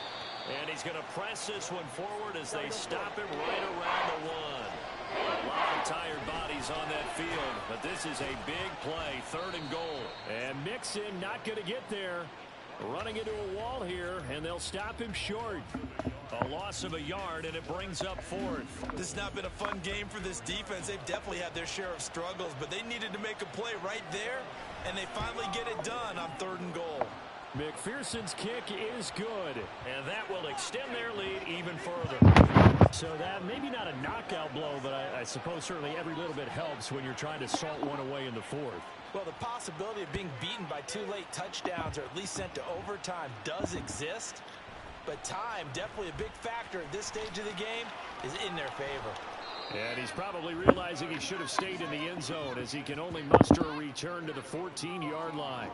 And he's going to press this one forward as they stop him right around the 1. A lot of tired bodies on that field, but this is a big play, 3rd and goal. And Mixon not going to get there. Running into a wall here, and they'll stop him short. A loss of a yard, and it brings up 4th. This has not been a fun game for this defense. They've definitely had their share of struggles, but they needed to make a play right there, and they finally get it done on 3rd and goal. McPherson's kick is good, and that will extend their lead even further. So that maybe not a knockout blow, but I suppose certainly every little bit helps when you're trying to salt one away in the 4th. Well, the possibility of being beaten by 2 late touchdowns or at least sent to overtime does exist, but time, definitely a big factor at this stage of the game, is in their favor. And he's probably realizing he should have stayed in the end zone as he can only muster a return to the 14-yard line.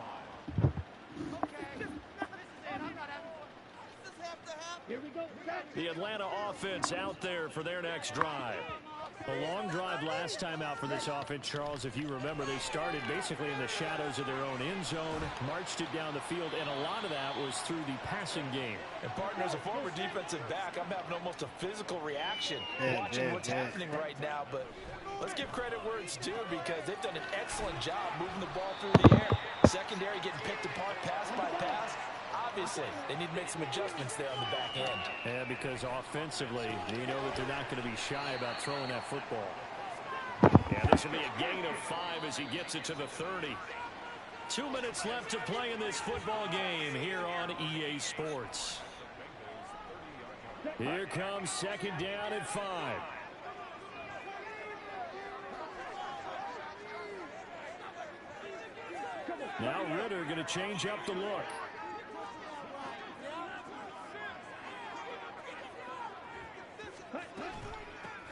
Here we go. The Atlanta offense out there for their next drive. A long drive last time out for this offense, Charles. If you remember, they started basically in the shadows of their own end zone, marched it down the field, and a lot of that was through the passing game. And, partner, as a former defensive back, I'm having almost a physical reaction watching what's happening right now. But let's give credit where it's due because they've done an excellent job moving the ball through the air. Secondary getting picked apart pass by pass. Obviously, they need to make some adjustments there on the back end. Yeah, because offensively, you know that they're not going to be shy about throwing that football. Yeah, this will be a gain of 5 as he gets it to the 30. 2 minutes left to play in this football game here on EA Sports. Here comes 2nd down and 5. Now Ritter going to change up the look.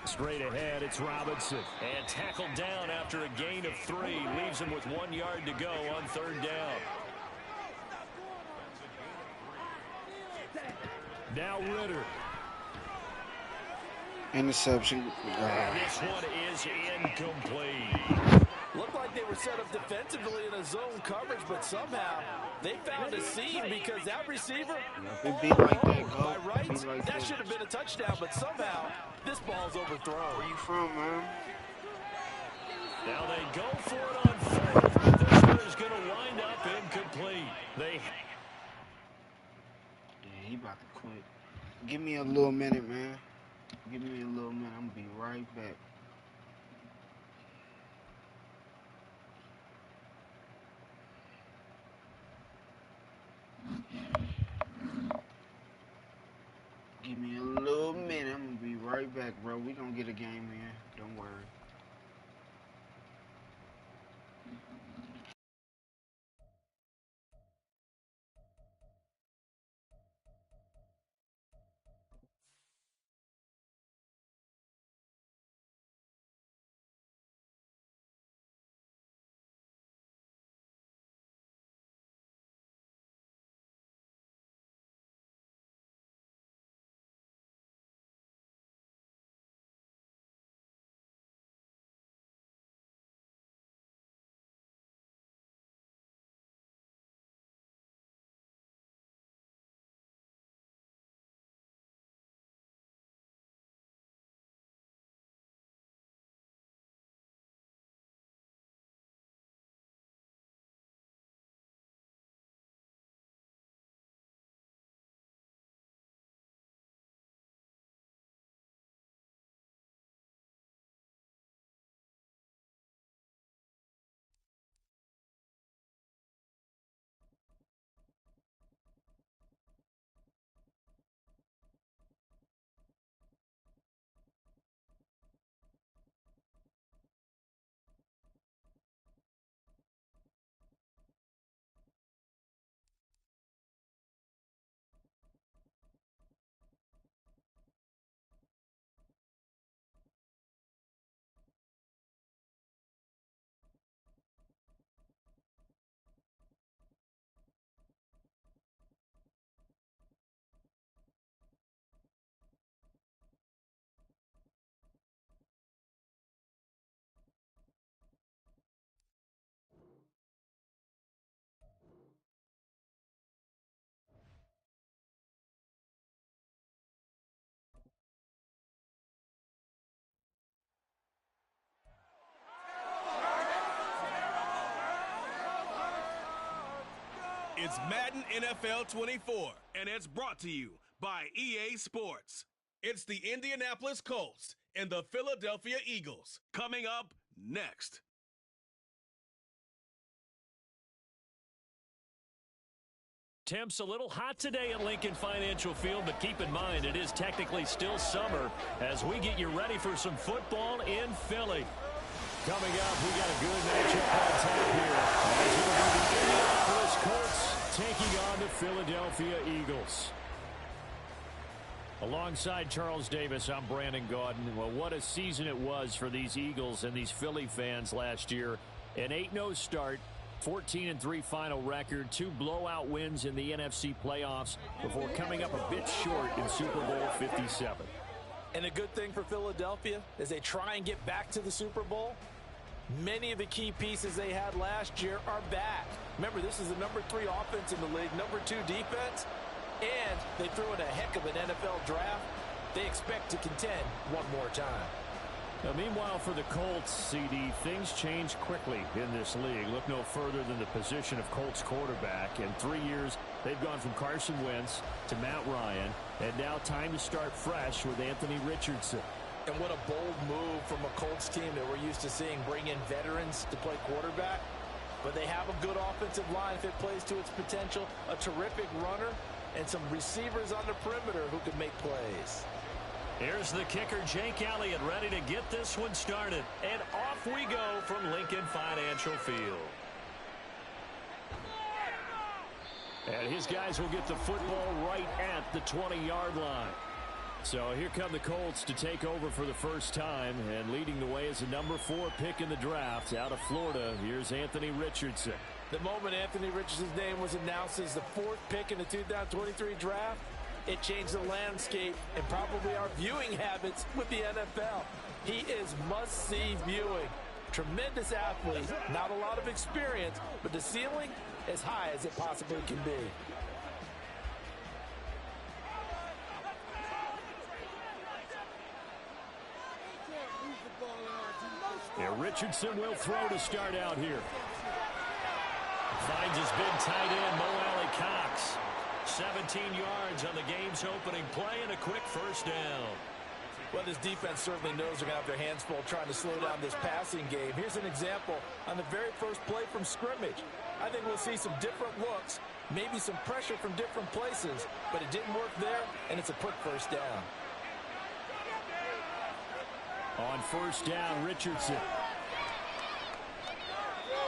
Straight ahead, it's Robinson. And tackled down after a gain of 3. Leaves him with 1 yard to go on 3rd down. Now Ritter. Interception. And this one is incomplete. Looked like they were set up defensively in a zone coverage, but somehow they found a seam because that receiver, It be like that, go. by rights, Be like that should have been a touchdown, but somehow this ball's overthrown. Where you from, man? Now they go for it on 4th, but this one is going to wind up incomplete. Yeah, he about to quit. Give me a little minute, man. Give me a little minute. I'm going to be right back. Give me a little minute. I'm going to be right back, bro. We going to get a game in. Don't worry. It's Madden NFL 24, and it's brought to you by EA Sports. It's the Indianapolis Colts and the Philadelphia Eagles. Coming up next. Temps a little hot today at Lincoln Financial Field, but keep in mind it is technically still summer as we get you ready for some football in Philly. Coming up, we got a good matchup on tap here. As it'll be the Indianapolis Colts taking on the Philadelphia Eagles. Alongside Charles Davis, I'm Brandon Gaudin. Well, what a season it was for these Eagles and these Philly fans last year. An 8-0 start, 14-3 final record, 2 blowout wins in the NFC playoffs before coming up a bit short in Super Bowl 57. And a good thing for Philadelphia is they try and get back to the Super Bowl. Many of the key pieces they had last year are back. Remember, this is the number 3 offense in the league, number 2 defense, and they threw in a heck of an NFL draft. They expect to contend one more time. Now, meanwhile, for the Colts, CD, things change quickly in this league. Look no further than the position of Colts quarterback. In 3 years, they've gone from Carson Wentz to Matt Ryan, and now time to start fresh with Anthony Richardson. And what a bold move from a Colts team that we're used to seeing bring in veterans to play quarterback. But they have a good offensive line if it plays to its potential, a terrific runner, and some receivers on the perimeter who can make plays. Here's the kicker, Jake Elliott, ready to get this one started. And off we go from Lincoln Financial Field. And his guys will get the football right at the 20-yard line. So here come the Colts to take over for the first time, and leading the way is the number 4 pick in the draft out of Florida. Here's Anthony Richardson. The moment Anthony Richardson's name was announced as the 4th pick in the 2023 draft, it changed the landscape and probably our viewing habits with the NFL. He is must-see viewing. Tremendous athlete, not a lot of experience, but the ceiling as high as it possibly can be. Yeah, Richardson will throw to start out here. Finds his big tight end, Mo Alley Cox. 17 yards on the game's opening play and a quick first down. Well, this defense certainly knows they're going to have their hands full trying to slow down this passing game. Here's an example on the very first play from scrimmage. I think we'll see some different looks, maybe some pressure from different places, but it didn't work there, and it's a quick first down. On first down, Richardson.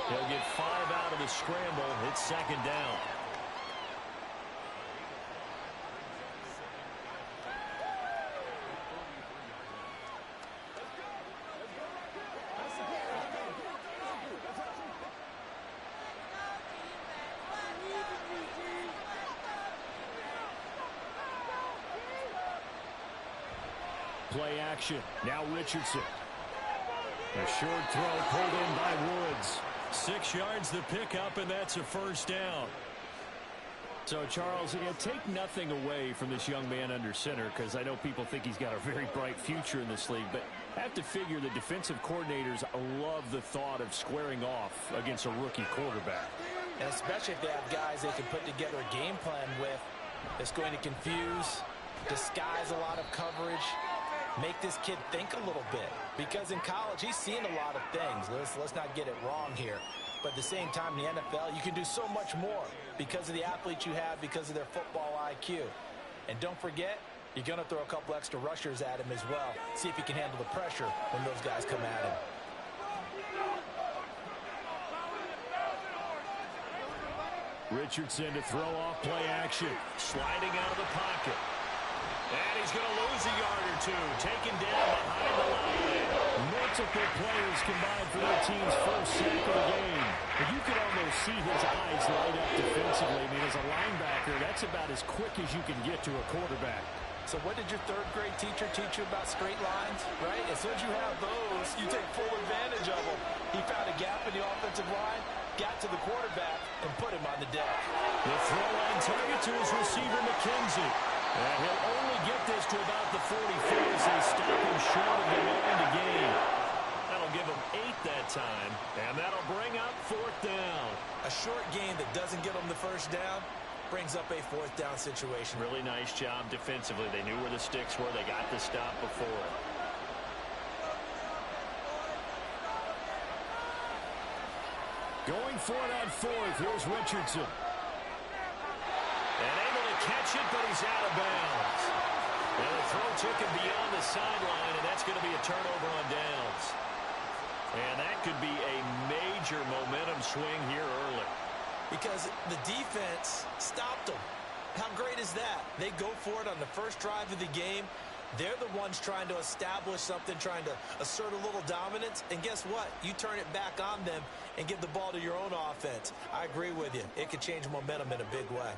He'll get 5 out of the scramble. It's second down. Play action. Now Richardson. A short throw pulled in by Woods. 6 yards the pickup, and that's a first down. So, Charles, again, take nothing away from this young man under center, because I know people think he's got a very bright future in this league, but I have to figure the defensive coordinators love the thought of squaring off against a rookie quarterback. And especially if they have guys they can put together a game plan with that's going to confuse, disguise a lot of coverage, make this kid think a little bit. Because in college, he's seen a lot of things. Let's not get it wrong here. But at the same time, in the NFL, you can do so much more because of the athletes you have, because of their football IQ. And don't forget, you're going to throw a couple extra rushers at him as well. See if he can handle the pressure when those guys come at him. Richardson to throw off play action. Sliding out of the pocket. And he's going to lose a yard or two. Taken down behind the line. Multiple players combined for their team's first sack of the game. But you could almost see his eyes light up defensively. I mean, as a linebacker, that's about as quick as you can get to a quarterback. So what did your third-grade teacher teach you about straight lines, right? As soon as you have those, you take full advantage of them. He found a gap in the offensive line, got to the quarterback, and put him on the deck. The throw on target to his receiver, McKenzie. And he'll only get this to about the 44 as they stop him short of the line to gain. That'll give him 8 that that time. And that'll bring up 4th down. A short game that doesn't get them the first down brings up a 4th down situation. Really nice job defensively. They knew where the sticks were. They got the stop before it. Going for it on 4th. Here's Richardson. And able to catch it, but he's out of bounds. And the throw took him beyond the sideline, and that's going to be a turnover on downs. And that could be a major momentum swing here early. Because the defense stopped them. How great is that? They go for it on the first drive of the game. They're the ones trying to establish something, trying to assert a little dominance. And guess what? You turn it back on them and give the ball to your own offense. I agree with you. It could change momentum in a big way.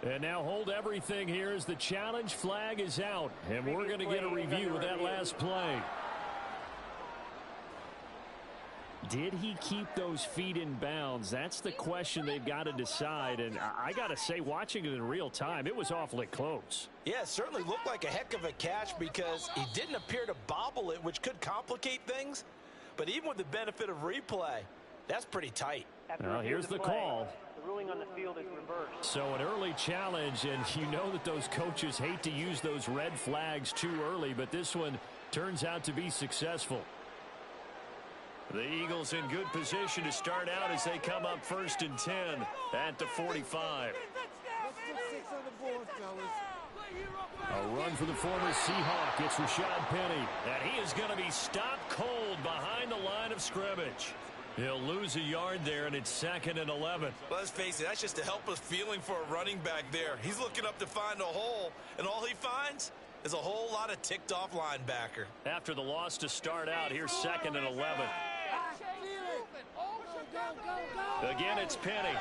And now hold everything here as the challenge flag is out. And we're going to get a review of that last play. Did he keep those feet in bounds? That's the question they've got to decide. And I got to say, watching it in real time, it was awfully close. Yeah, it certainly looked like a heck of a catch because he didn't appear to bobble it, which could complicate things. But even with the benefit of replay, that's pretty tight. Well, here's the call. The ruling on the field is reversed. So an early challenge, and you know that those coaches hate to use those red flags too early, but this one turns out to be successful. The Eagles in good position to start out as they come up 1st and 10 at the 45. A run for the former Seahawk. It's Rashad Penny. And he is going to be stopped cold behind the line of scrimmage. He'll lose a yard there, and it's 2nd and 11. Let's face it, that's just a helpless feeling for a running back there. He's looking up to find a hole, and all he finds is a whole lot of ticked-off linebacker. After the loss to start out, here's 2nd and 11. Again, it's Penny.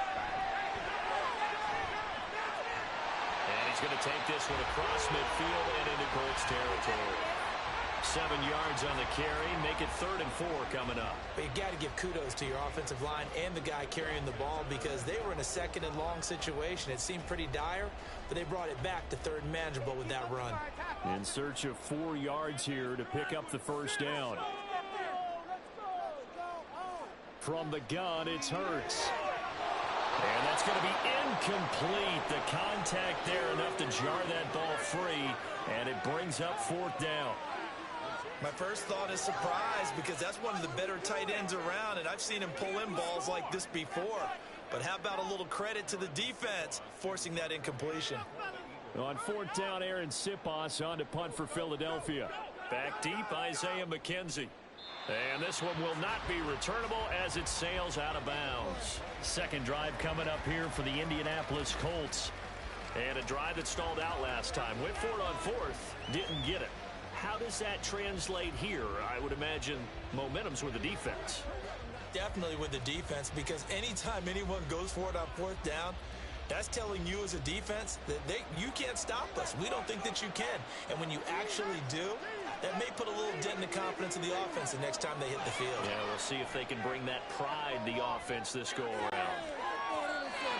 And he's going to take this one across midfield and into Colts territory. 7 yards on the carry. Make it 3rd and 4 coming up. But you got to give kudos to your offensive line and the guy carrying the ball because they were in a 2nd and long situation. It seemed pretty dire, but they brought it back to 3rd and manageable with that run. In search of 4 yards here to pick up the 1st down. From the gun, it's Hurts. And that's going to be incomplete. The contact there enough to jar that ball free, and it brings up 4th down. My first thought is surprise because that's one of the better tight ends around, and I've seen him pull in balls like this before. But how about a little credit to the defense forcing that incompletion? On 4th down, Aaron Sipos on to punt for Philadelphia. Back deep, Isaiah McKenzie. And this one will not be returnable as it sails out of bounds. 2nd drive coming up here for the Indianapolis Colts. And a drive that stalled out last time. Went for it on 4th, didn't get it. How does that translate here? I would imagine momentum's with the defense. Definitely with the defense because anytime anyone goes for it on 4th down, that's telling you as a defense that you can't stop us. We don't think that you can. And when you actually do, that may put a little dent in the confidence of the offense the next time they hit the field. Yeah, we'll see if they can bring that pride, the offense, this go-around.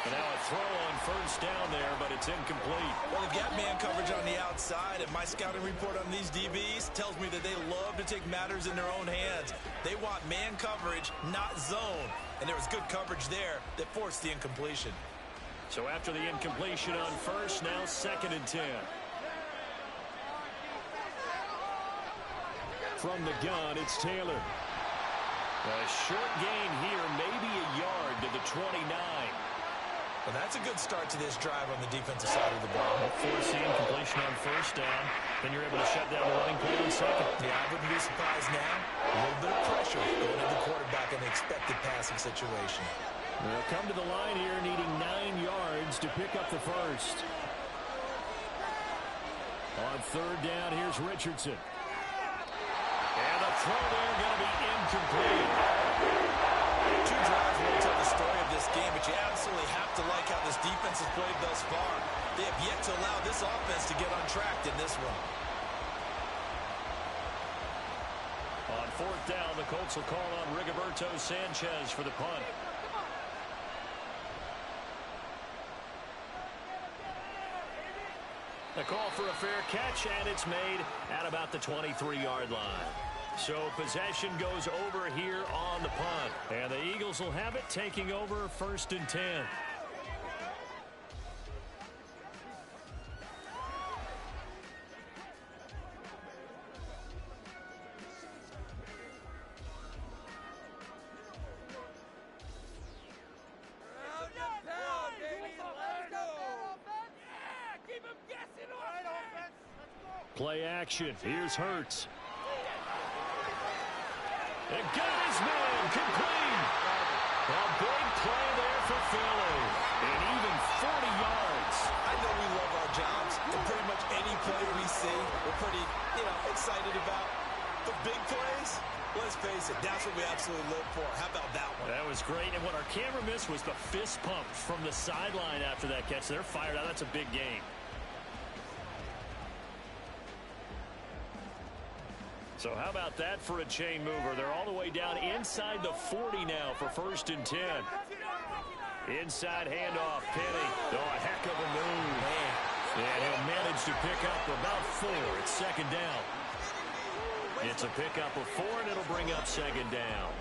And now a throw on 1st down there, but it's incomplete. Well, they've got man coverage on the outside, and my scouting report on these DBs tells me that they love to take matters in their own hands. They want man coverage, not zone. And there was good coverage there that forced the incompletion. So after the incompletion on 1st, now 2nd and 10. From the gun, it's Taylor. A short gain here, maybe a yard to the 29. Well, that's a good start to this drive on the defensive side of the ball. Forcing completion on 1st down. Then you're able to shut down the running play on 2nd. Yeah, I wouldn't be surprised now. A little bit of pressure going to the quarterback in the expected passing situation. They'll come to the line here needing 9 yards to pick up the 1st. On 3rd down, here's Richardson. And the throw there going to be incomplete. 2 drives will tell the story of this game, but you absolutely have to like how this defense has played thus far. They have yet to allow this offense to get untracked in this one. On 4th down, the Colts will call on Rigoberto Sanchez for the punt. A call for a fair catch, and it's made at about the 23-yard line. So possession goes over here on the punt. And the Eagles will have it, taking over 1st and 10. Play action. Here's Hurts. And got his man complete. A big play there for Philly. And even 40 yards. I know we love our jobs, but pretty much any play we see, we're pretty, excited about. The big plays, let's face it, that's what we absolutely live for. How about that one? That was great. And what our camera missed was the fist pump from the sideline after that catch. They're fired out. That's a big game. So how about that for a chain mover? They're all the way down inside the 40 now for 1st and 10. Inside handoff, Penny. Oh, a heck of a move. And he'll manage to pick up about 4. It's 2nd down. It's a pickup of 4, and it'll bring up 2nd down.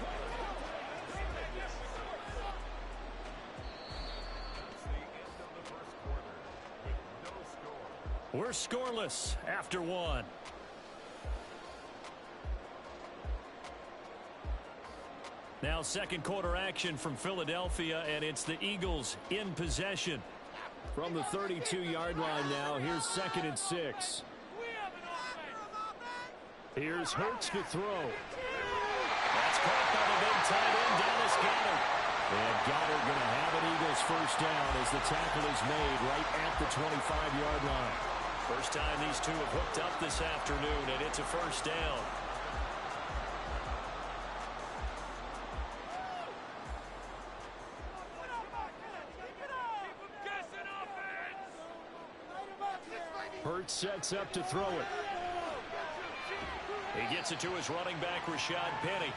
We're scoreless after 1. Now 2nd quarter action from Philadelphia, and it's the Eagles in possession. From the 32-yard line now, here's 2nd and 6. Here's Hurts to throw. That's caught by the big tight end, Dallas Goedert. And Goedert going to have an Eagles 1st down as the tackle is made right at the 25-yard line. First time these two have hooked up this afternoon, and it's a 1st down. Hurts sets up to throw it. He gets it to his running back, Rashad Penny.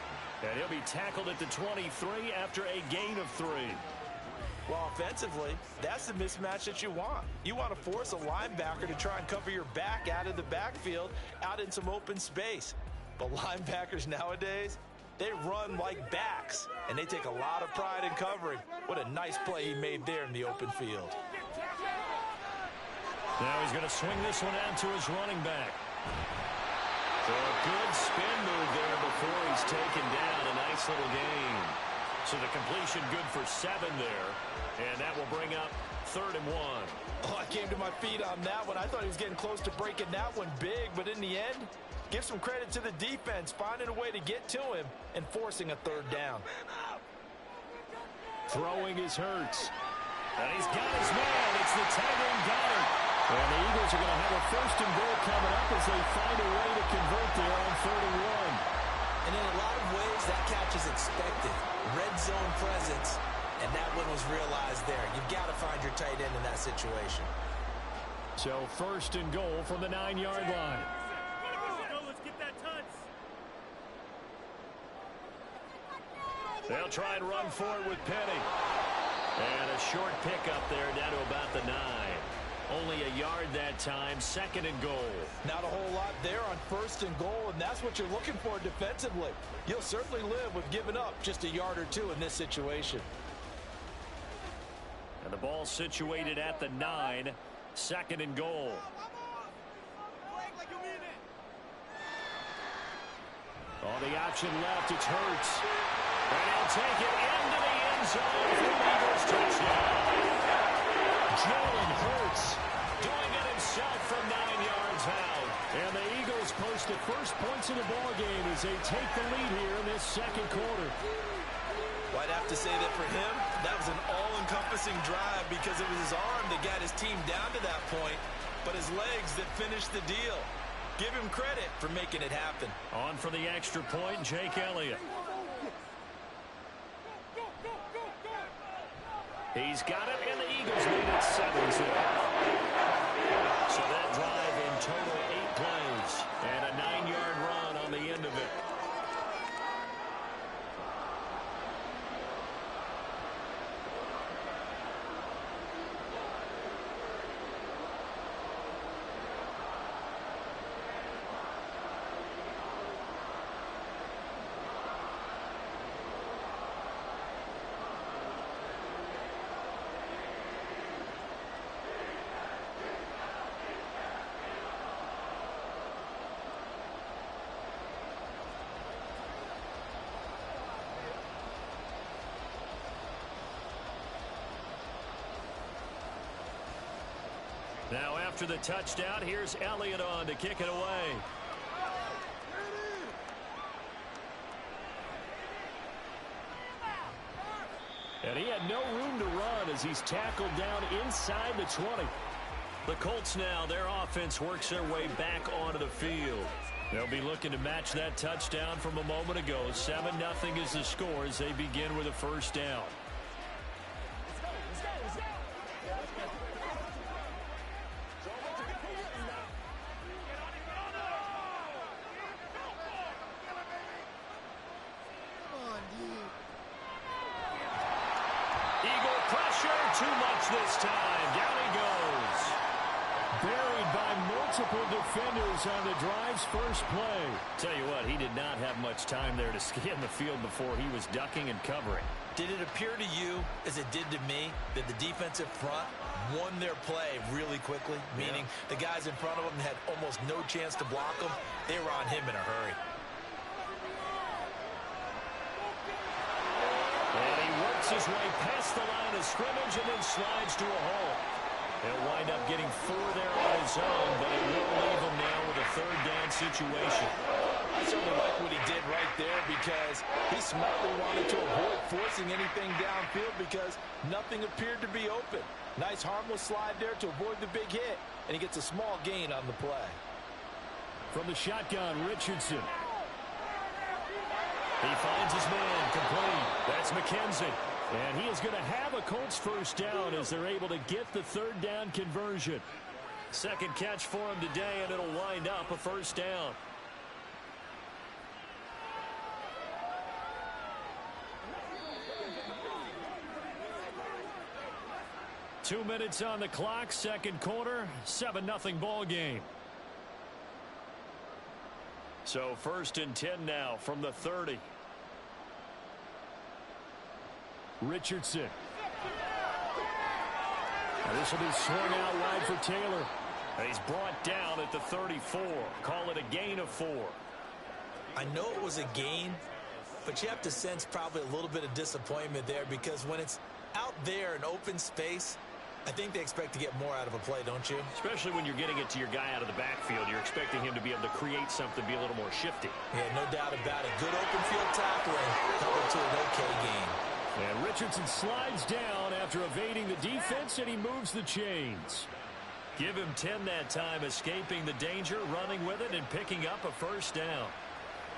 And he'll be tackled at the 23 after a gain of 3. Well, offensively, that's the mismatch that you want. You want to force a linebacker to try and cover your back out of the backfield, out in some open space. But linebackers nowadays, they run like backs, and they take a lot of pride in covering. What a nice play he made there in the open field. Now he's going to swing this one out to his running back. So a good spin move there before he's taken down. A nice little gain. So the completion good for 7 there. And that will bring up 3rd and 1. Oh, I came to my feet on that one. I thought he was getting close to breaking that one big. But in the end, give some credit to the defense, finding a way to get to him and forcing a 3rd down. Throwing his Hurts. And he's got his man. It's the tight end Goedert. And the Eagles are going to have a 1st and goal coming up as they find a way to convert there on 3rd and 1. And in a lot of ways, that catch is expected. Red zone presence, and that one was realized there. You've got to find your tight end in that situation. So 1st and goal from the 9-yard line. Let's get that touch. They'll try and run forward with Penny. And a short pickup there down to about the 9. Only a yard that time, 2nd and goal. Not a whole lot there on 1st and goal, and that's what you're looking for defensively. You'll certainly live with giving up just a yard or 2 in this situation. And the ball situated at the 9, 2nd and goal. On the option left, it's Hurts. And he'll take it into the end zone for the Eagles touchdown. Jalen Hurts doing it himself from 9 yards out. And the Eagles post the first points of the ball game as they take the lead here in this 2nd quarter. Well, I'd have to say that for him, that was an all-encompassing drive because it was his arm that got his team down to that point, but his legs that finished the deal. Give him credit for making it happen. On for the extra point, Jake Elliott. He's got it, and the Eagles lead at 7-0. So that drive in total 8 plays, and a 9-yard run on the end of it. Now after the touchdown, here's Elliott on to kick it away. And he had no room to run as he's tackled down inside the 20. The Colts now, their offense works their way back onto the field. They'll be looking to match that touchdown from a moment ago. 7-0 is the score as they begin with a first down. Eagle pressure, too much this time. Down he goes. Buried by multiple defenders on the drive's first play. Tell you what, he did not have much time there to scan the field before he was ducking and covering. Did it appear to you, as it did to me, that the defensive front won their play really quickly? Meaning the guys in front of them had almost no chance to block him. They were on him in a hurry. And he works his way past the line of scrimmage and then slides to a hole. He'll wind up getting 4 there on his own, but it will leave him now with a third down situation. I certainly like what he did right there because he smartly wanted to avoid forcing anything downfield because nothing appeared to be open. Nice harmless slide there to avoid the big hit, and he gets a small gain on the play. From the shotgun, Richardson. He finds his man complete. That's McKenzie. And he is going to have a Colts first down as they're able to get the third down conversion. Second catch for him today, and it'll wind up a first down. Two minutes on the clock, second quarter, 7-0 ball game. So 1st and 10 now from the 30. Richardson. Now this will be swung out wide for Taylor. And he's brought down at the 34. Call it a gain of 4. I know it was a gain, but you have to sense probably a little bit of disappointment there because when it's out there in open space, I think they expect to get more out of a play, don't you? Especially when you're getting it to your guy out of the backfield. You're expecting him to be able to create something, be a little more shifty. Yeah, no doubt about it. Good open field tackling, coupled to an okay gain. And Richardson slides down after evading the defense, and he moves the chains. Give him 10 that time, escaping the danger, running with it, and picking up a first down.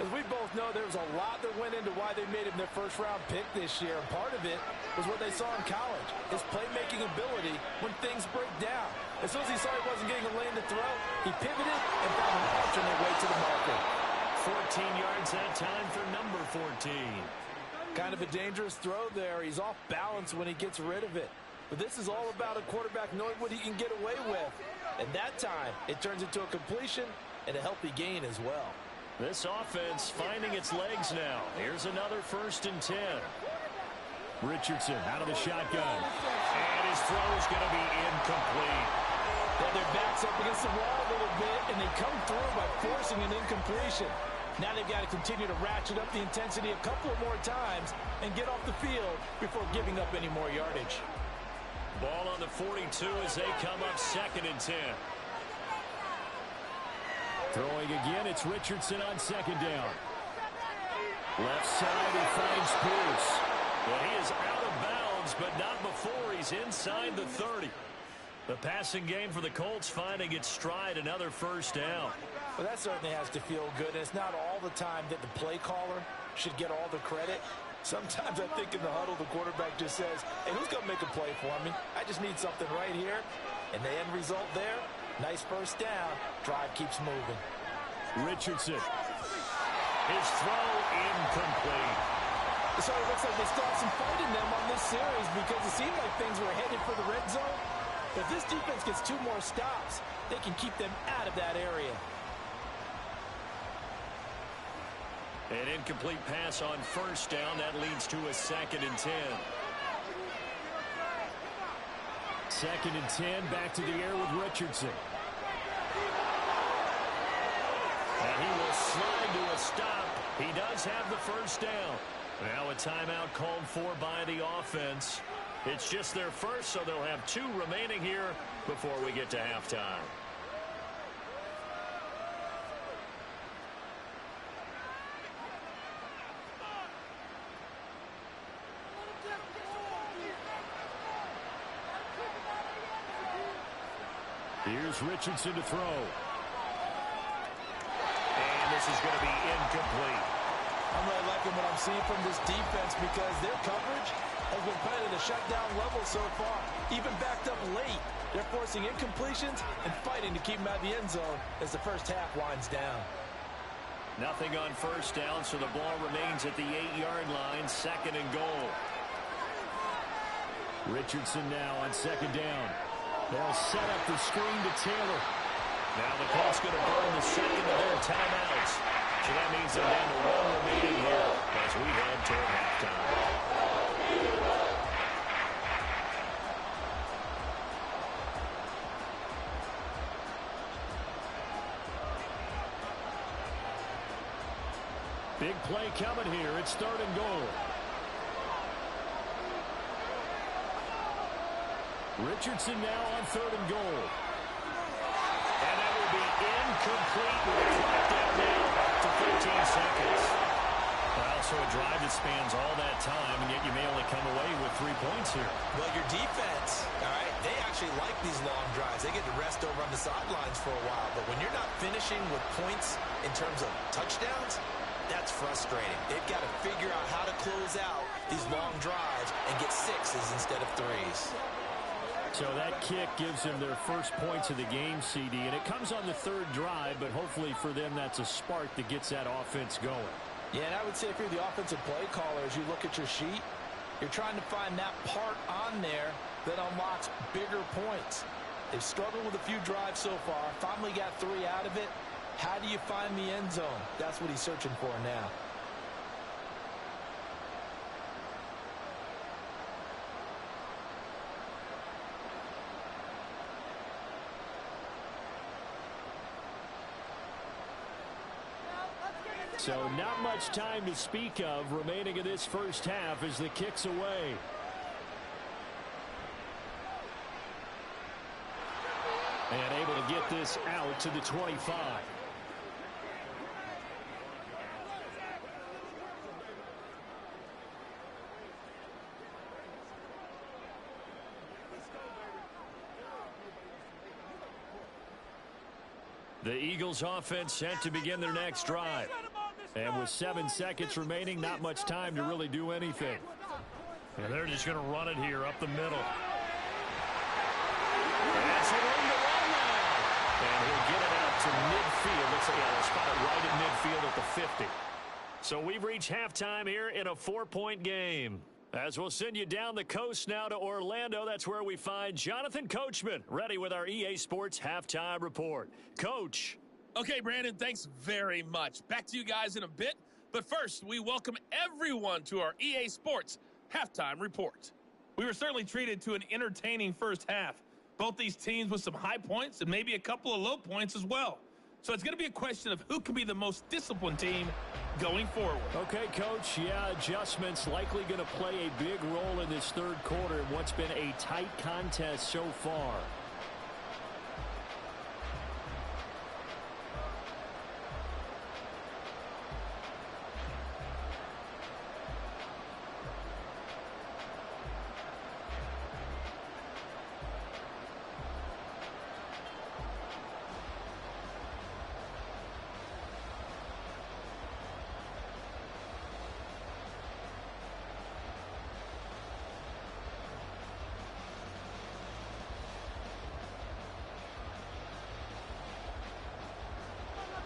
As we both know, there was a lot that went into why they made him their first-round pick this year, and part of it was what they saw in college, his playmaking ability when things break down. As soon as he saw he wasn't getting a lane to throw, he pivoted and found an alternate way to the market. 14 yards that time for number 14. Kind of a dangerous throw there. He's off balance when he gets rid of it. But this is all about a quarterback knowing what he can get away with. And that time, it turns into a completion and a healthy gain as well. This offense finding its legs now. Here's another 1st and 10. Richardson out of the shotgun. And his throw is going to be incomplete. They have their backs up against the wall a little bit, and they come through by forcing an incompletion. Now they've got to continue to ratchet up the intensity a couple of more times and get off the field before giving up any more yardage. Ball on the 42 as they come up 2nd and 10. Throwing again, it's Richardson on 2nd down. Left side, he finds Pierce. Well, he is out of bounds, but not before he's inside the 30. The passing game for the Colts finding its stride, another first down. Well, that certainly has to feel good, and it's not all the time that the play caller should get all the credit. Sometimes I think in the huddle, the quarterback just says, hey, who's going to make a play for me? I just need something right here. And the end result there, nice first down. Drive keeps moving. Richardson. His throw incomplete. So it looks like they still have some fight in them on this series because it seemed like things were headed for the red zone. If this defense gets 2 more stops, they can keep them out of that area. An incomplete pass on 1st down. That leads to a 2nd and 10. 2nd and 10, back to the air with Richardson. And he will slide to a stop. He does have the first down. Now a timeout called for by the offense. It's just their first, so they'll have 2 remaining here before we get to halftime. Here's Richardson to throw. And this is going to be incomplete. I'm really liking what I'm seeing from this defense because their coverage has been playing at a shutdown level so far. Even backed up late, they're forcing incompletions and fighting to keep them out of the end zone as the first half winds down. Nothing on first down, so the ball remains at the 8-yard line, 2nd and goal. Richardson now on 2nd down. They'll set up the screen to Taylor. Now the clock's going to burn the second of their timeouts. So that means they're down to 1 remaining here as we head toward halftime. Big play coming here. It's 3rd and goal. Richardson now on 3rd and goal. And that will be incomplete with a clock down now to 13 seconds. Well, so a drive that spans all that time, and yet you may only come away with 3 points here. Well, your defense, all right, they actually like these long drives. They get to rest over on the sidelines for a while. But when you're not finishing with points in terms of touchdowns, that's frustrating. They've got to figure out how to close out these long drives and get 6s instead of 3s. So that kick gives them their first points of the game, CD, and it comes on the 3rd drive, but hopefully for them that's a spark that gets that offense going. Yeah, and I would say if you're the offensive play caller, as you look at your sheet, you're trying to find that part on there that unlocks bigger points. They've struggled with a few drives so far, finally got 3 out of it. How do you find the end zone? That's what he's searching for now. So not much time to speak of remaining in this first half as the kick's away. And able to get this out to the 25. The Eagles offense set to begin their next drive. And with 7 seconds remaining, not much time to really do anything. And they're just going to run it here up the middle. That's a room to run now. And he'll get it out to midfield. Looks like he'll spot it right at midfield at the 50. So we've reached halftime here in a 4-point game. As we'll send you down the coast now to Orlando, that's where we find Jonathan Coachman, ready with our EA Sports Halftime Report. Coach. Okay, Brandon, thanks very much. Back to you guys in a bit. But first, we welcome everyone to our EA Sports Halftime Report. We were certainly treated to an entertaining first half. Both these teams with some high points and maybe a couple of low points as well. So it's going to be a question of who can be the most disciplined team going forward. Okay, Coach, yeah, adjustments likely going to play a big role in this 3rd quarter in what's been a tight contest so far.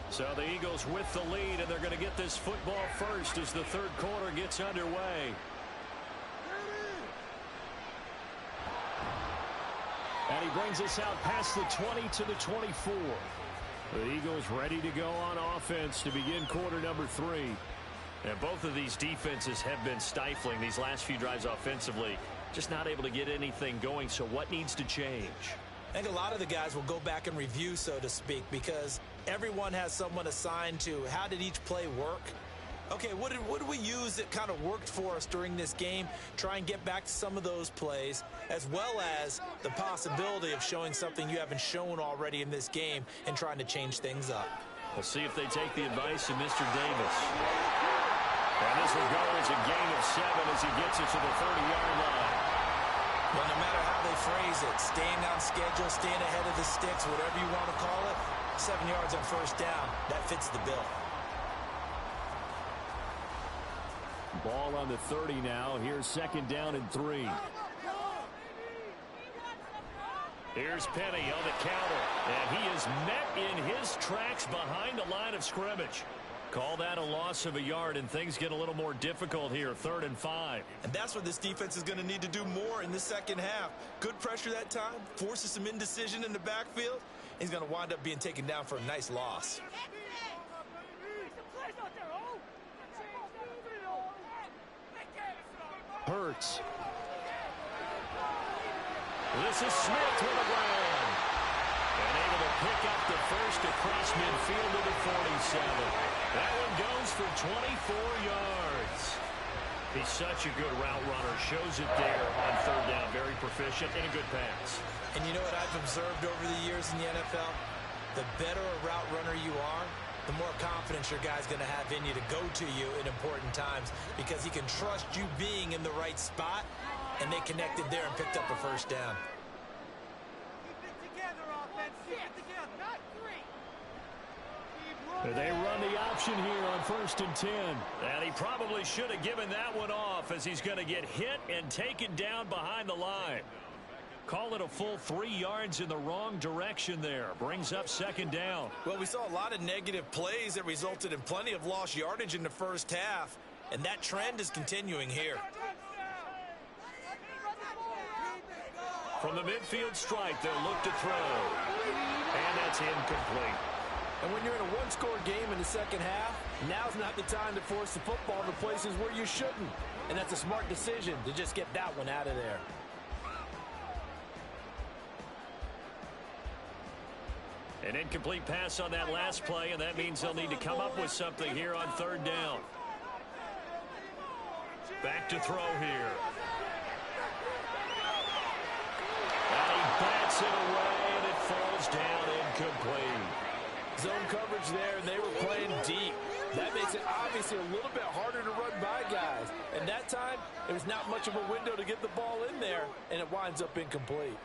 So the Eagles with the lead, and they're going to get this football first as the 3rd quarter gets underway. And he brings us out past the 20 to the 24. The Eagles ready to go on offense to begin quarter number 3. And both of these defenses have been stifling these last few drives offensively. Just not able to get anything going, so what needs to change? I think a lot of the guys will go back and review, so to speak, because everyone has someone assigned to how did each play work. Okay, what did we use that kind of worked for us during this game? Try and get back to some of those plays, as well as the possibility of showing something you haven't shown already in this game and trying to change things up. We'll see if they take the advice of Mr. Davis. And this will go as a gain of 7 as he gets it to the 30-yard line. Well, no matter how they phrase it, staying on schedule, staying ahead of the sticks, whatever you want to call it, 7 yards on first down, that fits the bill. Ball on the 30 now. Here's 2nd down and 3. Here's Penny on the counter. And he is met in his tracks behind the line of scrimmage. Call that a loss of a yard, and things get a little more difficult here. 3rd and 5. And that's what this defense is going to need to do more in the second half. Good pressure that time, forces some indecision in the backfield. He's going to wind up being taken down for a nice loss. Hurts. This is Smith to the ground. And able to pick up the first across midfield to the 47. That one goes for 24 yards. He's such a good route runner. Shows it there on 3rd down. Very proficient and a good pass. And you know what I've observed over the years in the NFL? The better a route runner you are, the more confidence your guy's going to have in you to go to you in important times because he can trust you being in the right spot, and they connected there and picked up a first down. They run the option here on 1st and 10. And he probably should have given that one off as he's going to get hit and taken down behind the line. Call it a full 3 yards in the wrong direction there. Brings up 2nd down. Well, we saw a lot of negative plays that resulted in plenty of lost yardage in the first half, and that trend is continuing here. From the midfield strike, they'll look to throw. And that's incomplete. And when you're in a one-score game in the second half, now's not the time to force the football to places where you shouldn't. And that's a smart decision to just get that one out of there. An incomplete pass on that last play, and that means they'll need to come up with something here on 3rd down. Back to throw here. And he bats it away, and it falls down incomplete. Zone coverage there, and they were playing deep. That makes it obviously a little bit harder to run by guys. And that time, there's not much of a window to get the ball in there, and it winds up incomplete.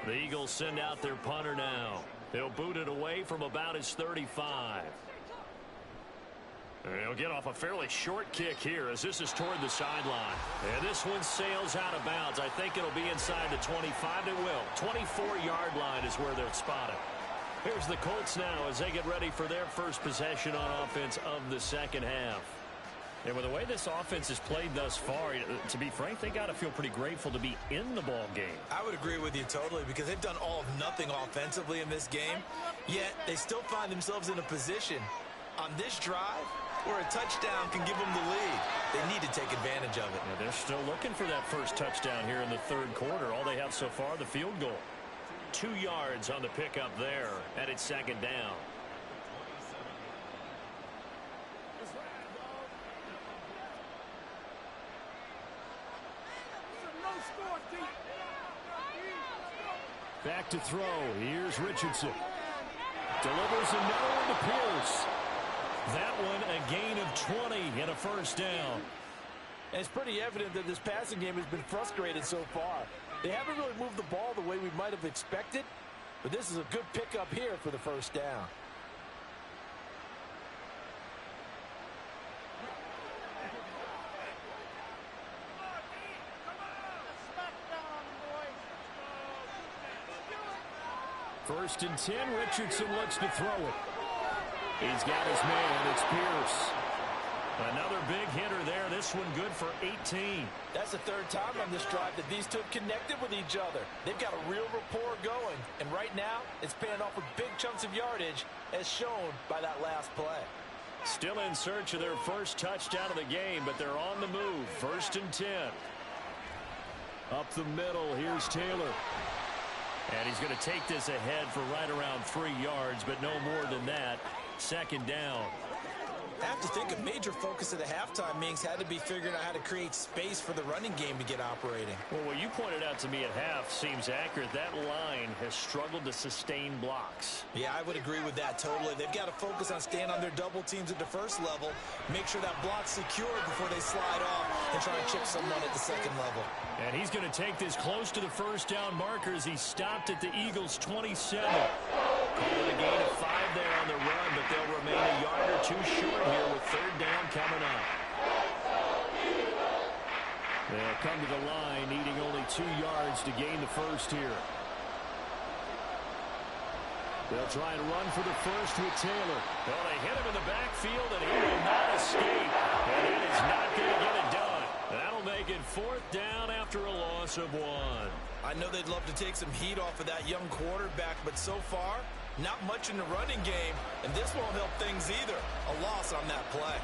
The Eagles send out their punter now. They'll boot it away from about his 35. They'll get off a fairly short kick here as this is toward the sideline. And this one sails out of bounds. I think it'll be inside the 25. It will. 24-yard line is where they'll spot it. Here's the Colts now as they get ready for their first possession on offense of the second half. And with the way this offense has played thus far, to be frank, they got to feel pretty grateful to be in the ball game. I would agree with you totally because they've done all of nothing offensively in this game, yet they still find themselves in a position on this drive where a touchdown can give them the lead. They need to take advantage of it. Yeah, they're still looking for that first touchdown here in the 3rd quarter. All they have so far, the field goal. 2 yards on the pickup there, and it's 2nd down. Back to throw. Here's Richardson. Delivers another one to Pierce. That one a gain of 20 and a first down. And it's pretty evident that this passing game has been frustrated so far. They haven't really moved the ball the way we might have expected, but this is a good pickup here for the first down. First and 10, Richardson looks to throw it. He's got his man, it's Pierce. Another big hitter there, this one good for 18. That's the 3rd time on this drive that these two have connected with each other. They've got a real rapport going, and right now, it's paying off with big chunks of yardage, as shown by that last play. Still in search of their first touchdown of the game, but they're on the move. 1st and 10. Up the middle, here's Taylor. And he's going to take this ahead for right around 3 yards, but no more than that. 2nd down. I have to think a major focus of the halftime meetings had to be figuring out how to create space for the running game to get operating. Well, what you pointed out to me at half seems accurate. That line has struggled to sustain blocks. Yeah, I would agree with that totally. They've got to focus on staying on their double teams at the first level, make sure that block's secure before they slide off and try and chip someone at the second level. And he's going to take this close to the first down marker as he stopped at the Eagles' 27. Calling a gain of 5 there on the run, but they'll remain a yard or two short here with third down coming up. They'll come to the line, needing only 2 yards to gain the first here. They'll try and run for the first with Taylor. Well, they hit him in the backfield, and he will not escape. And it is not going to get it done. That'll make it fourth down after a loss of 1. I know they'd love to take some heat off of that young quarterback, but so far, not much in the running game, and this won't help things either. A loss on that play.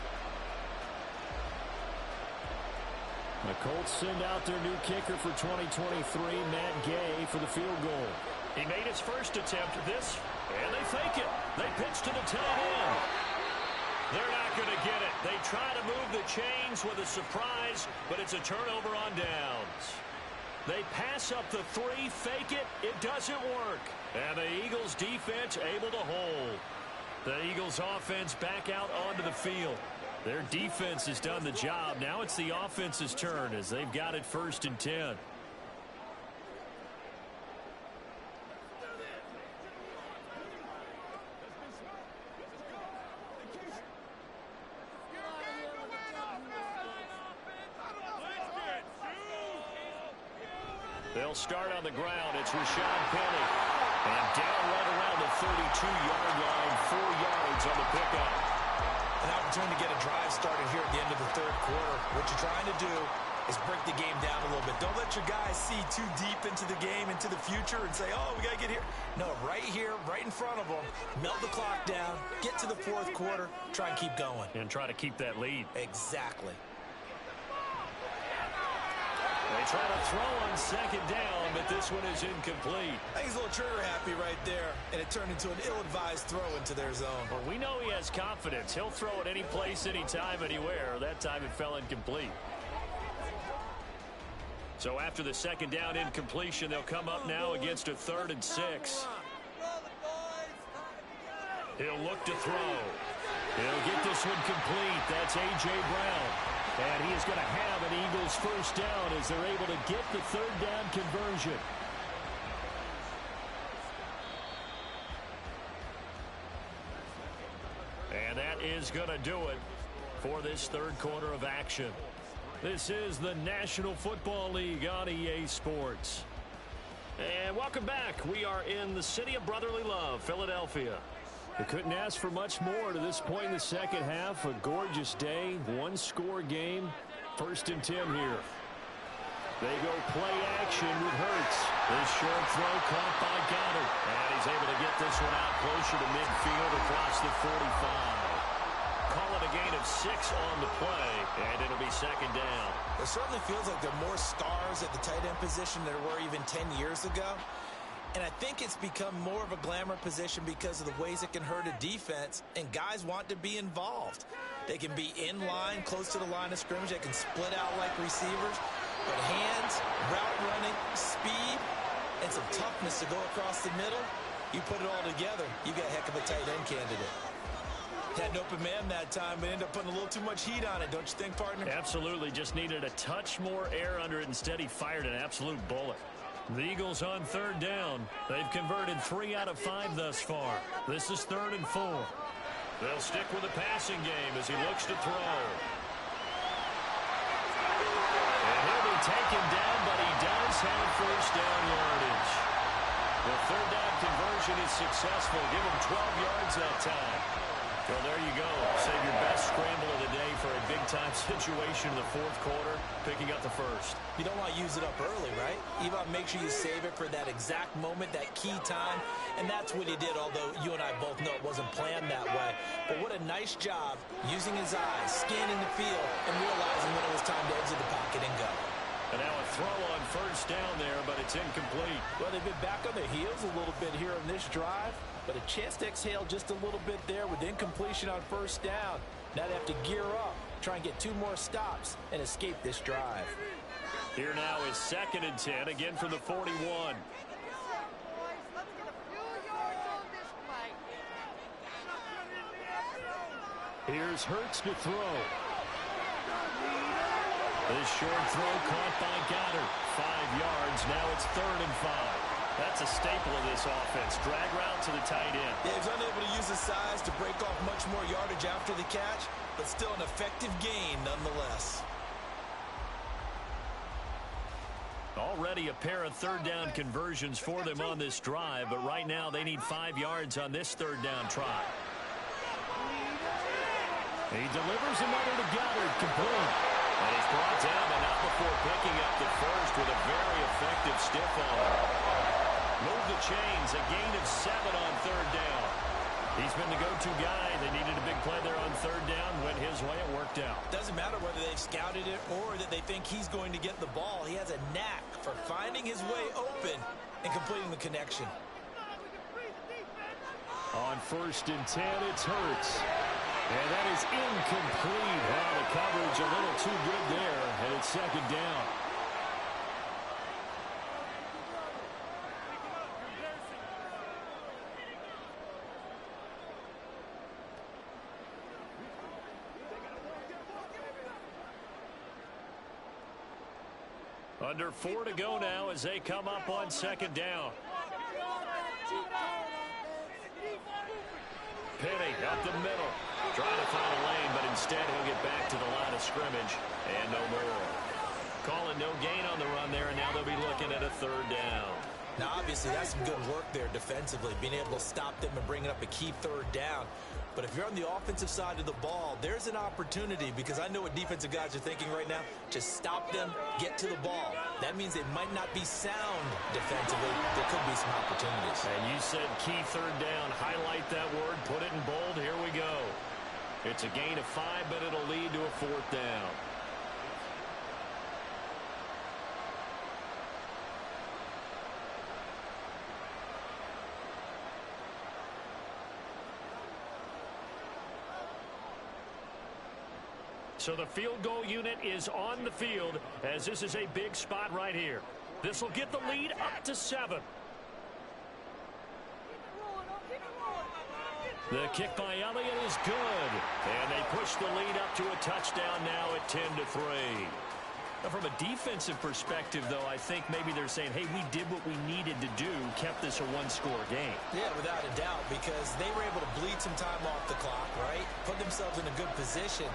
The Colts send out their new kicker for 2023, Matt Gay, for the field goal. He made his first attempt this, and they fake it. They pitch to the tight end. They're not going to get it. They try to move the chains with a surprise, but it's a turnover on downs. They pass up the 3, fake it. It doesn't work. And the Eagles defense able to hold. The Eagles offense back out onto the field. Their defense has done the job. Now it's the offense's turn as they've got it 1st and 10. They'll start on the ground. It's Rashad Penny. And down right around the 32-yard line, 4 yards on the pickup. An opportunity to get a drive started here at the end of the third quarter. What you're trying to do is break the game down a little bit. Don't let your guys see too deep into the game, into the future, and say, oh, we got to get here. No, right here, right in front of them, melt the clock down, get to the fourth quarter, try and keep going. And try to keep that lead. Exactly. They try to throw on 2nd down, but this one is incomplete. I think he's a little trigger happy right there, and it turned into an ill-advised throw into their zone. Well, we know he has confidence. He'll throw it any place, anytime, anywhere. That time it fell incomplete. So after the 2nd down incompletion, they'll come up now against a 3rd and 6. He'll look to throw. He'll get this one complete. That's A.J. Brown. And he is going to have an Eagles first down as they're able to get the 3rd down conversion. And that is going to do it for this third quarter of action. This is the National Football League on EA Sports. And welcome back. We are in the city of brotherly love, Philadelphia. We couldn't ask for much more to this point in the second half. A gorgeous day, 1-score game, 1st and 10 here. They go play action with Hurts. This short throw caught by Goddard. And he's able to get this one out closer to midfield across the 45. Call it a gain of 6 on the play, and it'll be 2nd down. It certainly feels like there are more stars at the tight end position than there were even 10 years ago. And I think it's become more of a glamour position because of the ways it can hurt a defense, and guys want to be involved. They can be in line, close to the line of scrimmage. They can split out like receivers. But hands, route running, speed, and some toughness to go across the middle, you put it all together, you got a heck of a tight end candidate. Had an open man that time, but ended up putting a little too much heat on it, don't you think, partner? Absolutely. Just needed a touch more air under it. Instead, he fired an absolute bullet. The Eagles on 3rd down. They've converted 3 out of 5 thus far. This is 3rd and 4. They'll stick with the passing game as he looks to throw. And he'll be taken down, but he does have first down yardage. The 3rd down conversion is successful. Give him 12 yards that time. Well, there you go. Save your best scramble of the day for a big-time situation in the 4th quarter, picking up the 1st. You don't want to use it up early, right? You want to make sure you save it for that exact moment, that key time, and that's what he did, although you and I both know it wasn't planned that way. But what a nice job using his eyes, scanning the field, and realizing when it was time to exit the pocket and go. And now a throw on first down there, but it's incomplete. Well, they've been back on their heels a little bit here on this drive, but a chance to exhale just a little bit there with incompletion on first down. Now they have to gear up, try and get 2 more stops, and escape this drive. Here now is 2nd and 10, again from the 41. Here's Hurts to throw. This short throw caught by Goddard. 5 yards. Now it's 3rd and 5. That's a staple of this offense. Drag route to the tight end. Yeah, he's unable to use his size to break off much more yardage after the catch, but still an effective gain nonetheless. Already a pair of 3rd down conversions for them on this drive, but right now they need 5 yards on this 3rd down try. He delivers another to Goddard, complete. And he's brought down, but not before picking up the first with a very effective stiff arm. Move the chains, a gain of 7 on 3rd down. He's been the go-to guy. They needed a big play there on 3rd down. Went his way, it worked out. Doesn't matter whether they've scouted it or that they think he's going to get the ball. He has a knack for finding his way open and completing the connection. On 1st and 10, it's Hurts. And that is incomplete. Wow, the coverage a little too good there, and it's 2nd down. Under 4 to go now as they come up on 2nd down. Penny up the middle. Trying to find a lane, but instead he'll get back to the line of scrimmage. And no more. Calling no gain on the run there, and now they'll be looking at a 3rd down. Now, obviously, that's some good work there defensively, being able to stop them and bringing up a key 3rd down. But if you're on the offensive side of the ball, there's an opportunity, because I know what defensive guys are thinking right now. Just stop them, get to the ball. That means they might not be sound defensively. There could be some opportunities. And you said key 3rd down. Highlight that word. Put it in bold. Here we go. It's a gain of 5, but it'll lead to a 4th down. So the field goal unit is on the field as this is a big spot right here. This will get the lead up to 7. The kick by Elliott is good. And they push the lead up to a touchdown now at 10-3. Now from a defensive perspective, though, I think maybe they're saying, hey, we did what we needed to do, kept this a 1-score game. Yeah, without a doubt, because they were able to bleed some time off the clock, right? Put themselves in a good position,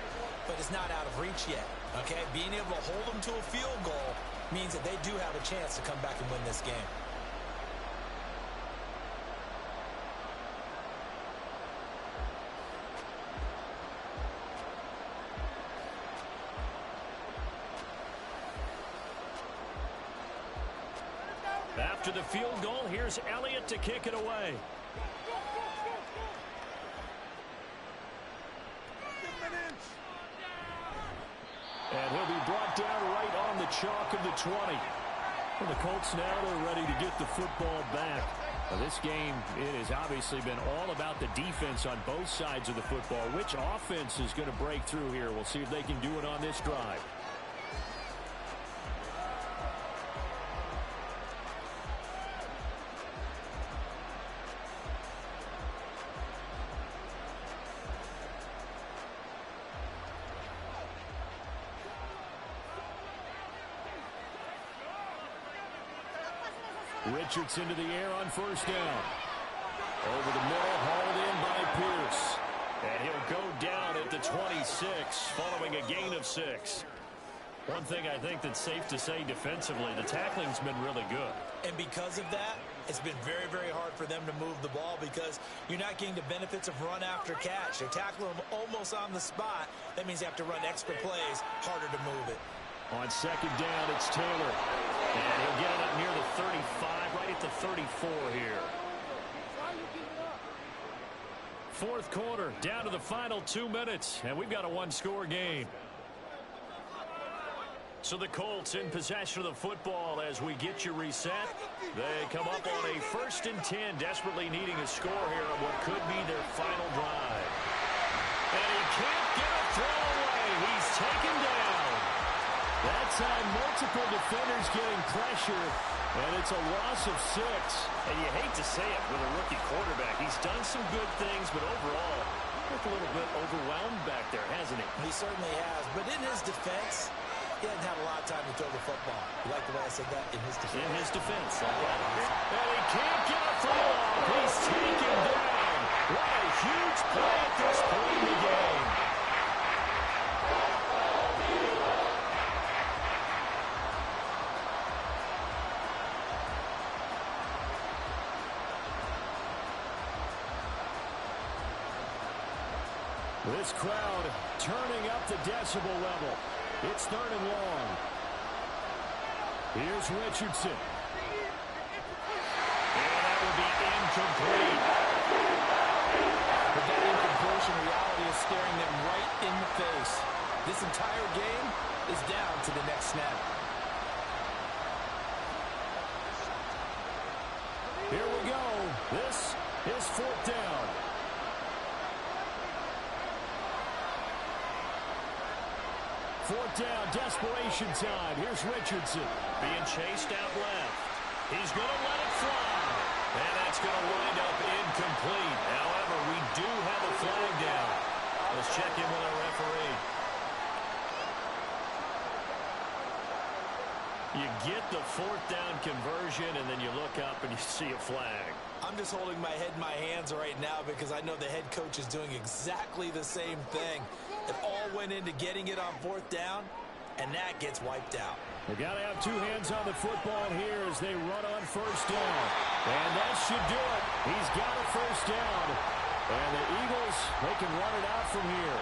but it's not out of reach yet, okay? Being able to hold them to a field goal means that they do have a chance to come back and win this game. After the field goal, here's Elliott to kick it away. And he'll be brought down right on the chalk of the 20. Well, the Colts now are ready to get the football back. Now, this game, it has obviously been all about the defense on both sides of the football. Which offense is going to break through here? We'll see if they can do it on this drive. Richards into the air on 1st down. Over the middle, hauled in by Pierce. And he'll go down at the 26, following a gain of 6. One thing I think that's safe to say defensively, the tackling's been really good. And because of that, it's been very, very hard for them to move the ball because you're not getting the benefits of run after catch. They're tackling them almost on the spot. That means they have to run extra plays, harder to move it. On 2nd down, it's Taylor. And he'll get it up near the 35, right at the 34 here. 4th quarter, down to the final 2 minutes, and we've got a 1-score game. So the Colts in possession of the football as we get you reset. They come up on a 1st and 10, desperately needing a score here on what could be their final drive. And he can't get a throw away. He's taken down. That's how multiple defenders getting pressure, and it's a loss of 6. And you hate to say it with a rookie quarterback. He's done some good things, but overall, looked a little bit overwhelmed back there, hasn't he? He certainly has. But in his defense, he hasn't had a lot of time to throw the football. You like the way I said that? In his defense. In his defense. And he can't get a throw off. He's taken down. What a huge play at this point in the game. This crowd turning up the decibel level. It's 3rd and long. Here's Richardson. And that will be incomplete. But that incompletion reality is staring them right in the face. This entire game is down to the next snap. Here we go. This is 4th down. Fourth down, desperation time. Here's Richardson. Being chased out left. He's going to let it fly. And that's going to wind up incomplete. However, we do have a flag down. Let's check in with our referee. You get the 4th down conversion, and then you look up and you see a flag. I'm just holding my head in my hands right now because I know the head coach is doing exactly the same thing. It all went into getting it on 4th down, and that gets wiped out. They got to have 2 hands on the football here as they run on 1st down. And that should do it. He's got a 1st down. And the Eagles, they can run it out from here.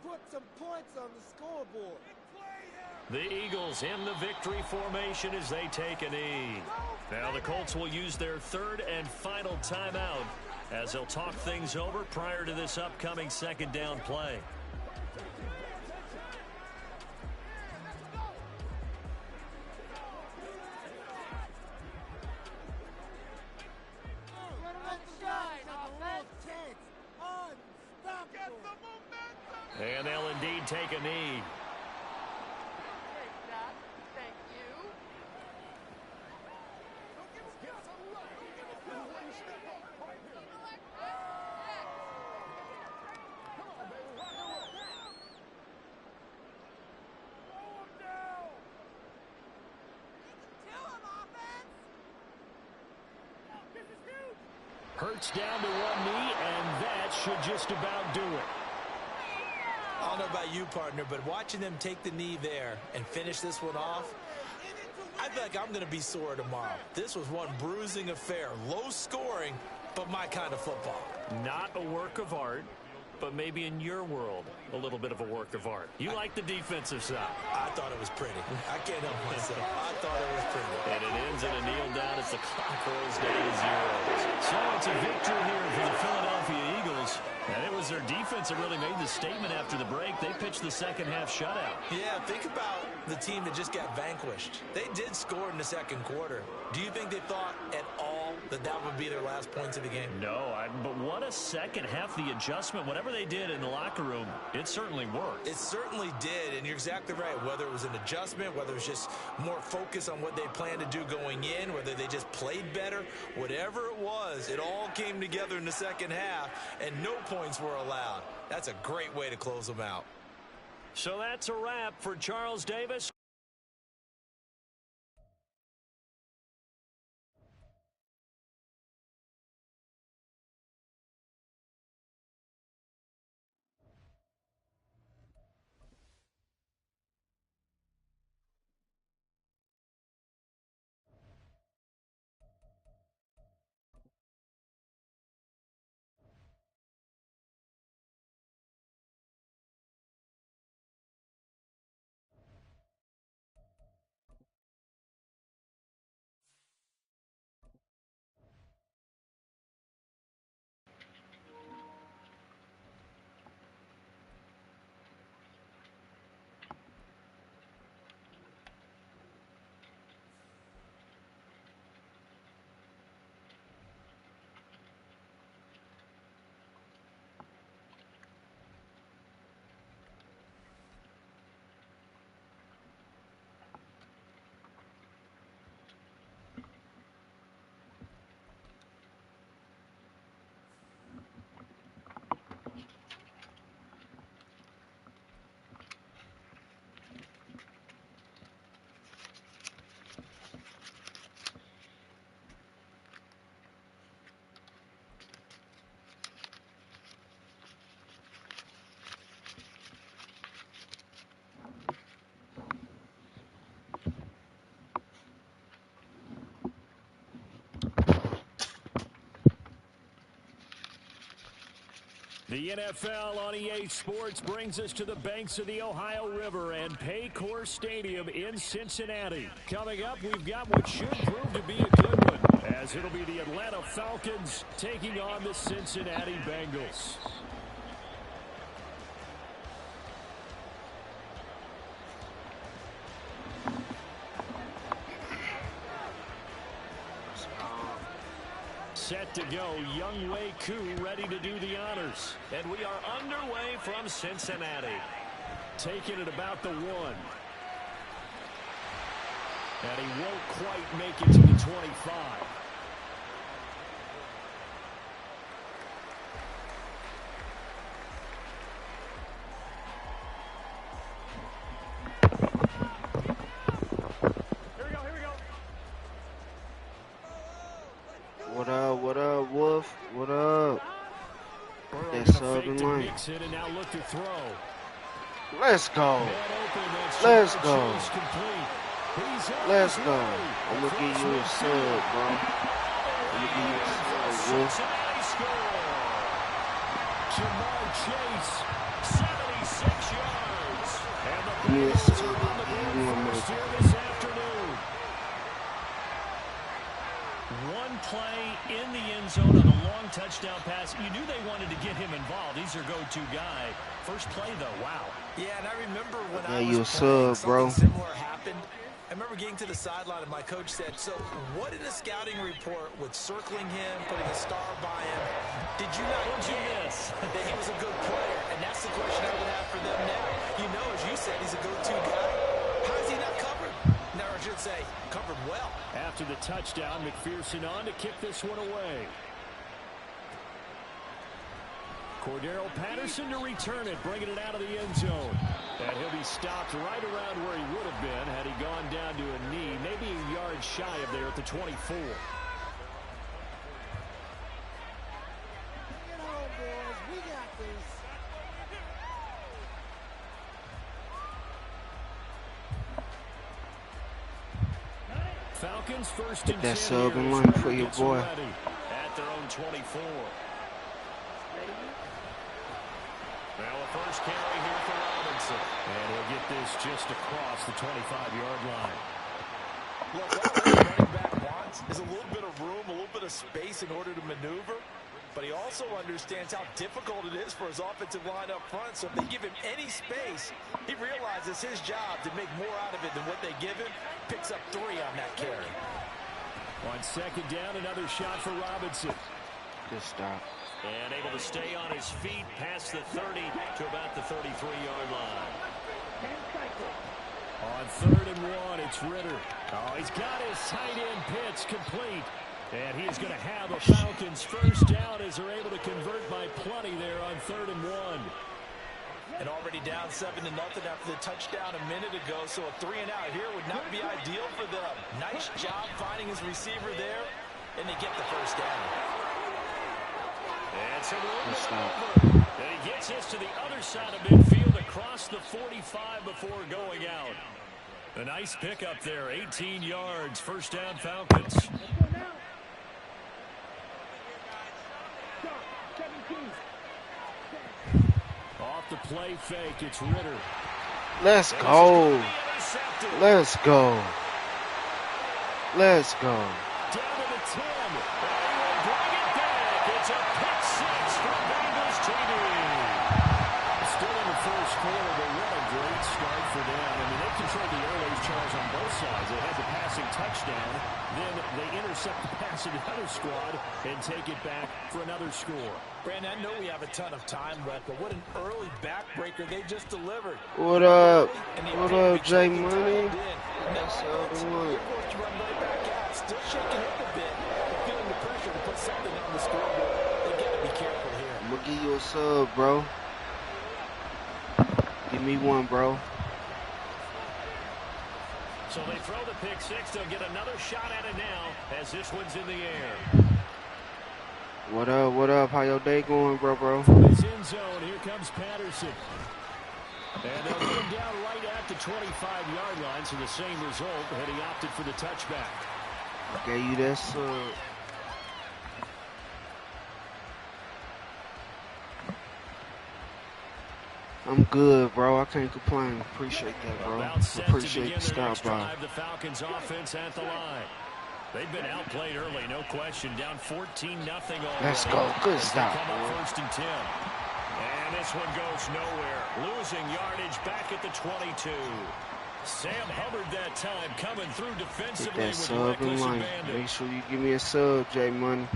Put some points on the scoreboard. The Eagles in the victory formation as they take a knee. Now the Colts will use their 3rd and final timeout as they'll talk things over prior to this upcoming 2nd down play. And they'll indeed take a knee. Thank you. Hurts down to 1 knee, and that should just about do it. I don't know about you, partner, but watching them take the knee there and finish this one off, I feel like I'm going to be sore tomorrow. This was one bruising affair. Low scoring, but my kind of football. Not a work of art, but maybe in your world, a little bit of a work of art. You like the defensive side. I thought it was pretty. I can't help myself. I thought it was pretty. And it ends in a kneel down as the clock rolls down to 0. So it's a victory here for the Philadelphia Eagles. And it was their defense that really made the statement after the break. They pitched the second-half shutout. Yeah, think about the team that just got vanquished. They did score in the 2nd quarter. Do you think they thought at all that that would be their last points of the game? No, but what a second half, the adjustment, whatever they did in the locker room, it certainly worked. It certainly did, and you're exactly right. Whether it was an adjustment, whether it was just more focus on what they planned to do going in, whether they just played better, whatever it was, it all came together in the 2nd half, and no points were allowed. That's a great way to close them out. So that's a wrap for Charles Davis. The NFL on EA Sports brings us to the banks of the Ohio River and Paycor Stadium in Cincinnati. Coming up, we've got what should prove to be a good one, as it'll be the Atlanta Falcons taking on the Cincinnati Bengals. Set to go, Young Wei Koo ready to do the honors. And we are underway from Cincinnati. Taking it about the 1. And he won't quite make it to the 25. What up, Wolf? What up? That's Southern line. Let's go. Let's go. Let's go. I'm going to give you a sub, bro. I'm going to give you a sub, Wolf. Jamar Chase, 76 yards. And the Yes, Bengals are on the board first here this afternoon. One play in the end zone on a long touchdown pass. You knew they wanted to get him involved. He's their go-to guy. First play, though, wow. Yeah, and I remember when Yeah, I you was playing, sub, bro. something similar happened. I remember getting to the sideline and my coach said, so what in the scouting report with circling him, putting a star by him, did you not get that he was a good player? And that's the question I would have for them now. You know, as you said, he's a go-to guy. How is he not covered? No, I should say, covered well. After the touchdown, McPherson on to kick this one away. Cordero Patterson to return it, bringing it out of the end zone. And he'll be stopped right around where he would have been had he gone down to a knee, maybe a yard shy of there at the 24. Bring it home, boys. We got this. Falcons first and 10. That Southern line for your boy. At their own 24. Well, a first carry here for Robinson. And he'll get this just across the 25-yard line. Look, all that running back wants is a little bit of room, a little bit of space in order to maneuver. But he also understands how difficult it is for his offensive line up front. So if they give him any space, he realizes his job to make more out of it than what they give him. Picks up 3 on that carry. On second down, another shot for Robinson. Good stop. And able to stay on his feet past the 30 to about the 33-yard line. On 3rd and 1, it's Ritter. Oh, he's got his tight end pitch complete. And he is going to have a Falcons first down as they're able to convert by plenty there on 3rd and 1. And already down 7-0 after the touchdown a minute ago. So a 3-and-out here would not be ideal for them. Nice job finding his receiver there. And they get the first down. And some room and he gets this to the other side of midfield across the 45 before going out. A nice pickup there, 18 yards, first down Falcons. Off the play fake, it's Ritter. Let's go. Let's go. Let's go. Down to the 10. Bring it back. It's a pick 6 for Bengals TD. Still in the first quarter, but what a great start for them. I mean, they controlled the airwaves, Charles, on both sides. They had the passing touchdown. Then they intercept the pass of the other squad and take it back for another score. Brandon, I know we have a ton of time left, but what an early backbreaker they just delivered. What up? What up, J Money? That's the one. Still shaking up a bit, feeling the pressure to put something on the scoreboard. They got to be careful here. I'm gonna give you a sub, bro. Give me one, bro. So they throw the pick 6. They'll get another shot at it now as this one's in the air. What up? What up? How your day going, bro? From his end zone, here comes Patterson. And they'll get him down right at the 25-yard line, so the same result had he opted for the touchback. Gave you that sub. I'm good, bro. I can't complain. Appreciate that, bro. About set Appreciate to begin the their stop next by. drive. The Falcons offense at the line. They've been outplayed early, no question. Down 14-0 already. Let's go. Good stop, Come up boy. 1st and 10. And this one goes nowhere. Losing yardage back at the 22. Sam Hubbard that time coming through Get defensively that with sub in reckless line. abandon. Make sure you give me a sub, J Money.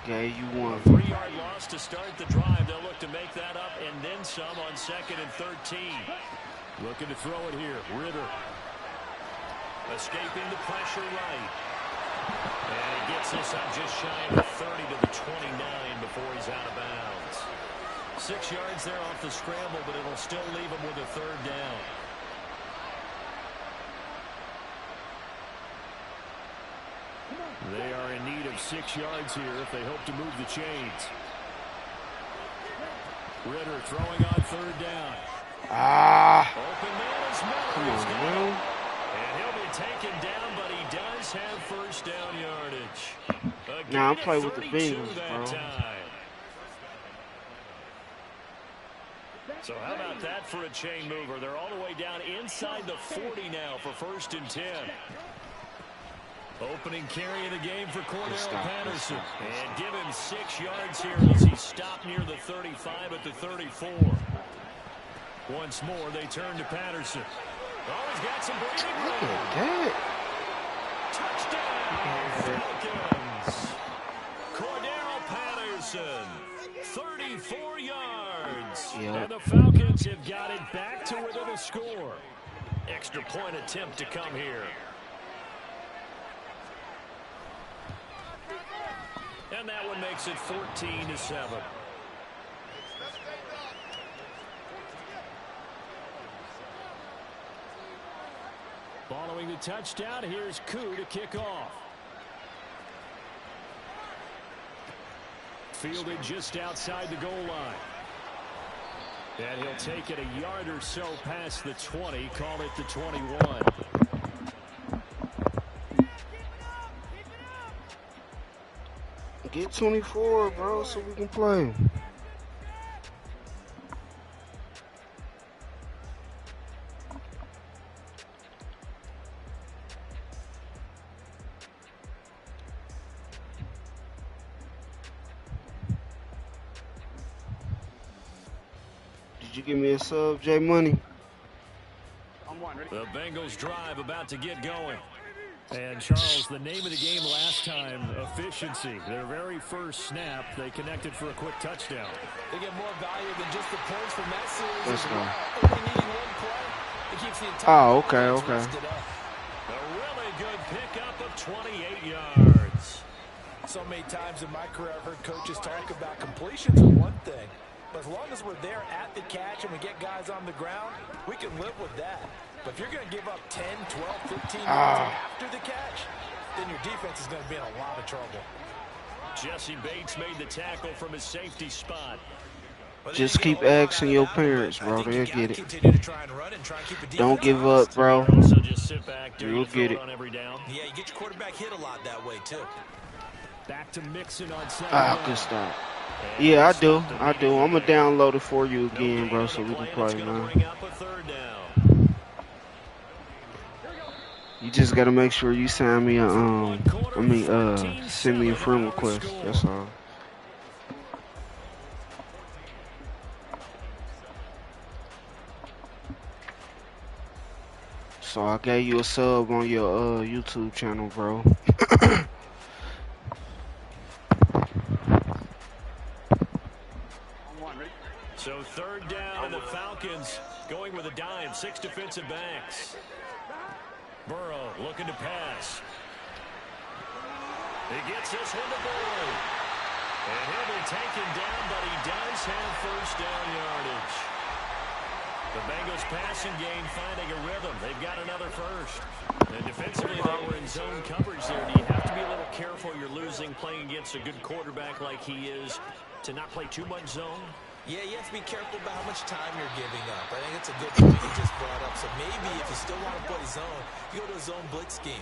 Okay, you won. 3-yard loss to start the drive. They'll look to make that up and then some on 2nd and 13. Looking to throw it here. Ritter. Escaping the pressure right. And he gets this up just shy of the 30 to the 29 before he's out of bounds. 6 yards there off the scramble, but it'll still leave him with a 3rd down. They are in need of 6 yards here if they hope to move the chains. Ritter throwing on 3rd down. Come Open man is on, bro. and he'll be taken down, but he does have 1st down yardage. Nah, I play with the Bengals, that bro. time. So how about that for a chain mover? They're all the way down inside the 40 now for 1st and 10. Opening carry of the game for Cordell Patterson. And give him 6 yards here as he stopped near the 35 at the 34. Once more, they turn to Patterson. Oh, he's got some breathing room. Look at that. Touchdown, Falcons. Cordell Patterson, 34 yards. Yep. And the Falcons have got it back to within a score. Extra point attempt to come here. And that one makes it 14-7. Following the touchdown, here's Koo to kick off. Fielded just outside the goal line. And he'll take it a yard or so past the 20, call it the 21. Get 24, bro, so we can play. Did you give me a sub, J Money? The Bengals drive about to get going. And, Charles, the name of the game last time, efficiency. Their very first snap, they connected for a quick touchdown. They get more value than just the points from that series. Let's go. Only needing one play, it keeps the entire okay. A really good pickup of 28 yards. So many times in my career, I've heard coaches talk about completions are one thing. But as long as we're there at the catch and we get guys on the ground, we can live with that. But if you're going to give up 10, 12, 15 yards after the catch, then your defense is going to be in a lot of trouble. Jesse Bates made the tackle from his safety spot. Just keep asking your parents, bro. They'll get it. Don't give up, bro. Also just sit back, You'll get it. on every down. Yeah, you get your quarterback hit a lot that way, too. Back to Mixon on second. Good stop. Yeah, I do. I'm going to download it for you again, bro, so we can play, man. Bring up a 3rd down. You just got to make sure you send me send me a friend request. That's all. So I gave you a sub on your YouTube channel, bro. So 3rd down, and the Falcons going with a dime. 6 defensive backs. Burrow looking to pass. He gets this one to Boyd. And he'll be taken down, but he does have 1st down yardage. The Bengals passing game finding a rhythm. They've got another 1st. And defensively, they were in zone coverage there. Do you have to be a little careful? You're losing playing against a good quarterback like he is to not play too much zone? Yeah, you have to be careful about how much time you're giving up. I think it's a good point you just brought up. So maybe if you still want to play zone, you go to a zone blitz scheme.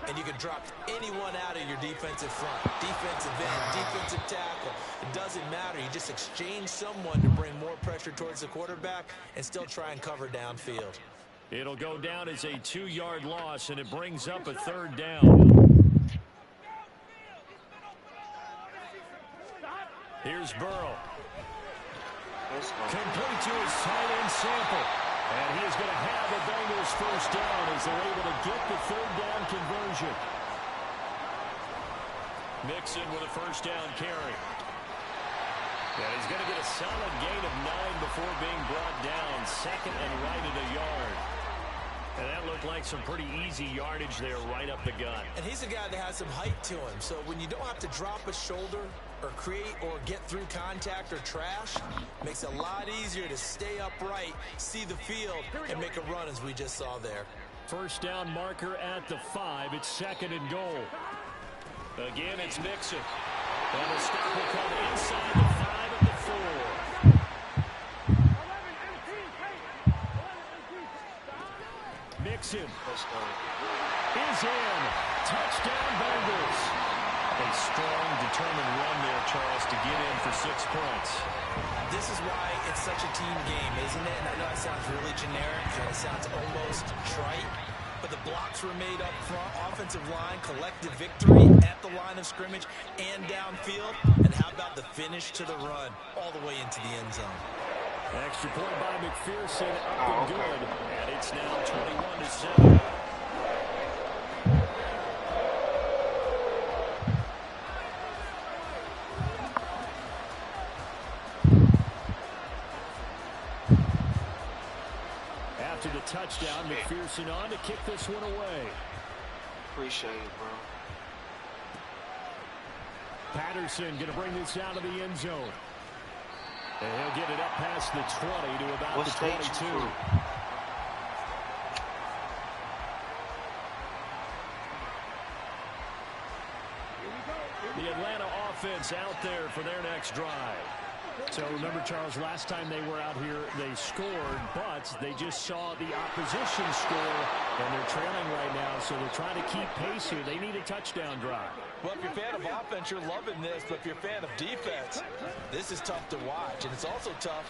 and you can drop anyone out of your defensive front. Defensive end, defensive tackle. It doesn't matter. You just exchange someone to bring more pressure towards the quarterback and still try and cover downfield. It'll go down as a 2-yard loss, and it brings up a 3rd down. Here's Burrow. Complete to his tight end Sample. And he is going to have the Bengals 1st down as they're able to get the 3rd down conversion. Mixon with a 1st down carry. And he's going to get a solid gain of 9 before being brought down. 2nd and right at a yard. And that looked like some pretty easy yardage there right up the gut. And he's a guy that has some height to him. So when you don't have to drop a shoulder or create or get through contact or trash, makes it a lot easier to stay upright, see the field, and make a run as we just saw there. 1st down marker at the 5. It's 2nd and goal. Again, it's Mixon. And the stop will come inside the 5 at the 4. Mixon is in. Touchdown Bengals. A strong, determined run there, Charles, to get in for 6 points. This is why it's such a team game, isn't it? And I know it sounds really generic, and it sounds almost trite, but the blocks were made up front, offensive line, collective victory at the line of scrimmage and downfield. And how about the finish to the run all the way into the end zone? Extra point by McPherson, up and good. And it's now 21-7. After the touchdown, McPherson on to kick this one away. Appreciate it, bro. Patterson going to bring this out of the end zone. And he'll get it up past the 20 to about the 22. The Atlanta offense out there for their next drive. So remember, Charles, last time they were out here, they scored, but they just saw the opposition score, and they're trailing right now, so they're trying to keep pace here. They need a touchdown drive. Well, if you're a fan of offense, you're loving this, but if you're a fan of defense, this is tough to watch, and it's also tough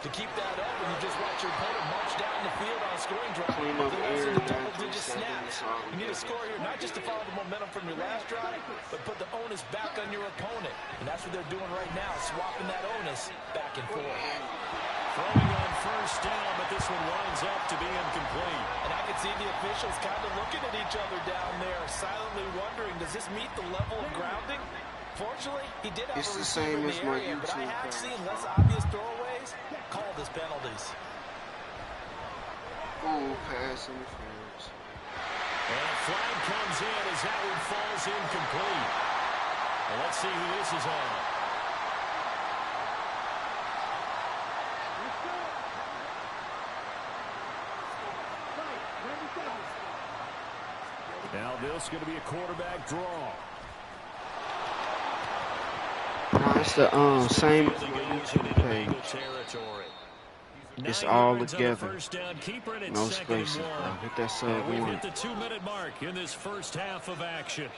to keep that up when you just watch your opponent march down the field on a scoring drive. Clean up air, double-digit snaps. You need a score here, not just to follow the momentum from your last drive, but put the onus back on your opponent. And that's what they're doing right now, swapping that onus back and forth. Throwing on 1st down, but this one winds up to be incomplete. And I can see the officials kind of looking at each other down there, silently wondering, does this meet the level of grounding? Fortunately, he did have a receiver in the area, but I have seen less obvious throwaways called as penalties. Ooh, pass interference. And a flag comes in as that one falls incomplete. Well, let's see who this is on. Now this is going to be a quarterback draw. No, it's the same page. It's all together. No spaces. Hit that sub We've one. hit the 2-minute mark in this first half of action.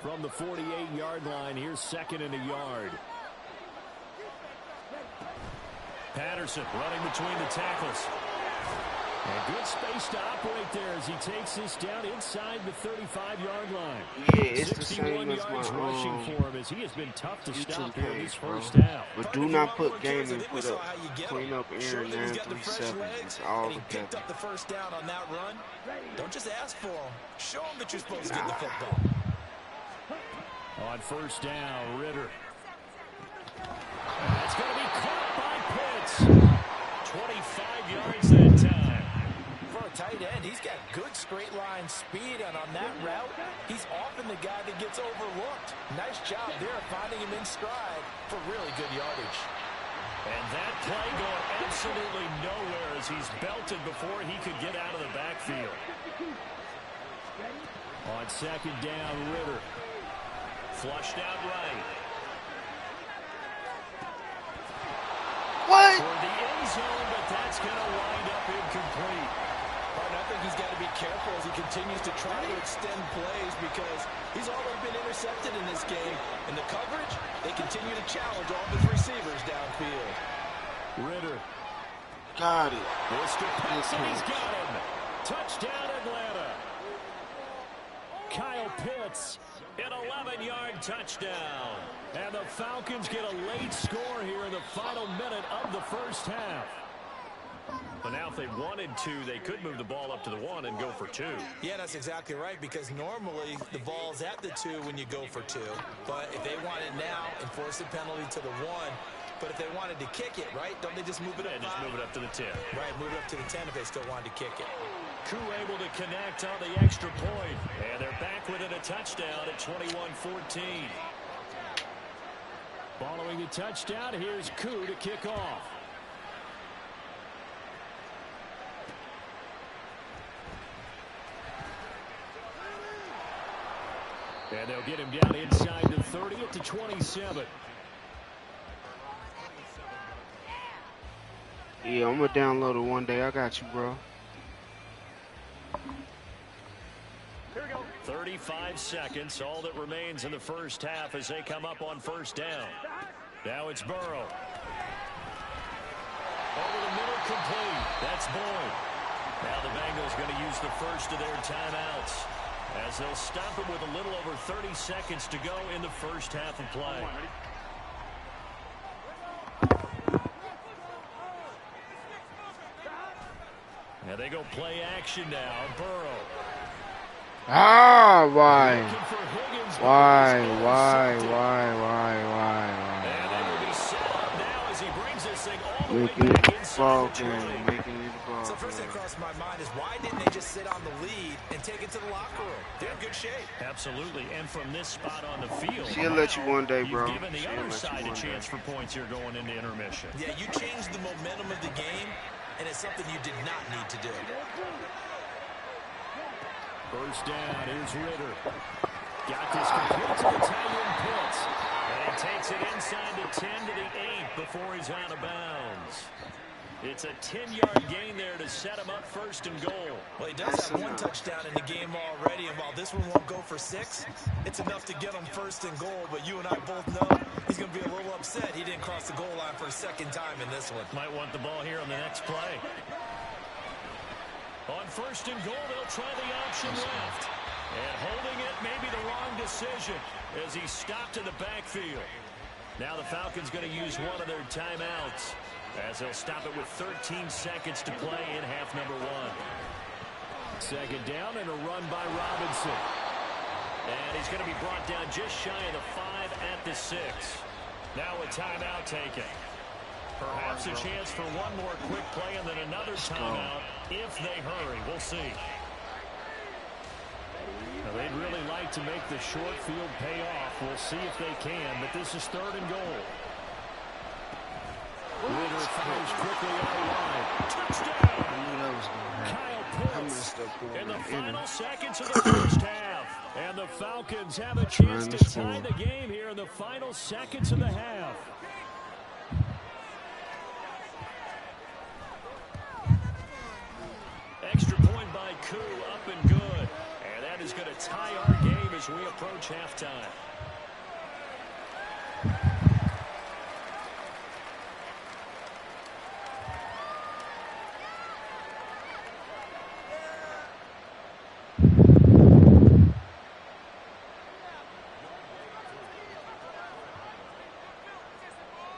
From the 48-yard line, here's 2nd and a yard. Patterson running between the tackles. And good space to operate there as he takes this down inside the 35-yard line. Yeah, it's the same as yards my rushing for him as he has been tough to stop here in this first bro. half. But do not put game and put up, clean up air 937. It's all and he picked together. up the 1st down on that run. Don't just ask for him. Show him that you're supposed to get the football. On 1st down, Ritter. That's going to be caught by Pitts. 25 yards that time. For a tight end, he's got good straight line speed, and on that route, he's often the guy that gets overlooked. Nice job there finding him in stride for really good yardage. And that play going absolutely nowhere as he's belted before he could get out of the backfield. On 2nd down, Ritter. Flushed out right. What? For the end zone, but that's going to wind up incomplete. I think he's got to be careful as he continues to try to extend plays because he's already been intercepted in this game. In the coverage, they continue to challenge all of his receivers downfield. Ritter. Got it. Mr. Pitts, and he's got him. Touchdown, Atlanta. Kyle Pitts, an 11-yard touchdown. And the Falcons get a late score here in the final minute of the first half. But now if they wanted to, they could move the ball up to the 1 and go for 2. Yeah, that's exactly right, because normally the ball's at the 2 when you go for 2. But if they want it now, enforce the penalty to the 1. But if they wanted to kick it, right, don't they just move it up? Yeah, just move it up to the 10. Right, move it up to the 10 if they still wanted to kick it. Koo able to connect on the extra point. And they're back within a touchdown at 21-14. Following the touchdown, here's Koo to kick off. And they'll get him down inside the 30 at the 27. Yeah, I'm going to download it one day. I got you, bro. 35 seconds, all that remains in the first half as they come up on first down. Now it's Burrow. Over the middle, complete. That's Boyd. Now the Bengals going to use the first of their timeouts as they'll stop it with a little over 30 seconds to go in the first half of play. Now they go play action now. Burrow. Ah, why? And they will be set up now as he brings this thing all the way back inside the 20. So first thing that crossed my mind is why didn't they just sit on the lead and take it to the locker room? They're in good shape. Absolutely, and from this spot on the field, she'll let you one day, bro. You've given the other side a chance for points here going into intermission. Yeah, you changed the momentum of the game, and it's something you did not need to do. First down, here's Ritter. Got this complete to the tight end Pitts. And he takes it inside the 10 to the 8 before he's out of bounds. It's a 10-yard gain there to set him up first and goal. Well, he does have one touchdown in the game already, and while this one won't go for 6, it's enough to get him first and goal. But you and I both know he's going to be a little upset he didn't cross the goal line for a second time in this one. Might want the ball here on the next play. On first and goal, they'll try the option left. And holding it may be the wrong decision as he stopped in the backfield. Now the Falcons going to use one of their timeouts as they'll stop it with 13 seconds to play in half number 1. Second down and a run by Robinson. And he's going to be brought down just shy of the 5 at the 6. Now a timeout taken. Perhaps a chance for one more quick play and then another timeout if they hurry. We'll see. Now, they'd really like to make the short field pay off. We'll see if they can, but this is third and goal. Ritter fires quickly out of line. Touchdown! Kyle Pitts in the final seconds of the first half. And the Falcons have a chance to tie the game here in the final seconds of the half. Extra point by Koo, up and good. And that is going to tie our game as we approach halftime.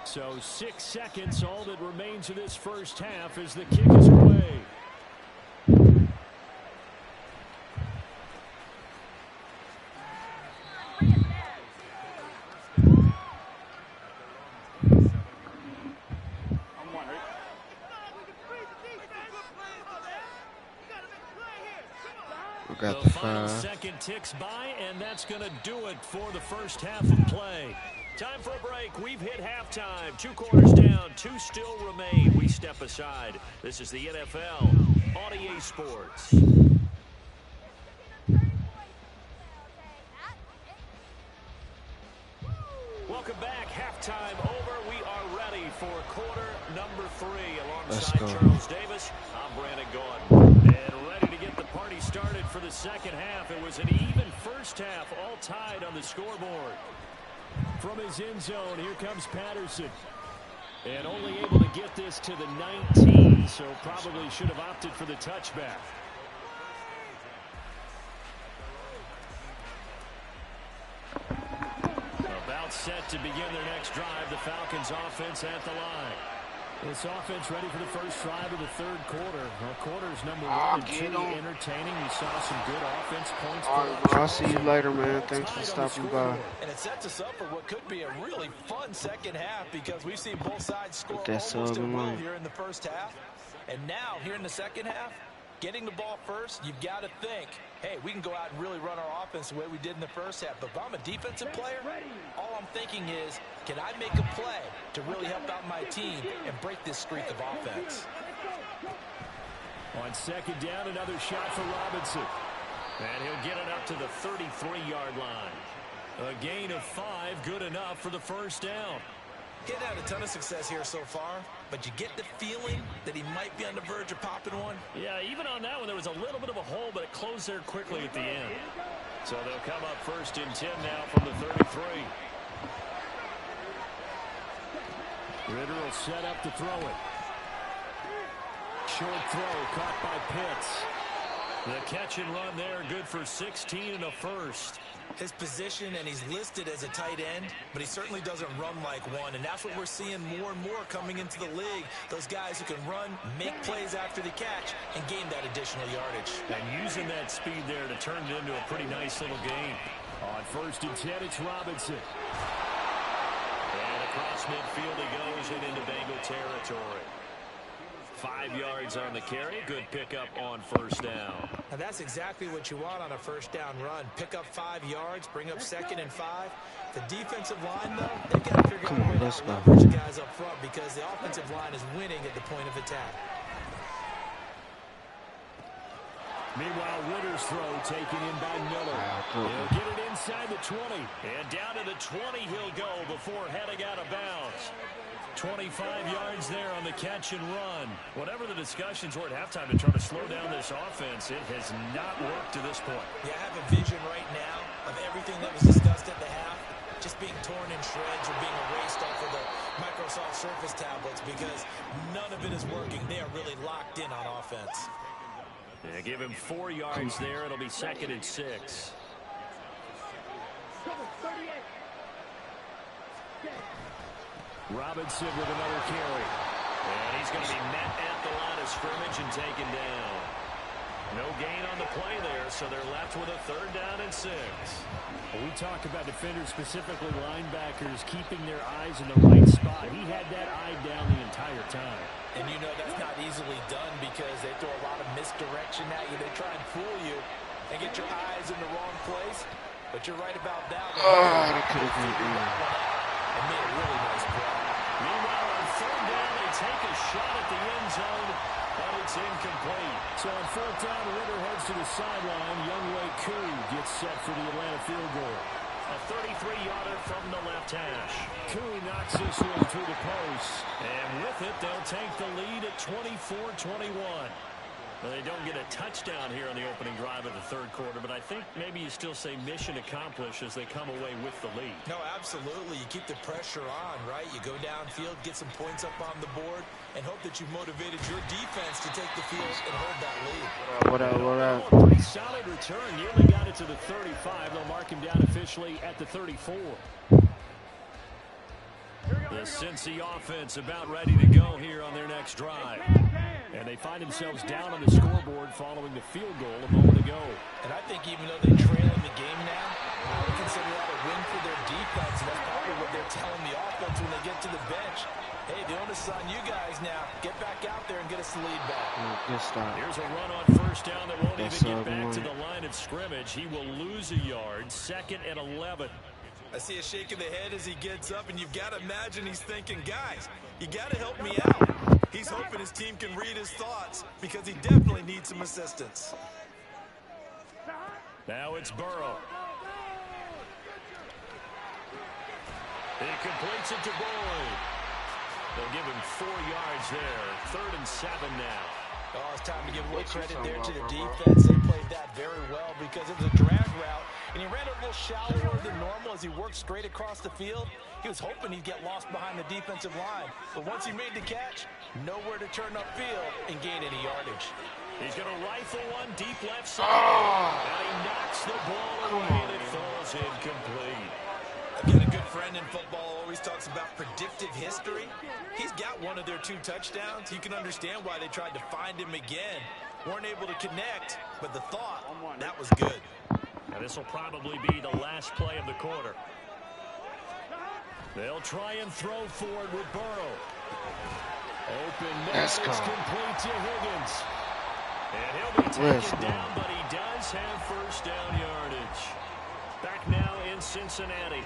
So 6 seconds, all that remains of this first half as the kick is away. Got the final second ticks by, and that's going to do it for the first half of play. Time for a break. We've hit halftime. 2 quarters down, 2 still remain. We step aside. This is the NFL on EA Sports. Welcome back. Halftime over. We are ready for quarter number 3. Alongside Charles Davis, I'm Brandon Gaudin. And ready to get the party started for the second half. It was an even first half, all tied on the scoreboard. From his end zone, here comes Patterson. And only able to get this to the 19, so probably should have opted for the touchback. About set to begin their next drive, the Falcons offense at the line. This offense ready for the first drive of the third quarter. Quarters number 1 and 2 entertaining. We saw some good offense points. All right, bro. I'll see you later, man. Thanks for stopping by. And it sets us up for what could be a really fun second half because we've seen both sides score almost at will here in the first half. And now, here in the second half, getting the ball first, you've got to think, hey, we can go out and really run our offense the way we did in the first half. But if I'm a defensive player, all I'm thinking is, can I make a play to really help out my team and break this streak of offense? On second down, another shot for Robinson. And he'll get it up to the 33-yard line. A gain of 5, good enough for the first down. Getting had a ton of success here so far, but you get the feeling that he might be on the verge of popping one. Yeah, even on that one, there was a little bit of a hole, but it closed there quickly at the end. So they'll come up first and 10 now from the 33. Ritter will set up to throw it. Short throw caught by Pitts. The catch and run there, good for 16 and a first. His position, and he's listed as a tight end, but he certainly doesn't run like one, and that's what we're seeing more and more coming into the league. Those guys who can run, make plays after the catch, and gain that additional yardage. And using that speed there to turn it into a pretty nice little game. On first and 10, it's Robinson. And across midfield he goes and into Bengal territory. 5 yards on the carry. Good pickup on first down. Now that's exactly what you want on a first down run. Pick up 5 yards, bring up second and 5. The defensive line, though, they got to figure out a way to leverage the guys up front because the offensive line is winning at the point of attack. Meanwhile, Ritter's throw taken in by Miller. He'll get it inside the 20. And down to the 20 he'll go before heading out of bounds. 25 yards there on the catch and run. Whatever the discussions were at halftime to try to slow down this offense, it has not worked to this point. Yeah, I have a vision right now of everything that was discussed at the half just being torn in shreds or being erased off of the Microsoft Surface tablets because none of it is working. They are really locked in on offense. Yeah, give him 4 yards there. It'll be second and 6. Robinson with another carry. And he's going to be met at the line of scrimmage and taken down. No gain on the play there, so they're left with a third down and 6. We talk about defenders, specifically linebackers, keeping their eyes in the right spot. He had that eye down the entire time. And you know that's not easily done because they throw a lot of misdirection at you. They try and fool you and get your eyes in the wrong place. But you're right about that. That could have been and made a really nice play. Meanwhile, on third down, they take a shot at the end zone, but it's incomplete. So on fourth down, Ritter heads to the sideline. Younghoe Koo gets set for the Atlanta field goal. A 33-yarder from the left hash. Koo knocks this one through the post. And with it, they'll take the lead at 24-21. Well, they don't get a touchdown here on the opening drive of the third quarter, but I think maybe you still say mission accomplished as they come away with the lead. No, absolutely. You keep the pressure on, right? You go downfield, get some points up on the board, and hope that you've motivated your defense to take the field and hold that lead. What up? Pretty solid return. Nearly got it to the 35. They'll mark him down officially at the 34. The Cincy offense about ready to go here on their next drive. And they find themselves down on the scoreboard following the field goal a moment ago. And I think even though they trail in the game now, they consider that a win for their defense. And that's probably what they're telling the offense when they get to the bench. Hey, the onus is on you guys now. Get back out there and get us the lead back. Good start. Here's a run on first down that won't even get back to the line of scrimmage. He will lose a yard. Second and 11. I see a shake of the head as he gets up, and you've got to imagine he's thinking, guys, you got to help me out. He's hoping his team can read his thoughts because he definitely needs some assistance. Now it's Burrow. He completes it to Boyd. They'll give him 4 yards there. 3rd and 7 now. Oh, it's time to give a little credit there to the defense. They played that very well because it was a drag route, and he ran a little shallower than normal as he worked straight across the field. He was hoping he'd get lost behind the defensive line, but once he made the catch, nowhere to turn upfield and gain any yardage. He's going to rifle one deep left side, and he knocks the ball away, and it falls incomplete. Again, a good friend in football always talks about predictive history. He's got one of their 2 touchdowns. You can understand why they tried to find him again. Weren't able to connect, but the thought, that was good. Now this will probably be the last play of the quarter. They'll try and throw forward with Burrow. Open miss, it's complete to Higgins. And he'll be taken down, but he does have first down yardage. Back now in Cincinnati.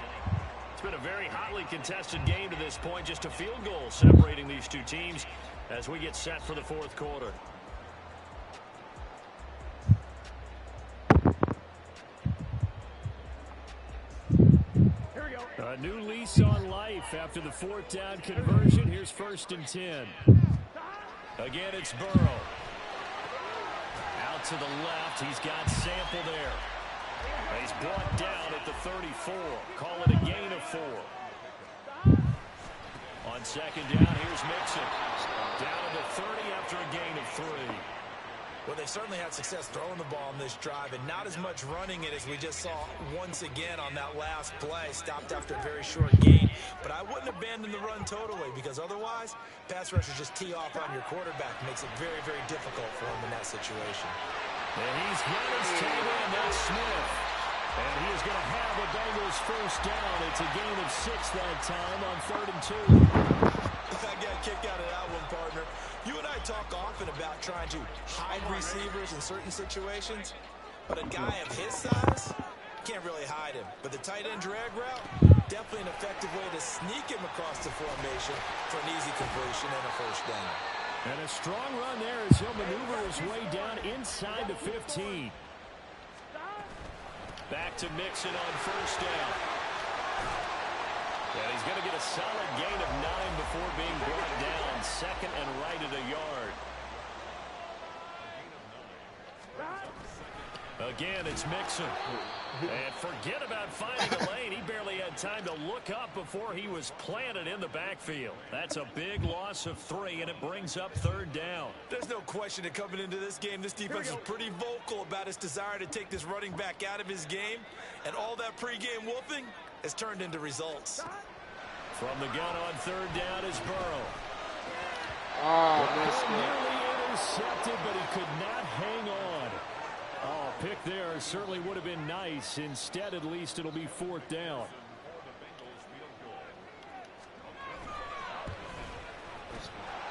It's been a very hotly contested game to this point. Just a field goal separating these 2 teams as we get set for the 4th quarter. Here we go. A new lease on life after the 4th down conversion. Here's 1st and 10. Again, it's Burrow. Out to the left. He's got Sample there. He's brought down at the 34. Call it a gain of 4. On 2nd down, here's Mixon. Down to the 30 after a gain of 3. Well, they've certainly had success throwing the ball on this drive, and not as much running it as we just saw once again on that last play. Stopped after a very short gain. But I wouldn't abandon the run totally, because otherwise, pass rushers just tee off on your quarterback. Makes it very, very difficult for him in that situation. And he's got his tight end, that's Smith. And he is going to have the Bengals first down. It's a gain of 6 that time on 3rd and 2. I got a kick out of that one, partner. You and I talk often about trying to hide receivers in certain situations, but a guy of his size can't really hide him. But the tight end drag route, definitely an effective way to sneak him across the formation for an easy completion and a first down. And a strong run there as he'll maneuver his way down inside the 15. Back to Mixon on first down. And he's going to get a solid gain of 9 before being brought down. 2nd and right at a yard. Again, it's Mixon. And forget about finding a lane. He barely had time to look up before he was planted in the backfield. That's a big loss of 3, and it brings up 3rd down. There's no question that coming into this game, this defense is pretty vocal about its desire to take this running back out of his game. And all that pregame wolfing has turned into results. From the gun on 3rd down is Burrow. Nearly intercepted, but he could not hang on. Oh, pick there certainly would have been nice. Instead, at least, it'll be 4th down.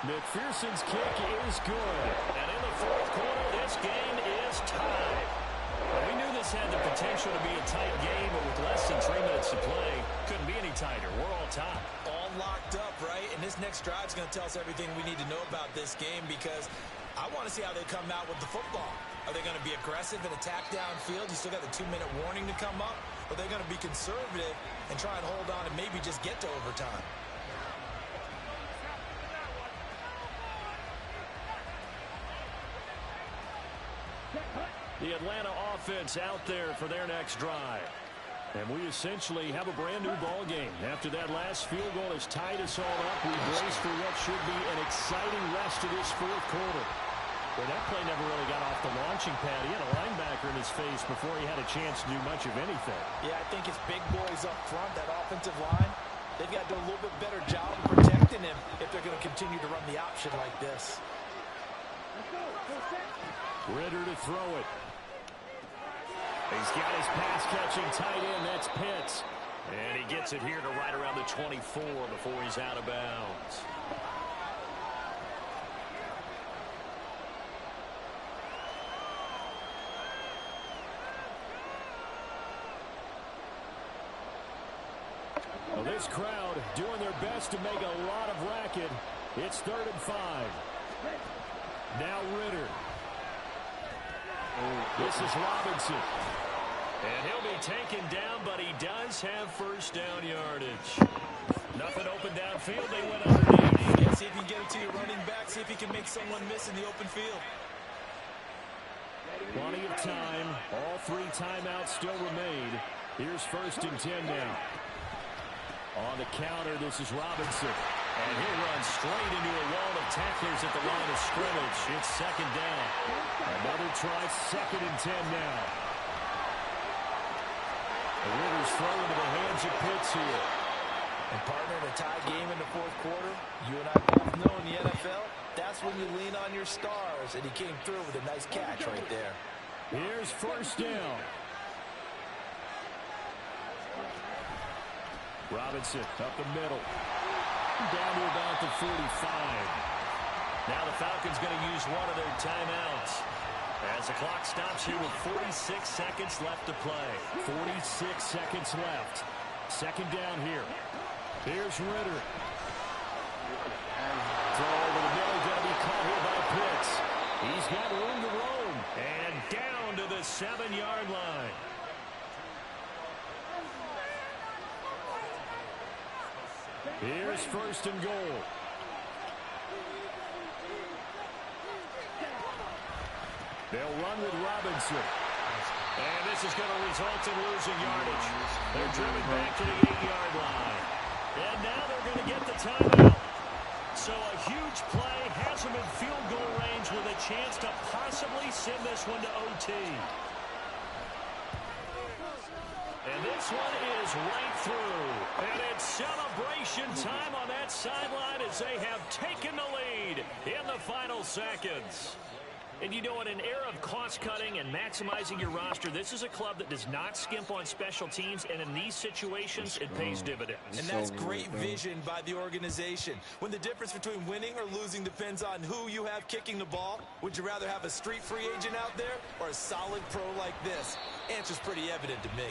McPherson's kick is good. And in the 4th quarter, this game is tied. Well, we knew this had the potential to be a tight game, but with less than 3 minutes to play, couldn't be any tighter. We're all tied. All locked up, right? And this next drive is going to tell us everything we need to know about this game, because I want to see how they come out with the football. Are they going to be aggressive and attack downfield? You still got the 2-minute warning to come up? Or are they going to be conservative and try and hold on and maybe just get to overtime? The Atlanta offense out there for their next drive. And we essentially have a brand new ball game. After that last field goal has tied us all up, we brace for what should be an exciting rest of this 4th quarter. Well, that play never really got off the launching pad. He had a linebacker in his face before he had a chance to do much of anything. Yeah, I think it's big boys up front, that offensive line. They've got to do a little bit better job of protecting him if they're going to continue to run the option like this. Ritter to throw it. He's got his pass-catching tight end. That's Pitts. And he gets it here to right around the 24 before he's out of bounds. Well, this crowd doing their best to make a lot of racket. It's 3rd and 5. Now Ritter. This is Robinson. And he'll be taken down, but he does have first down yardage. Nothing open downfield. They went underneath. Yeah, see if you can get it to your running back. See if you can make someone miss in the open field. Plenty of time. All 3 timeouts still remain. Here's 1st and 10 now. On the counter, this is Robinson. And he'll run straight into a wall of tacklers at the line of scrimmage. It's 2nd down. Another try, 2nd and 10 now. The Raiders throw into the hands of Pitts here. And partner, in a tie game in the 4th quarter, you and I both know in the NFL, that's when you lean on your stars. And he came through with a nice catch right there. Here's 1st down. Robinson up the middle. Down to about the 45. Now the Falcons going to use one of their timeouts. As the clock stops here with 46 seconds left to play. 46 seconds left. 2nd down here. Here's Ritter. Throw over the middle. Going to be caught here by Pitts. He's got room to roam. And down to the 7-yard line. Here's 1st and goal. They'll run with Robinson. And this is going to result in losing yardage. They're driven back to the 8-yard line. And now they're going to get the timeout. So a huge play has them in field goal range with a chance to possibly send this one to OT. And this one is right through. And it's celebration time on that sideline as they have taken the lead in the final seconds. And you know, in an era of cost-cutting and maximizing your roster, this is a club that does not skimp on special teams, and in these situations, it pays dividends. And that's great vision by the organization. When the difference between winning or losing depends on who you have kicking the ball, would you rather have a street free agent out there or a solid pro like this? Answer's pretty evident to me.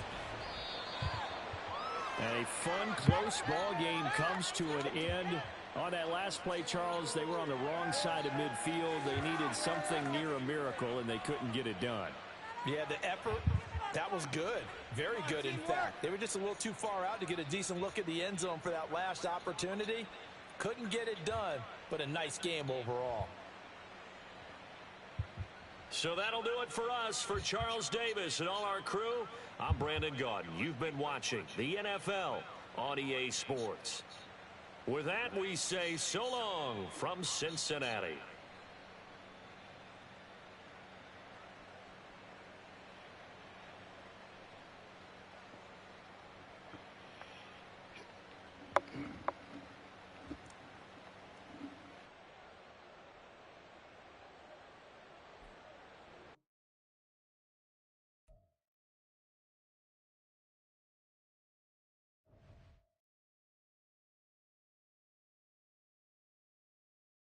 And a fun, close ball game comes to an end. On that last play, Charles, they were on the wrong side of midfield. They needed something near a miracle, and they couldn't get it done. Yeah, the effort, that was good. Very good, in fact. They were just a little too far out to get a decent look at the end zone for that last opportunity. Couldn't get it done, but a nice game overall. So that'll do it for us. For Charles Davis and all our crew, I'm Brandon Gaudin. You've been watching the NFL on EA Sports. With that, we say so long from Cincinnati.